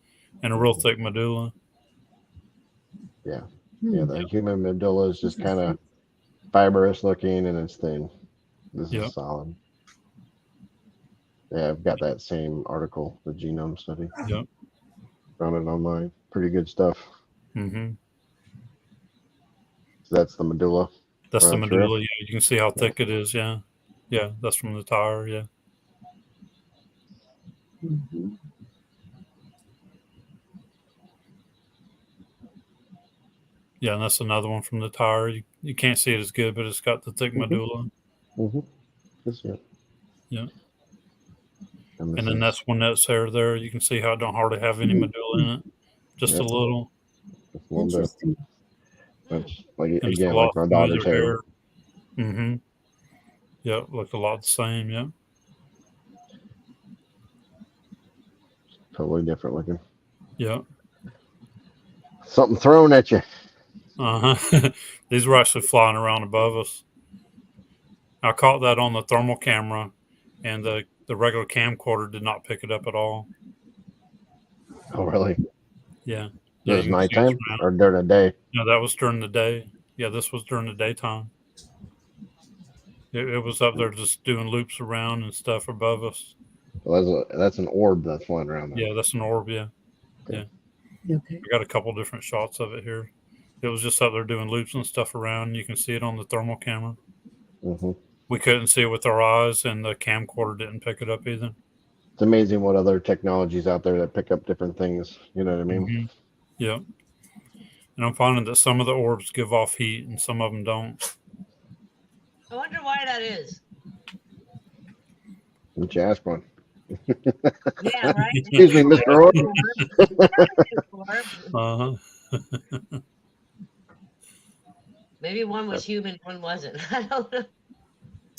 and a real thick medulla. Yeah, Hmm. the human medulla is just kind of fibrous looking and it's thin. This Yep. is solid. Yeah, I've got that same article, the genome study. Yep. Found it online. Pretty good stuff. Mm-hmm. So that's the medulla. That's the Right through. medulla. Yeah, you can see how thick it is. Yeah, yeah, that's from the tire. Yeah. Mm-hmm. Yeah, and that's another one from the tire. You can't see it as good, but it's got the thick medulla. Mm-hmm. That's it. Yeah. And And then that's one that's there. You can see how it don't hardly have any medulla in it. Just a little. a little bit. Interesting. That's like And it's a again, lot like my daughter's smoother hair. Mm-hmm. Yeah, look a lot the same. Yeah. Totally different looking. Yeah. Something thrown at you. Uh huh. These were actually flying around above us. I caught that on the thermal camera, and the regular camcorder did not pick it up at all. Oh, really? Yeah. It was nighttime or during the day? No, that was during the day. Yeah, this was during the daytime. It was up there just doing loops around and stuff above us. Well, that's an orb that's flying around there. Yeah, that's an orb. Yeah. Yeah. Okay. I got a couple different shots of it here. It was just up there doing loops and stuff around. You can see it on the thermal camera. Mm-hmm. We couldn't see it with our eyes, and the camcorder didn't pick it up either. It's amazing what other technologies out there that pick up different things. You know what I mean? Mm-hmm. Yeah. And I'm finding that some of the orbs give off heat and some of them don't. I wonder why that is. Why don't you ask one? Yeah, right. Excuse me, Mr. Orb. Uh-huh. Maybe one was human, one wasn't. I don't know.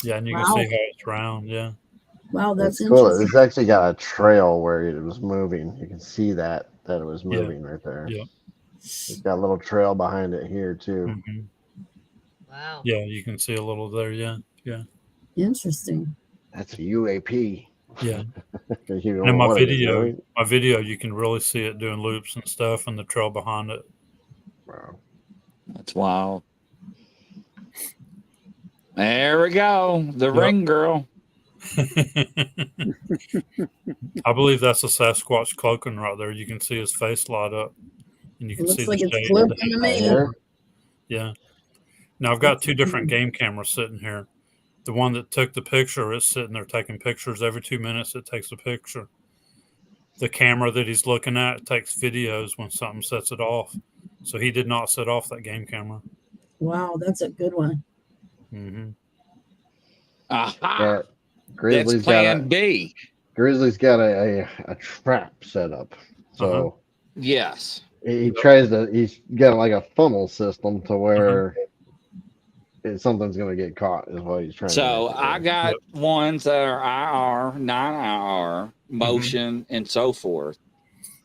Yeah, and you can Wow. see how it's round. Yeah. Wow, that's It's cool. interesting. It's actually got a trail where it was moving. You can see that it was moving right there. Yeah. It's got a little trail behind it here too. Mm-hmm. Wow. Yeah, you can see a little there. Yeah. Yeah. Interesting. That's a UAP. Yeah. You don't And in know my what it is, video, really? you can really see it doing loops and stuff and the trail behind it. Wow. That's wild. There we go. The Yep. ring girl. I believe that's a Sasquatch cloaking right there. You can see his face light up, and you It can see looks like the it's shade. cloaking to me. There. Yeah. Now I've got two different game cameras sitting here. The one that took the picture is sitting there taking pictures every 2 minutes. It takes a picture. The camera that he's looking at takes videos when something sets it off. So he did not set off that game camera. Wow, that's a good one. Mm-hmm. Aha. Yeah. That's plan B. Grizzly's got a trap set up. So Yes. he's got like a funnel system to where something's going to get caught is what he's trying to do. So I got ones that are IR, non-IR, motion, and so forth.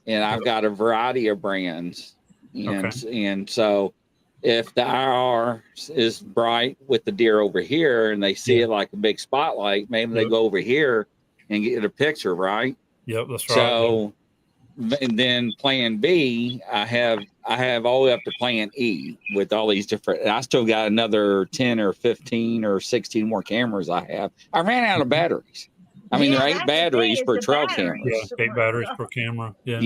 And I've got a variety of brands. And so if the IR is bright with the deer over here and they see it like a big spotlight, maybe they go over here and get a picture, right? Yep, that's right. So and then plan B, I have all the way up to plan E with all these different. I still got another 10 or 15 or 16 more cameras I have. I ran out of batteries. I mean, there are 8 batteries per trail camera. Yeah, 8 batteries per camera. Yeah.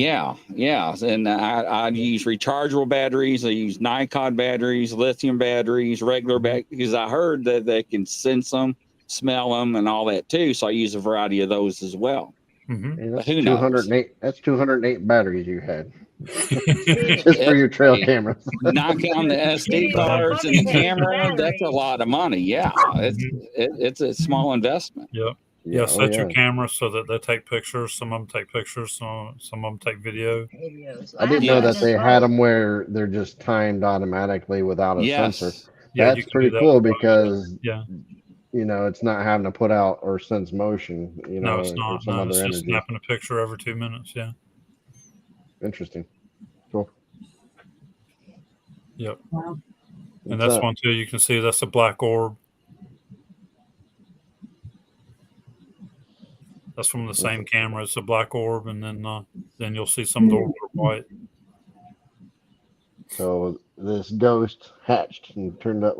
And I use rechargeable batteries. I use Nikon batteries, lithium batteries, regular batteries, because I heard that they can sense them, smell them, and all that too. So I use a variety of those as well. Mm-hmm. That's Who knows? 208. That's 208 batteries you had just for your trail cameras. Knock on the SD cards and the camera. That's a lot of money. Yeah, it's a small investment. Yep. Yeah, set your cameras so that they take pictures. Some of them take pictures. Some of them take video. I didn't know that they had them where they're just timed automatically without a sensor. Yeah, that's pretty cool because yeah, you know, it's not having to put out or sense motion. You know, no, it's not. some No, other it's just energy. snapping a picture every 2 minutes. Yeah. Interesting. Cool. Yep. Wow. And that's one too. You can see that's a black orb. That's from the same camera. It's a black orb, and then you'll see some of the orbs are white. So this ghost hatched and turned up.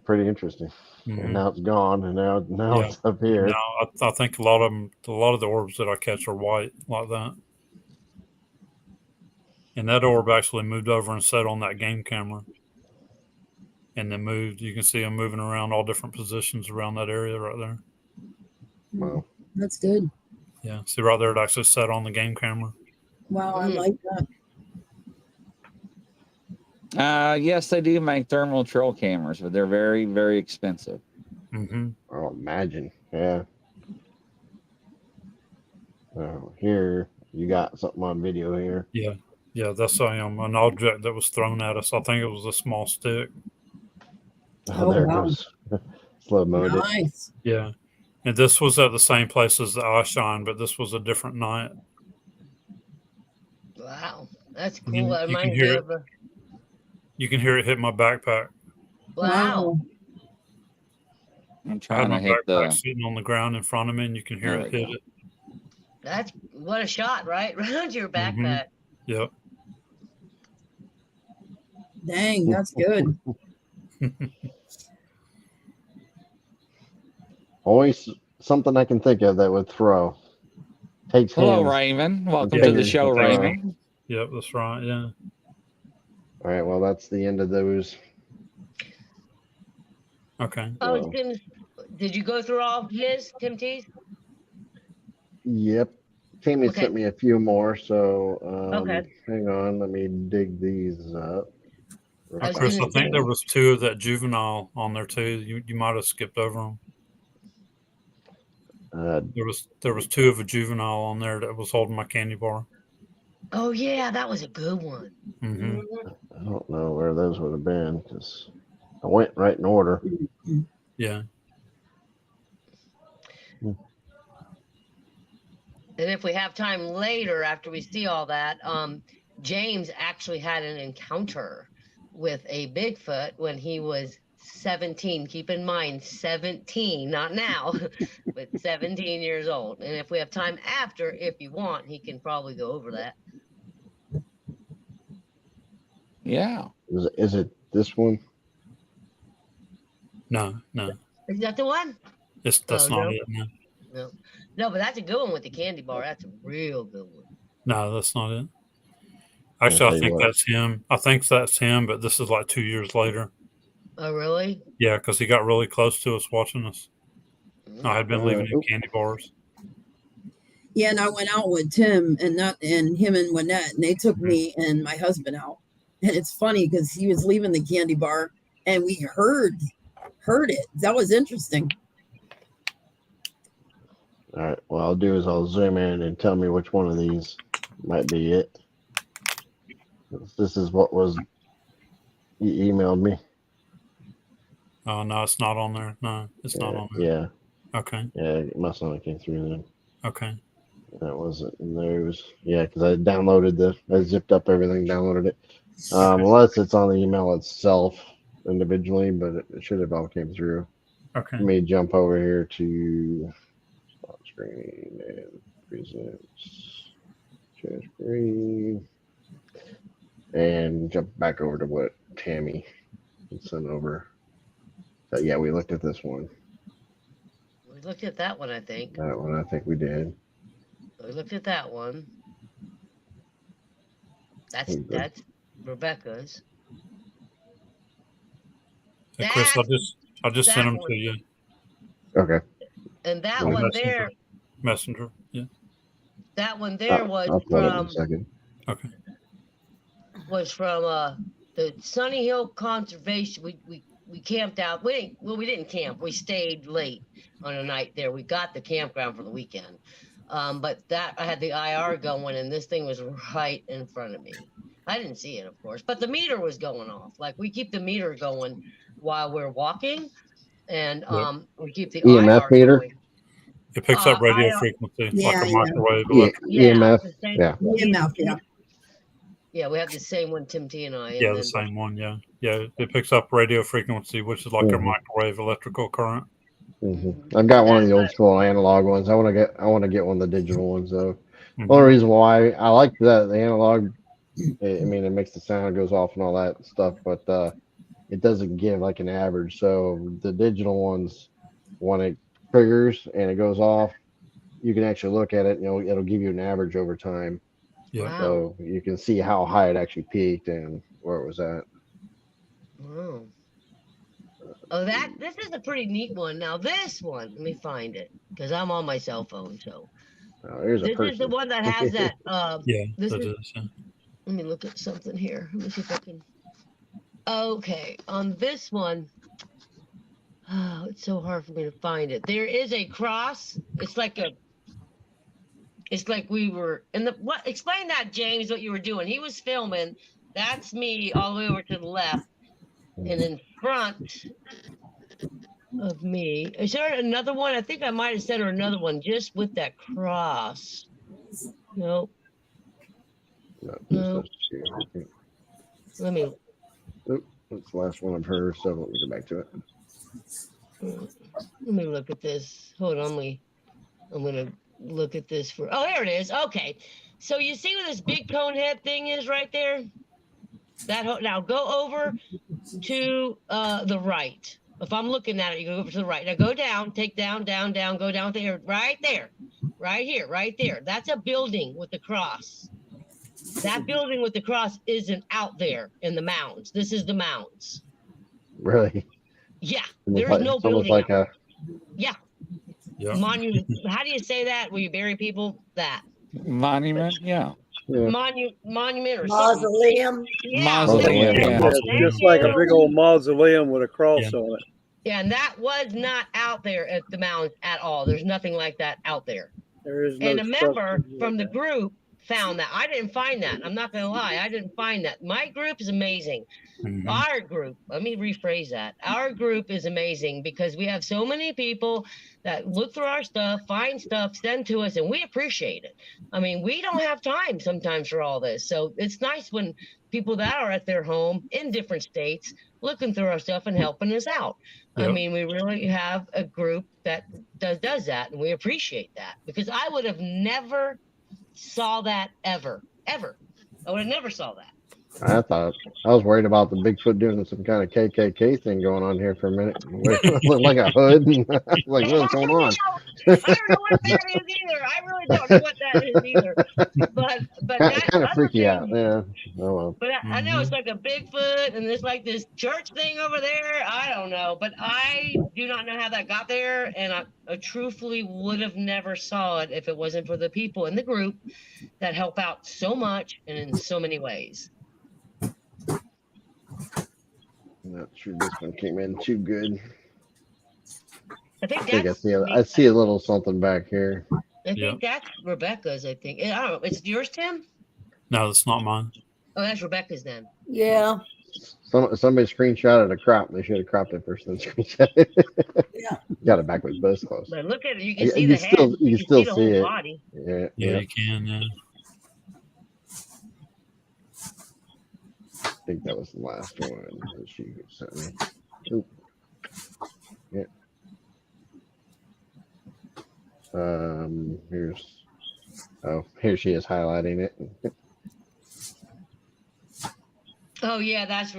Pretty interesting. Mm-hmm. And now it's gone, and now it's up here. Now I think a lot of the orbs that I catch are white like that. And that orb actually moved over and sat on that game camera. And then moved. You can see them moving around all different positions around that area right there. Wow. That's good. Yeah. See right there, it actually sat on the game camera. Wow, I like that. Yes, they do make thermal trail cameras, but they're very, very expensive. Mm-hmm. Oh, imagine. Yeah. Here, you got something on video here. Yeah. Yeah, that's an object that was thrown at us. I think it was a small stick. Oh, there it goes. Slow mode. Nice. Yeah. And this was at the same place as the eye shine, but this was a different night. Wow, that's You cool. That can reminds hear me it. of a. You can hear it hit my backpack. Wow. I'm I had trying my to hit backpack the. sitting on the ground in front of me, and you can hear There it we hit go. it. That's what a shot, right? Right onto your backpack. Yep. Dang, that's good. Always something I can think of that would throw. Takes Hello, hands. Raymond. Welcome and to the fingers show, to throw. Raymond. Yep, that's right. Yeah. All right, well, that's the end of those. Okay. Oh, So, Tim, did you go through all of his, Tim T's? yep. Tammy Okay. sent me a few more, so Okay. hang on. Let me dig these up. I was Chris, gonna I think say- there was 2 of that juvenile on there too. You might have skipped over them. There was 2 of a juvenile on there that was holding my candy bar. Oh yeah, that was a good one. Mm-hmm. I don't know where those would have been because I went right in order. Yeah. And if we have time later, after we see all that, James actually had an encounter with a Bigfoot when he was 17. Keep in mind, 17, not now, but 17 years old. And if we have time after, if you want, he can probably go over that. Yeah. Is it this one? No. Is that the one? That's Oh, not no. it. No, but that's a good one with the candy bar. That's a real good one. No, that's not it. Actually, I think that's him. I think that's him, but this is like 2 years later. Oh, really? Yeah, because he got really close to us watching us. I had been leaving him candy bars. Yeah, and I went out with Tim and him and Lynette, and they took me and my husband out. And it's funny because he was leaving the candy bar, and we heard it. That was interesting. All right. What I'll do is I'll zoom in and tell me which one of these might be it. This is what was he emailed me. Oh, no, it's not on there. No, it's not on there. Yeah. Okay. Yeah, it must not have came through then. Okay. That wasn't in those. Yeah, because I downloaded I zipped up everything, downloaded it. Unless it's on the email itself individually, but it should have all came through. Okay. Let me jump over here to stop screen and presents, share screen, and jump back over to what Tammy sent over. So yeah, we looked at this one. We looked at that one, I think. That one, I think we did. We looked at that one. That's Rebecca's. Hey, Chris, I just sent them to you. Okay. And that one there. Messenger. Yeah. That one there was I'll pull it up in from. a second. Okay. Was from the Sunny Hill Conservation. We camped out. We didn't camp. We stayed late on a night there. We got the campground for the weekend. But that I had the IR going, and this thing was right in front of me. I didn't see it, of course, but the meter was going off. Like we keep the meter going while we're walking, and we keep the EMF IR meter. going. It picks up radio frequency like a microwave. EMF. Yeah. EMF. Yeah. Yeah, we have the same one, Tim T and I. And yeah, the same one. Yeah. It picks up radio frequency, which is like a microwave electrical current. I've got one of the old school analog ones. I want to get one of the digital ones though. Only reason why I like the analog, I mean, it makes the sound, goes off and all that stuff, but it doesn't give like an average. So the digital ones, when it triggers and it goes off, you can actually look at it. It'll give you an average over time. Yeah. Wow. So you can see how high it actually peaked and where it was at. Wow. Oh, this is a pretty neat one. Now this one, let me find it because I'm on my cell phone. So Here's a this person. is the one that has that. Yeah, this that is. is. Yeah. Let me look at something here. Let me see if I can. Okay, on this one, oh, it's so hard for me to find it. There is a cross. It's like we were in the what? Explain that, James. What you were doing? He was filming. That's me all the way over to the left, and in front of me. Is there another one? I think I might have sent her another one just with that cross. Nope. No. Let me. That's the last one of hers, so let me go back to it. Let me look at this. Hold on, I'm gonna look at this for. Oh, there it is. Okay, so you see where this big cone head thing is right there? Now go over to the right. If I'm looking at it, you go over to the right. Now go down, take down, go down there, right here, right there. That's a building with the cross. That building with the cross isn't out there in the mountains. This is the mountains. Really? Yeah, Almost there's no it's almost building. like out. a. Yeah. Yeah. Monument. How do you say that? Where you bury people? That. Monument, yeah. Monument or something. Mausoleum. Yeah, Mausoleum, thank yeah. you. It's Thank just like a you. big old mausoleum with a cross on it. Yeah, and that was not out there at the mountains at all. There's nothing like that out there. There is no And a member structure from the like that. group found that. I didn't find that. I'm not going to lie. I didn't find that. My group is amazing. Mhm. Our group, let me rephrase that. Our group is amazing because we have so many people that look through our stuff, find stuff, send to us, and we appreciate it. I mean, we don't have time sometimes for all this. So it's nice when people that are at their home in different states looking through our stuff and helping us out. I Yep. mean, we really have a group that does that, and we appreciate that because I would have never saw that ever. I would have never saw that. I thought I was worried about the Bigfoot doing some kind of KKK thing going on here for a minute. It looked like a hood. Like, what's going on? I don't know what that is either. I really don't know what that is either. But that kind of other freaky thing, out. Yeah. Oh well. But I know it's like a Bigfoot and there's like this church thing over there. I don't know, but I do not know how that got there, and I truthfully would have never saw it if it wasn't for the people in the group that help out so much and in so many ways. I'm not sure this one came in too good. I think I see a little something back here. I think that's Rebecca's. I think. I don't know. It's yours, Tim? No, that's not mine. Oh, that's Rebecca's then. Yeah. Somebody screenshotted a crop. They should have cropped it first, then screenshot it. Yeah. Got it backwards, but it's close. But look at it. You can see the head. You can still the see whole it. body. Yeah. You can. Yeah. I think that was the last one that she sent me. Oop. Yeah. Here she is highlighting it. Oh yeah, that's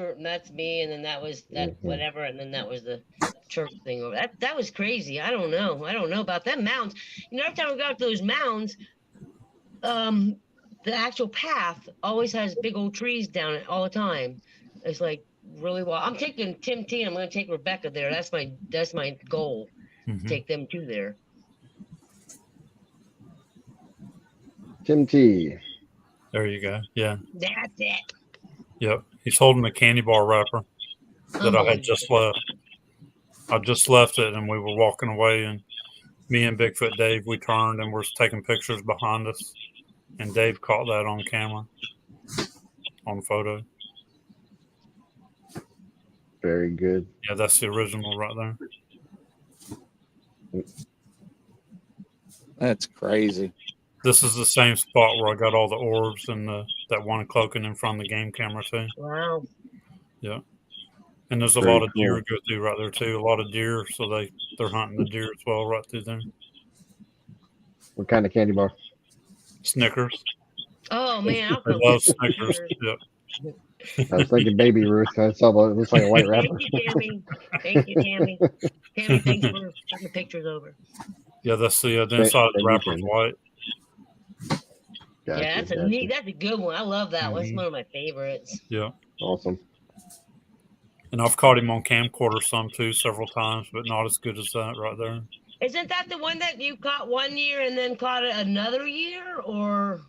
me, and then that was that whatever, and then that was the church thing over. That was crazy. I don't know about them mounds. You know, every time we go out to those mounds, the actual path always has big old trees down it all the time. It's like really wild. I'm taking Tim T. I'm going to take Rebecca there. That's my goal. Mhm. Take them to there. Tim T. There you go. Yeah. That's it. Yep. He's holding a candy bar wrapper that I had just left. I just left it, and we were walking away, and me and Bigfoot Dave, we turned and we're taking pictures behind us, and Dave caught that on camera, on photo. Very good. Yeah, that's the original right there. That's crazy. This is the same spot where I got all the orbs and that one cloaking in front of the game camera too. Wow. Yeah. And there's a Very lot of deer cool. go through right there too. A lot of deer, so they're hunting the deer as well right through there. What kind of candy bar? Snickers. Oh man, I love Snickers. Yep. I was thinking Baby Ruth. I saw it looks like a white wrapper. Thank you, Tammy. Tammy, thanks for putting the pictures over. Yeah, that's the inside of the wrapper's Tammy. white. Gotcha, Yeah, that's a good one. I love that one. It's Mhm. one of my favorites. Yeah. Awesome. And I've caught him on camcorder some too, several times, but not as good as that right there. Isn't that the one that you caught one year and then caught it another year, or?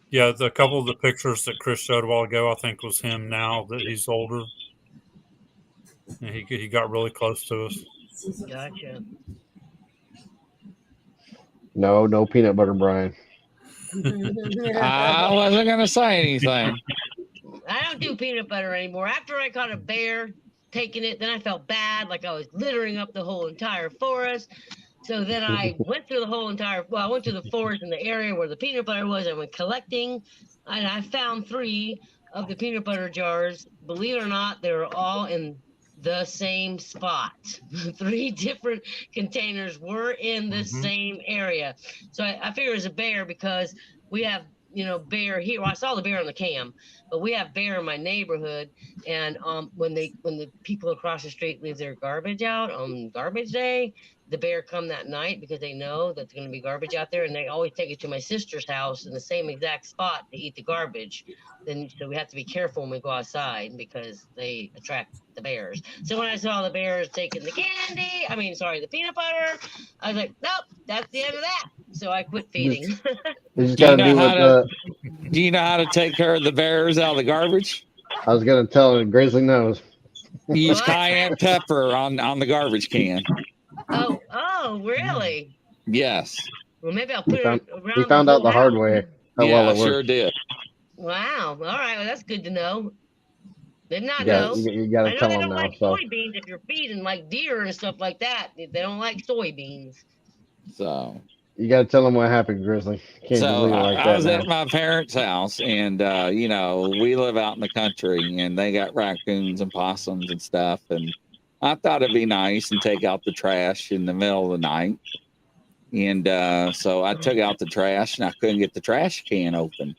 Yeah, the couple of the pictures that Chris showed a while ago, I think was him now that he's older. And he got really close to us. Gotcha. No peanut butter, Brian. I wasn't going to say anything. I don't do peanut butter anymore. After I caught a bear taking it, then I felt bad, like I was littering up the whole entire forest. So then I went through the whole I went to the forest in the area where the peanut butter was. I went collecting, and I found 3 of the peanut butter jars, believe it or not, they were all in the same spot. 3 different containers were in the same area. So I figure it was a bear because we have, bear here. Well, I saw the bear on the cam, but we have bear in my neighborhood. And when the people across the street leave their garbage out on garbage day, the bear come that night because they know that there's going to be garbage out there, and they always take it to my sister's house in the same exact spot to eat the garbage. So we have to be careful when we go outside because they attract the bears. So when I saw the bears taking the the peanut butter, I was like, nope, that's the end of that. So I quit feeding. You just gotta do what Do you know how to take care of the bears out of the garbage? I was gonna tell him. Grizzly knows. You use cayenne pepper on the garbage can. Oh, really? Yes. Well, maybe I'll put it around. He found out the hard way. Yeah, I sure did. Wow. All right. Well, that's good to know. Did not know. You got to tell they them don't now. like soybeans if you're feeding like deer and stuff like that. They don't like soybeans. So you got to tell them what happened, Grizzly. Can't just leave it like that. I was at my parents' house, and we live out in the country, and they got raccoons and possums and stuff. And I thought it'd be nice and take out the trash in the middle of the night. And so I took out the trash, and I couldn't get the trash can open.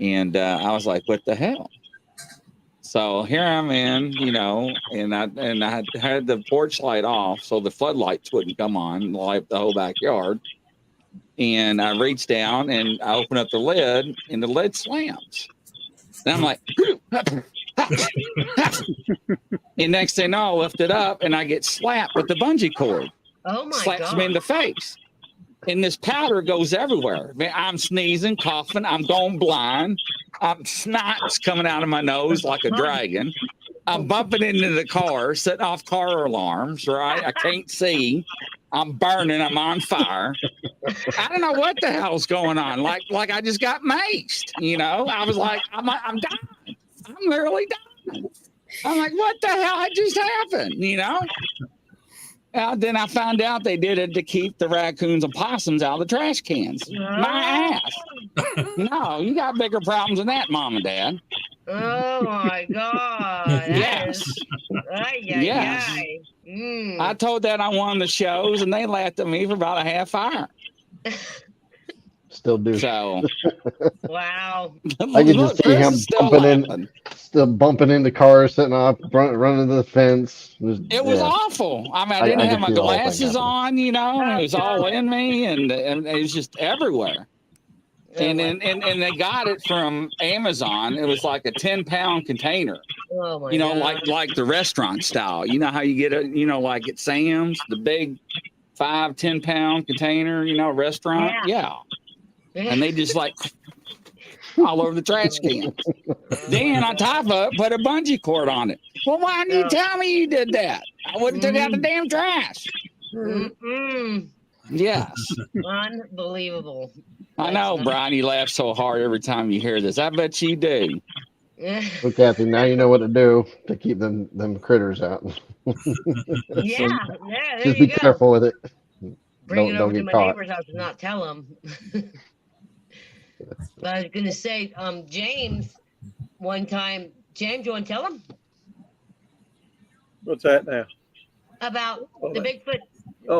And I was like, "What the hell?" So here I'm in, and I had the porch light off so the floodlights wouldn't come on and light the whole backyard. And I reached down and I opened up the lid, and the lid slams. And I'm like, and next thing I lift it up, and I get slapped with the bungee cord. Oh my Slaps God. me in the face. And this powder goes everywhere. I'm sneezing, coughing. I'm going blind. Snot's coming out of my nose like a dragon. I'm bumping into the car, setting off car alarms, right? I can't see. I'm burning. I'm on fire. I don't know what the hell's going on. Like I just got maced, I was like, I'm dying. I'm literally dying. I'm like, what the hell had just happened, Then I found out they did it to keep the raccoons and possums out of the trash cans. My ass. No, you got bigger problems than that, Mom and Dad. Oh my God. Yes. Yes. I told that on one of the shows, and they laughed at me for about a half hour. Still do. So, wow. I could just see him bumping into cars, sitting off, running to the fence. It was awful. I mean, I didn't have my glasses on, it was all in me, and it was just everywhere. And they got it from Amazon. It was like a 10-pound container. Oh my God. like the restaurant style. You know how you get it, like at Sam's, the big 5-10-pound container, restaurant. Yeah. And they just all over the trash can. Then on top of it, put a bungee cord on it. Well, why didn't you tell me you did that? I wouldn't have took out the damn trash. Yes. Unbelievable. I know, Brian, you laugh so hard every time you hear this. I bet you do. Well, Kathy, now you know what to do to keep them critters out. Just be careful with it. Bring it over to my neighbor's house and not tell them. But I was going to say, James, one time, James, you want to tell him? What's that now? About the Bigfoot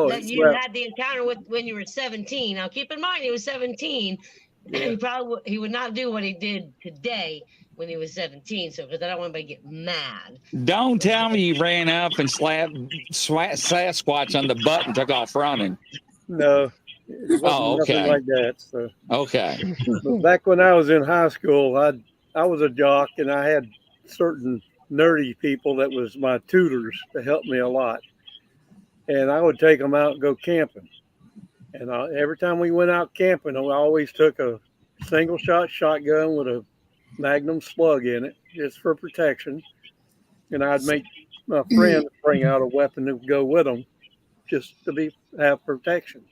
that you had the encounter with when you were 17. Now, keep in mind, he was 17. Yeah. He would not do what he did today when he was 17. So, because I don't want anybody to get mad. Don't tell me you ran up and slapped Sasquatch on the butt and took off running. No. Nothing like that. So. Okay. But back when I was in high school, I was a jock, and I had certain nerdy people that was my tutors to help me a lot. And I would take them out and go camping. And every time we went out camping, I always took a single shot shotgun with a Magnum slug in it, just for protection. And I'd make my friends bring out a weapon to go with them, just to have protection.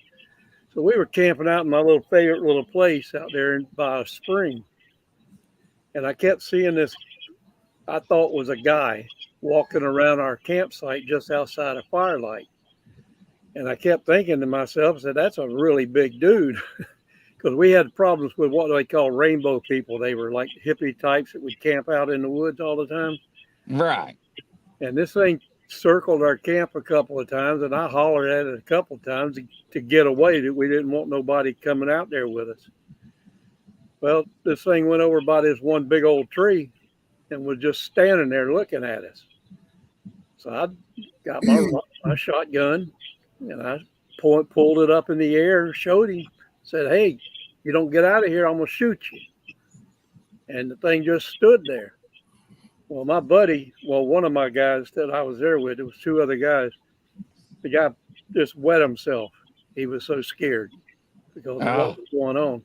So we were camping out in my favorite little place out there by a spring. And I kept seeing this, I thought was a guy walking around our campsite just outside of firelight. And I kept thinking to myself, I said, that's a really big dude. because we had problems with what they call rainbow people. They were like hippie types that would camp out in the woods all the time. Right. And this thing circled our camp a couple of times, and I hollered at it a couple of times to get away, that we didn't want nobody coming out there with us. Well, this thing went over by this one big old tree and was just standing there looking at us. So I got my shotgun and I pulled it up in the air, showed him, said, "Hey, you don't get out of here, I'm going to shoot you." And the thing just stood there. Well, my buddy, one of my guys that I was there with, there was two other guys. The guy just wet himself. He was so scared because of what was going on.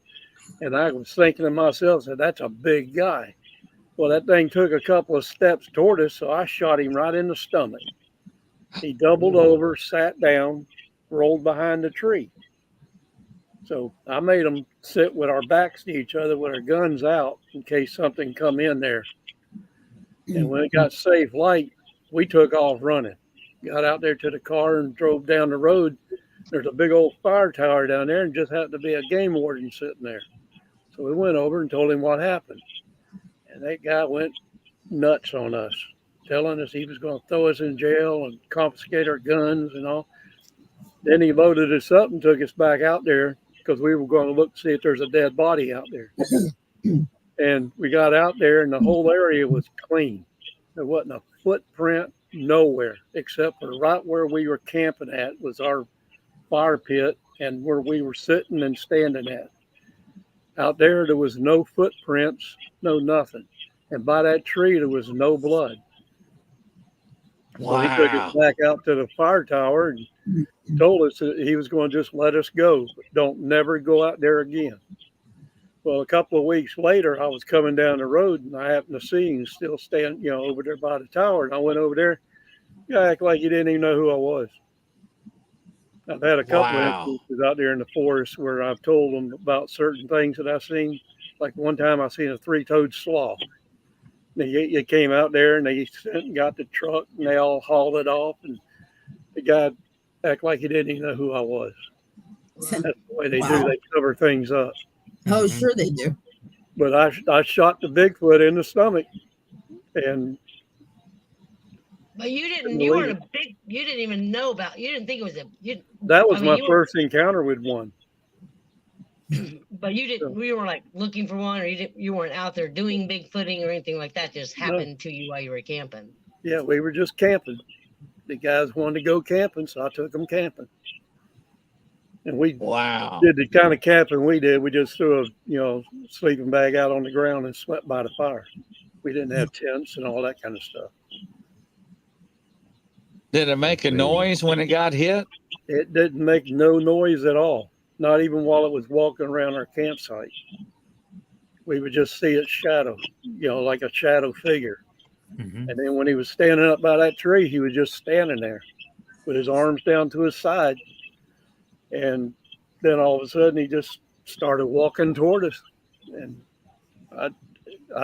And I was thinking to myself, said, "That's a big guy." Well, that thing took a couple of steps toward us, so I shot him right in the stomach. He doubled over, sat down, rolled behind the tree. So I made him sit with our backs to each other with our guns out in case something come in there. And when it got safe light, we took off running. Got out there to the car and drove down the road. There's a big old fire tower down there and just happened to be a game warden sitting there. So we went over and told him what happened. And that guy went nuts on us, telling us he was going to throw us in jail and confiscate our guns and all. Then he loaded us up and took us back out there because we were going to look to see if there's a dead body out there. And we got out there and the whole area was clean. There wasn't a footprint nowhere except for right where we were camping at was our fire pit and where we were sitting and standing at. Out there was no footprints, no nothing. And by that tree, there was no blood. Wow. So he took us back out to the fire tower and told us that he was going to just let us go, but don't never go out there again. Well, a couple of weeks later, I was coming down the road and I happened to see him still standing, over there by the tower. And I went over there. He acted like he didn't even know who I was. I've had a couple of instances out there in the forest where I've told them about certain things that I've seen. Like one time I seen a three-toed sloth. They came out there and they got the truck and they all hauled it off. And the guy acted like he didn't even know who I was. That's the way they do. They cover things up. Oh, sure they do. But I shot the Bigfoot in the stomach, and but you didn't. You weren't you didn't even know about. You didn't think it was that was my first encounter with one. But you didn't. We were like looking for one, or you weren't out there doing Bigfooting or anything like that. Just happened to you while you were camping. Yeah, we were just camping. The guys wanted to go camping, so I took them camping. And we did the kind of camping we did. We just threw a sleeping bag out on the ground and slept by the fire. We didn't have tents and all that kind of stuff. Did it make a noise when it got hit? It didn't make no noise at all. Not even while it was walking around our campsite. We would just see its shadow, like a shadow figure. Mm-hmm. And then when he was standing up by that tree, he was just standing there with his arms down to his side. And then all of a sudden he just started walking toward us. And I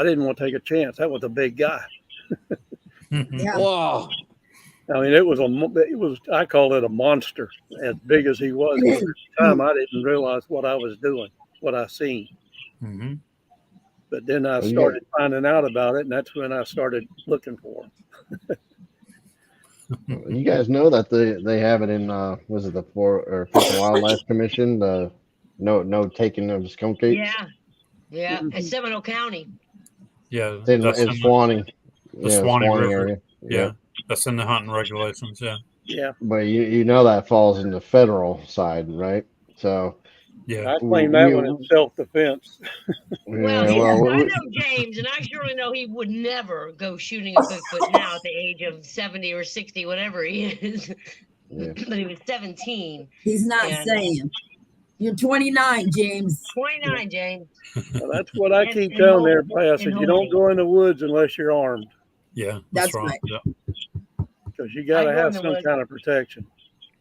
didn't want to take a chance. That was a big guy. Yeah. Whoa. I mean, it was, I call it a monster, as big as he was. At the time, I didn't realize what I was doing, what I seen. Mm-hmm. But then I started finding out about it, and that's when I started looking for him. You guys know that they have it in was it the Fish and Wildlife Commission? The no taking of skunk apes. Yeah, in Seminole County. Yeah, it's Swanee. The Swanee River area. Yeah, that's in the hunting regulations. Yeah. But you know that falls in the federal side, right? So. Yeah, I claim that one in self-defense. Well, I know James, and I surely know he would never go shooting a Bigfoot now at the age of 70 or 60, whatever he is. Yeah. But he was 17. He's not saying. You're 29, James. 29, James. Well, that's what I keep telling everybody. I said, you don't go in the woods unless you're armed. Yeah, that's right. Because you got to have some kind of protection.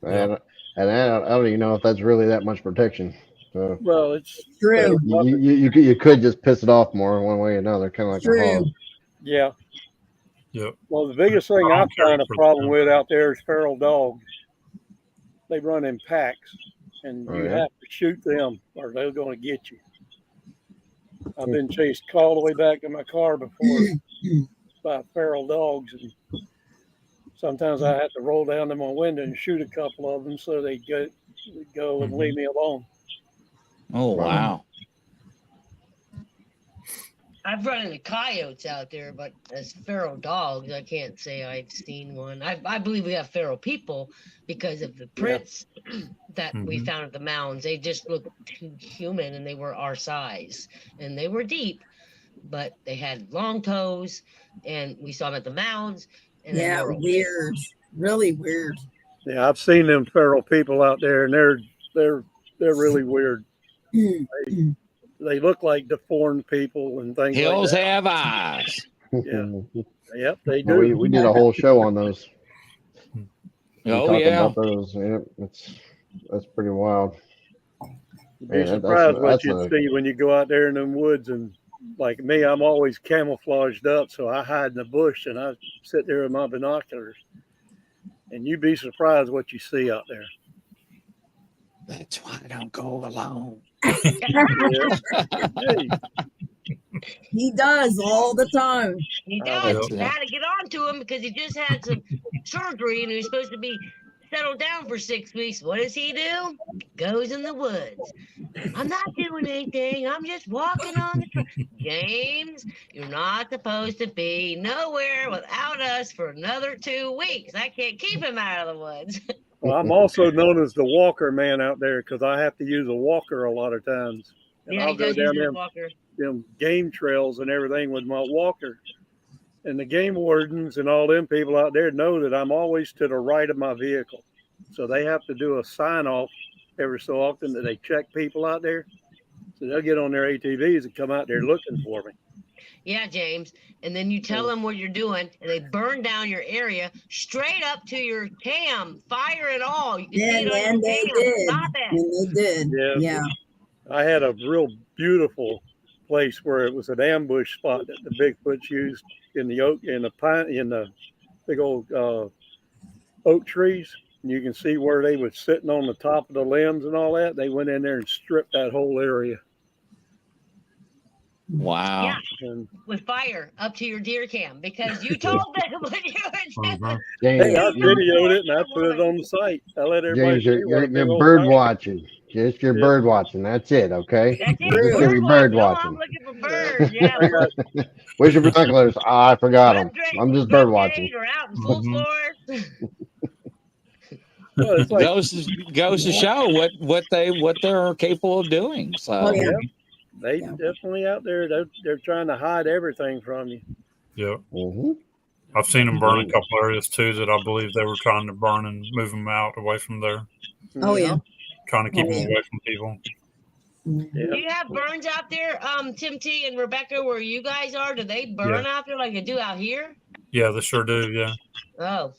And I don't even know if that's really that much protection. So, well, it's true. You could just piss it off more one way or another, kind of like a hog. Yeah. Yep. Well, the biggest thing I find a problem with out there is feral dogs. They run in packs, and Oh, you yeah? have to shoot them or they're going to get you. I've been chased all the way back to my car before by feral dogs, and sometimes I have to roll down to my window and shoot a couple of them so they go and leave me alone. Oh, wow. I've run into coyotes out there, but as feral dogs, I can't say I've seen one. I believe we have feral people because of the prints that we found at the mounds. They just looked too human, and they were our size, and they were deep, but they had long toes, and we saw them at the mounds. And Yeah, weird, really weird. Yeah, I've seen them feral people out there, and they're really weird. They look like deformed people and things Hills like that. have eyes. Yeah. Yep, they do. We did a whole show on those. We Oh, talked yeah. about those. Yeah, that's pretty wild. You'd be Man, surprised what that's you'd see when you go out there in them woods. And like me, I'm always camouflaged up, so I hide in the bush and I sit there with my binoculars. And you'd be surprised what you see out there. That's why I don't go alone. Hey, He does all the time. He does. that's I had to get on to him because he just had some surgery and he was supposed to be settled down for 6 weeks. What does he do? Goes in the woods. I'm not doing anything. I'm just walking on the trail. James, you're not supposed to be nowhere without us for another 2 weeks. I can't keep him out of the woods. well, I'm also known as the walker man out there because I have to use a walker a lot of times. And Yeah, I'll he go does use down his walker. them game trails and everything with my walker. And the game wardens and all them people out there know that I'm always to the right of my vehicle. So they have to do a sign off every so often that they check people out there. So they'll get on their ATVs and come out there looking for me. Yeah, James. And then you tell them what you're doing, and they burn down your area straight up to your cam, fire and all. You can see it on And your they cam. did. Stop it. And they did. Yeah. I had a real beautiful place where it was an ambush spot that the Bigfoots used in the big old oak trees. And you can see where they were sitting on the top of the limbs and all that. They went in there and stripped that whole area. Wow. Yeah, with fire up to your deer cam because you told them what you were doing. Hey, I videoed it and I put it on the site. I let everybody James, see what a big you're old bird fire. watching. Just your bird watching. That's it, okay? That's it. Just your bird watching. I'm looking for birds. Yeah. Where's your binoculars? Oh, I forgot them. I'm just bird watching. Or out in full force. Well, it's like, goes to show what they're capable of doing. So they definitely out there. They're trying to hide everything from you. Yeah. Mm-hmm. I've seen them burn a couple areas too that I believe they were trying to burn and move them out away from there. Oh yeah. Trying to keep them away from people. Yeah. Do you have burns out there, Tim T and Rebecca, where you guys are? Do they burn out there like they do out here? Yeah, they sure do. Yeah. Oh.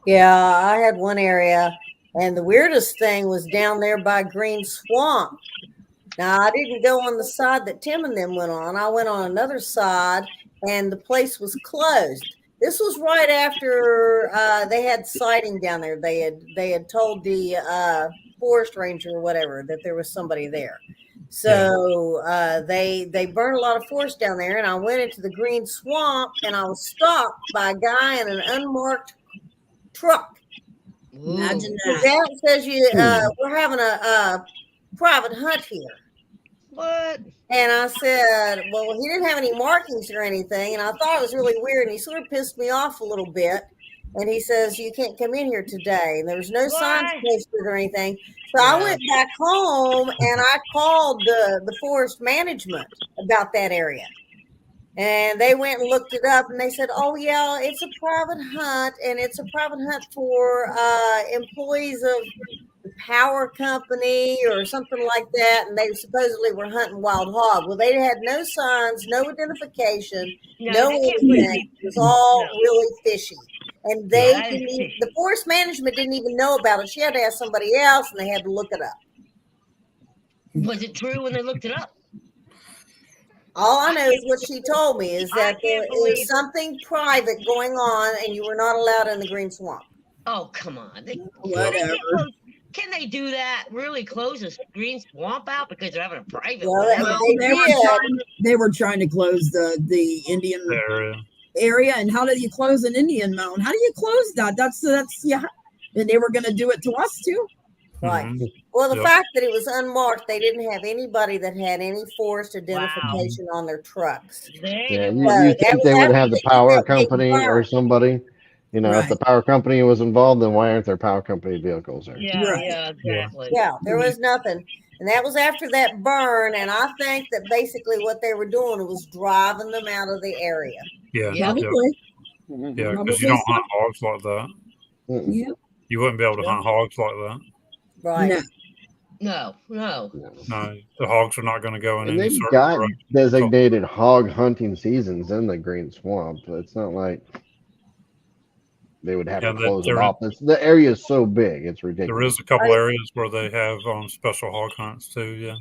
Yeah, I had one area, and the weirdest thing was down there by Green Swamp. Now, I didn't go on the side that Tim and them went on. I went on another side, and the place was closed. This was right after they had sighting down there. They had told the forest ranger or whatever that there was somebody there. So they burned a lot of forest down there, and I went into the Green Swamp, and I was stopped by a guy in an unmarked truck. Imagine That that. says we're having a private hunt here. What? And I said, well, he didn't have any markings or anything, and I thought it was really weird, and he sort of pissed me off a little bit. And he says, you can't come in here today. And there was no signs posted or anything. So I went back home and I called the forest management about that area. And they went and looked it up, and they said, oh, yeah, it's a private hunt, and it's a private hunt for employees of the power company or something like that, and they supposedly were hunting wild hog. Well, they had no signs, no identification, no anything. It was all really fishy. And the forest management didn't even know about it. She had to ask somebody else, and they had to look it up. Was it true when they looked it up? All I know is what she told me is that there was something private going on, and you were not allowed in the Green Swamp. Oh, come on. Whatever. Can they do that? Really close a green swamp out because they're having a private Well, well? Well, they they were trying to close the Indian area. area. And how do you close an Indian mountain? How do you close that? That's yeah. And they were going to do it to us too. Right. Mhm. Well, the Yep. fact that it was unmarked, they didn't have anybody that had any forest identification on their trucks. There Yeah, you you go. think that they was would have after the the power email came company or out. somebody? You know, if the Right. power company was involved, then why aren't there power company vehicles there? Yeah, Right. yeah, exactly. Yeah, there was nothing. And that was after that burn. And I think that basically what they were doing was driving them out of the area. Yeah. Yeah. Probably. Mhm. Yeah, because Probably you don't so. hunt hogs like that. Mm-mm. Yeah. You wouldn't be able to hunt hogs like that. Right. No. No, no. No, the hogs are not going to go in And any they've certain got direction. designated hog hunting seasons in the Green Swamp. It's not like they would have Yeah, to close it there, off. The area is so big, it's there ridiculous. is a couple areas where they have special hog hunts too. Yeah,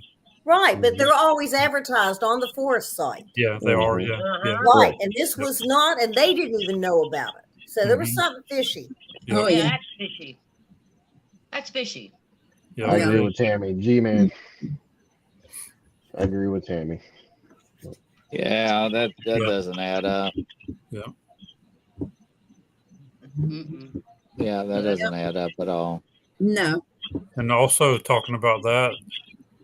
Right. But they're always advertised on the forest site. yeah, they are. Mhm. Yeah, yeah. Uh-huh. Right. And this was not, and they didn't even know about it. So there was Mhm. something fishy. Yep. Oh Yeah, yeah. that's fishy. That's fishy. Yeah, I it agree is. with Tammy. G-Man. I agree with Tammy. Yeah, that Yeah. doesn't add up. Mm-mm. Yeah, that doesn't add up at all. No. And also talking about that,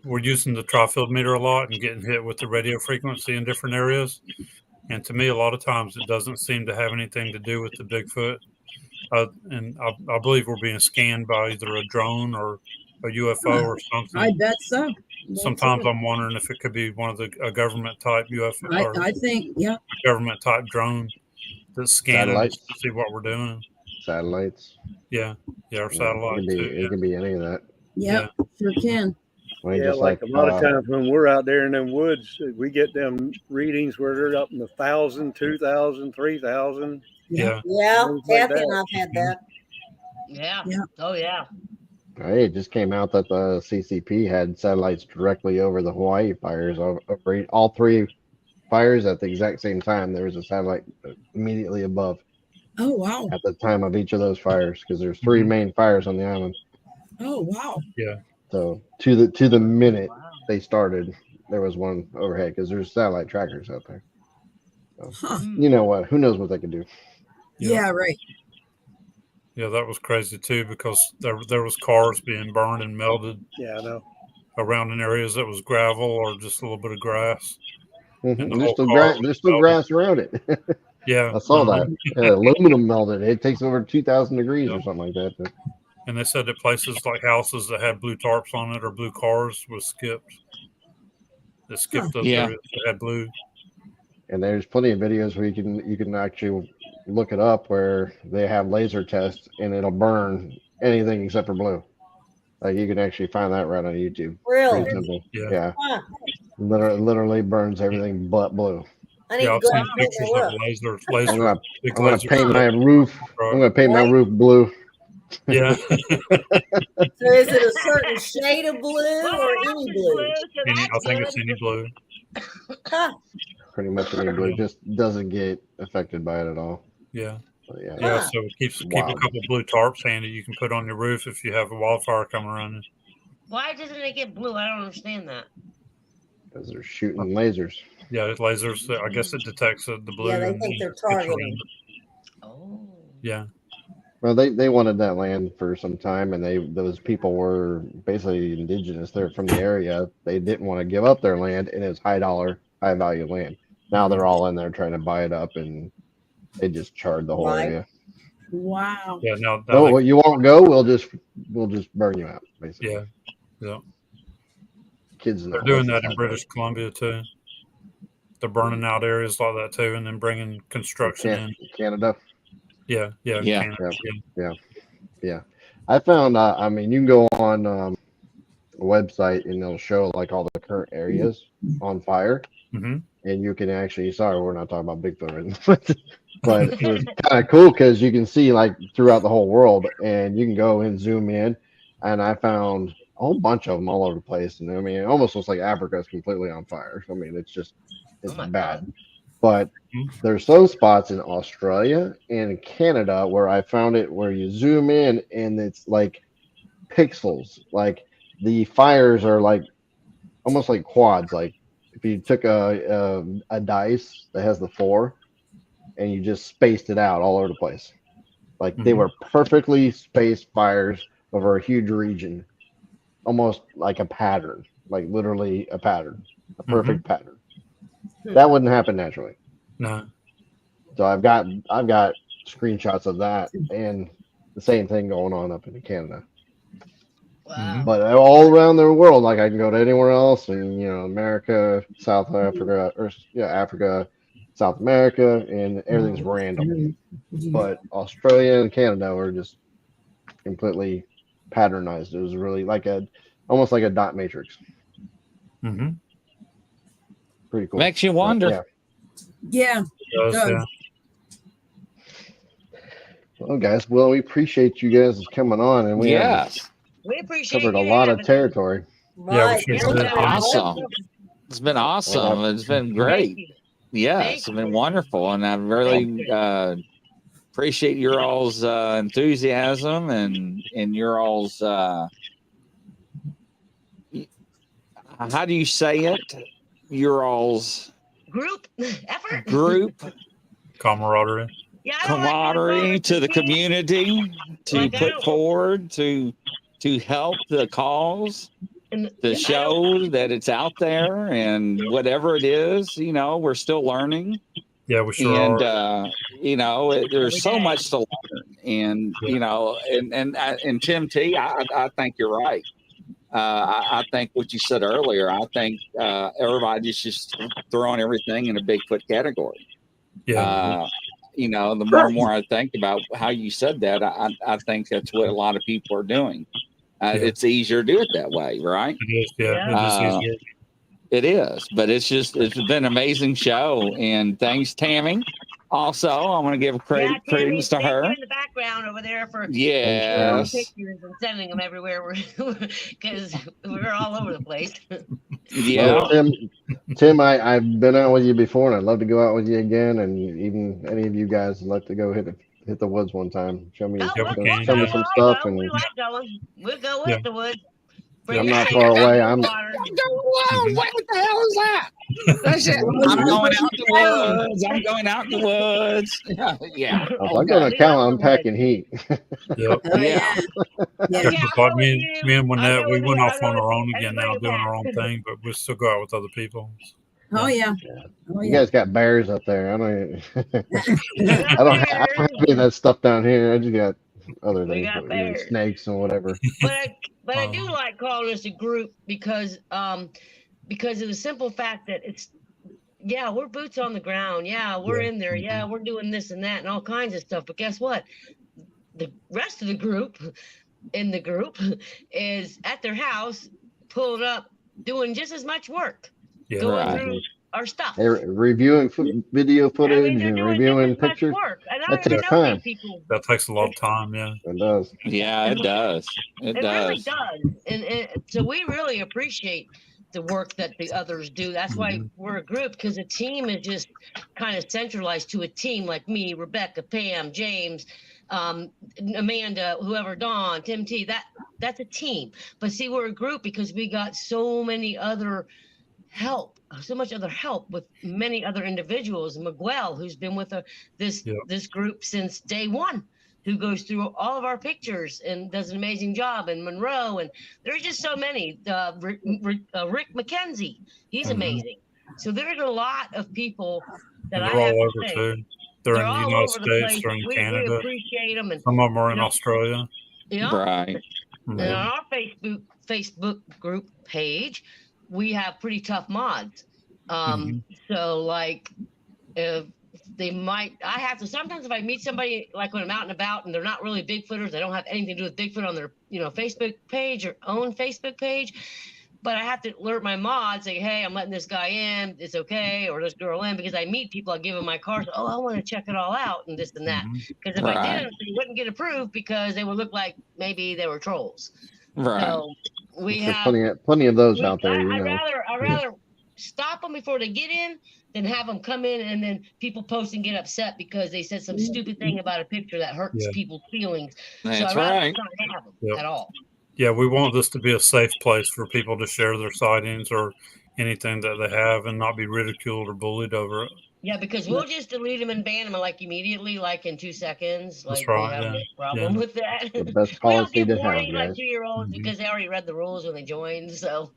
we're using the tri-field meter a lot and getting hit with the radio frequency in different areas. And to me, a lot of times it doesn't seem to have anything to do with the Bigfoot. And I believe we're being scanned by either a drone or a UFO or something. I bet so. Sometimes I'm wondering if it could be one of a government type UFO or I think, yeah. government type drone that's scanning us Satellites. to see what we're doing. Satellites. Yeah, or It satellite could be, too. it could be any of that. Yep. Sure can. I mean, Yeah, just like a lot of times when we're out there in them woods, we get them readings where they're up in the 1,000, 2,000, 3,000. Yeah. Yeah, Things like Kathy and that. I've had that. Yeah. Yeah. Oh, yeah. Hey, it just came out that the CCP had satellites directly over the Hawaii fires. Over all three fires at the exact same time. There was a satellite immediately above Oh wow. at the time of each of those fires, because there's three Mhm. main fires on the island. Oh wow. Yeah. So to the minute they started, there was one overhead, because there's satellite trackers out there. So, Huh. you know what? Who knows what they can do? Yeah, right. Yeah, that was crazy too, because there was cars being burned and melted Yeah, I know. around in areas that was gravel or just a little bit of grass. And the There's whole still car was there's still melted. grass around it. Yeah. I saw uh-huh. that. Aluminum melted. It takes over 2,000 degrees or something like that. And they said that places like houses that had blue tarps on it or blue cars was skipped. They skipped those Yeah. areas that had blue. And there's plenty of videos where you can actually look it up, where they have laser tests and it'll burn anything except for blue. Like, you can actually find that right on YouTube. Really? Pretty simple. Yeah. Yeah. Huh. Literally burns everything but blue. I need Yeah, to I've go seen out and take pictures a of look. I'm big gonna laser. paint my roof. I'm gonna paint my roof blue. Yeah. So is it a certain shade of blue or any blue? I think it's any blue. Huh. Pretty much any blue. Just doesn't get affected by it at all. Yeah. But yeah. Yeah. Huh. So keep a Wild. couple blue tarps handy you can put on your roof if you have a wildfire coming around you. Why doesn't it get blue? I don't understand that. Because they're shooting lasers. Yeah, it's lasers. I guess it detects the blue. Yeah, they and think they're gets around targeting. it. Oh. Yeah. Well, they wanted that land for some time, and those people were basically indigenous. They're from the area. They didn't want to give up their land, and it's high value land. Now they're all in there trying to buy it up, and they just charred the whole Right. area. Wow. Yeah. Now Oh, they- well, you won't go. We'll just burn you out, basically. yeah. Yeah. Kids in the They're doing horses that in have British Columbia too. They're burning out areas like that too, and then bringing construction in. Canada. Yeah. Yeah. Canada, Yeah. I found. I mean, you can go on a website, and they'll show like all the current areas on fire, Mm-hmm. and you can actually. Sorry, we're not talking about Bigfoot, right? But it was kind of cool because you can see like throughout the whole world, and you can go and zoom in. And I found a whole bunch of them all over the place, and I mean, it almost looks like Africa is completely on fire. I mean, it's Oh my bad. God. But there's some spots in Australia and Canada where I found it where you zoom in and it's like pixels. Like the fires are like almost like quads. Like if you took a dice that has the 4 and you just spaced it out all over the place. Like they were perfectly spaced fires over a huge region, almost like a pattern, like literally a pattern, a perfect pattern. That wouldn't happen naturally. No. So I've got screenshots of that and the same thing going on up in Canada. Wow. But all around the world, like I can go to anywhere else, and America, South Africa, or Africa, South America, and everything's random. But Australia and Canada were just completely patternized. It was really like almost like a dot matrix. Pretty cool. Makes you wonder. Yeah. It does, yeah. Well, guys, we appreciate you guys coming on, and we appreciate covered a you lot of having territory. Yeah, Right. we It's sure been did. awesome. It's been awesome. It's been great. Yes, it's been wonderful, and I really appreciate your all's enthusiasm and your all's how do you say it? Your all's group effort, Camaraderie. Yeah, camaraderie to the community to put forward to help the cause, to show that it's out there, and whatever it is, we're still learning. Yeah, we sure are. There's so much to learn, and and Tim T, I think you're right. I think what you said earlier. I think everybody's just throwing everything in a Bigfoot category. Yeah. The more and more I think about how you said that, I think that's what a lot of people are doing. It's easier to do it that way, right? It is, yeah. It is easier. It is, but it's been an amazing show, and thanks, Tammy. Also, I want to give credence to her. In the background over there for pictures and sending them everywhere because we're all over the place. Yeah, well, Tim, I've been out with you before, and I'd love to go out with you again. And even any of you guys would like to go hit the woods one time. Show me some stuff, and we like going. We'll go hit the woods. I'm not far away. What the hell is that? That's it. I'm going out in the woods. I'm going out in the woods. Yeah. I'm going to count. I'm packing heat. Yep. Yeah. But me and Wynette, we went off on our own again now, doing our own thing, but we still go out with other people. Oh yeah. You guys got bears up there. I don't have any of that stuff down here. I just got other things, snakes and whatever. But I do like calling us a group because of the simple fact that we're boots on the ground. Yeah, we're in there. Yeah, we're doing this and that and all kinds of stuff. But guess what? The rest of the group is at their house, pulling up, doing just as much work, going through our stuff. They're reviewing video footage and reviewing pictures. That takes time. That takes a lot of time, yeah. It does. Yeah, it does. It does. Really does. And so we really appreciate the work that the others do. That's why we're a group, because a team is just kind of centralized to a team like me, Rebecca, Pam, James, Amanda, whoever, Dawn, Tim T. That's a team. But see, we're a group because we got so much other help with many other individuals. Miguel, who's been with this group since day one, who goes through all of our pictures and does an amazing job, and Monroe, and there's just so many. Rick McKenzie, he's amazing. So there's a lot of people that they're all over too. They're in the United States, they're in Canada. We appreciate them, and some of them are in Australia. Yeah, right. And on our Facebook group page, we have pretty tough mods. So like if sometimes if I meet somebody, like when I'm out and about and they're not really Bigfooters, they don't have anything to do with Bigfoot on their Facebook page or own Facebook page, but I have to alert my mods, say, hey, I'm letting this guy in, it's okay, or this girl in, because I meet people, I give them my card, I want to check it all out and this and that, because if I didn't, they wouldn't get approved because they would look like maybe they were trolls. Right. So we have plenty of those out there. I'd rather stop them before they get in than have them come in and then people post and get upset because they said some stupid thing about a picture that hurts people's feelings. That's so I'd right. not have them at all. Yeah, we want this to be a safe place for people to share their sightings or anything that they have and not be ridiculed or bullied over it. Yeah, because we'll just delete them and ban them like immediately, like in 2 seconds. That's Like we right. have Yeah. no problem Yeah. with that. The best We don't policy give to have, warnings like guys. 2-year-olds Mhm. because they already read the rules when they joined. So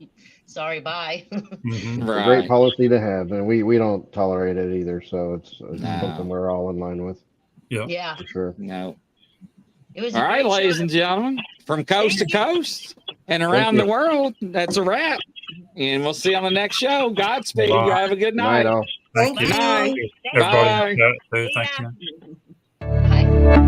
sorry, bye. Mhm. It's a great Right. policy to have, and we don't tolerate it either. So it's No. something we're all in line with Yep. Yeah, for sure. No. it was All a right, great ladies show. and gentlemen, from coast to Thank you. coast and around you. the world, that's a wrap. And we'll see you on the next show. Godspeed. Bye. You have a good Good night, night. all. Thank Good you. night. Thank Everybody Bye. in chat too. See Thank ya. you. Bye.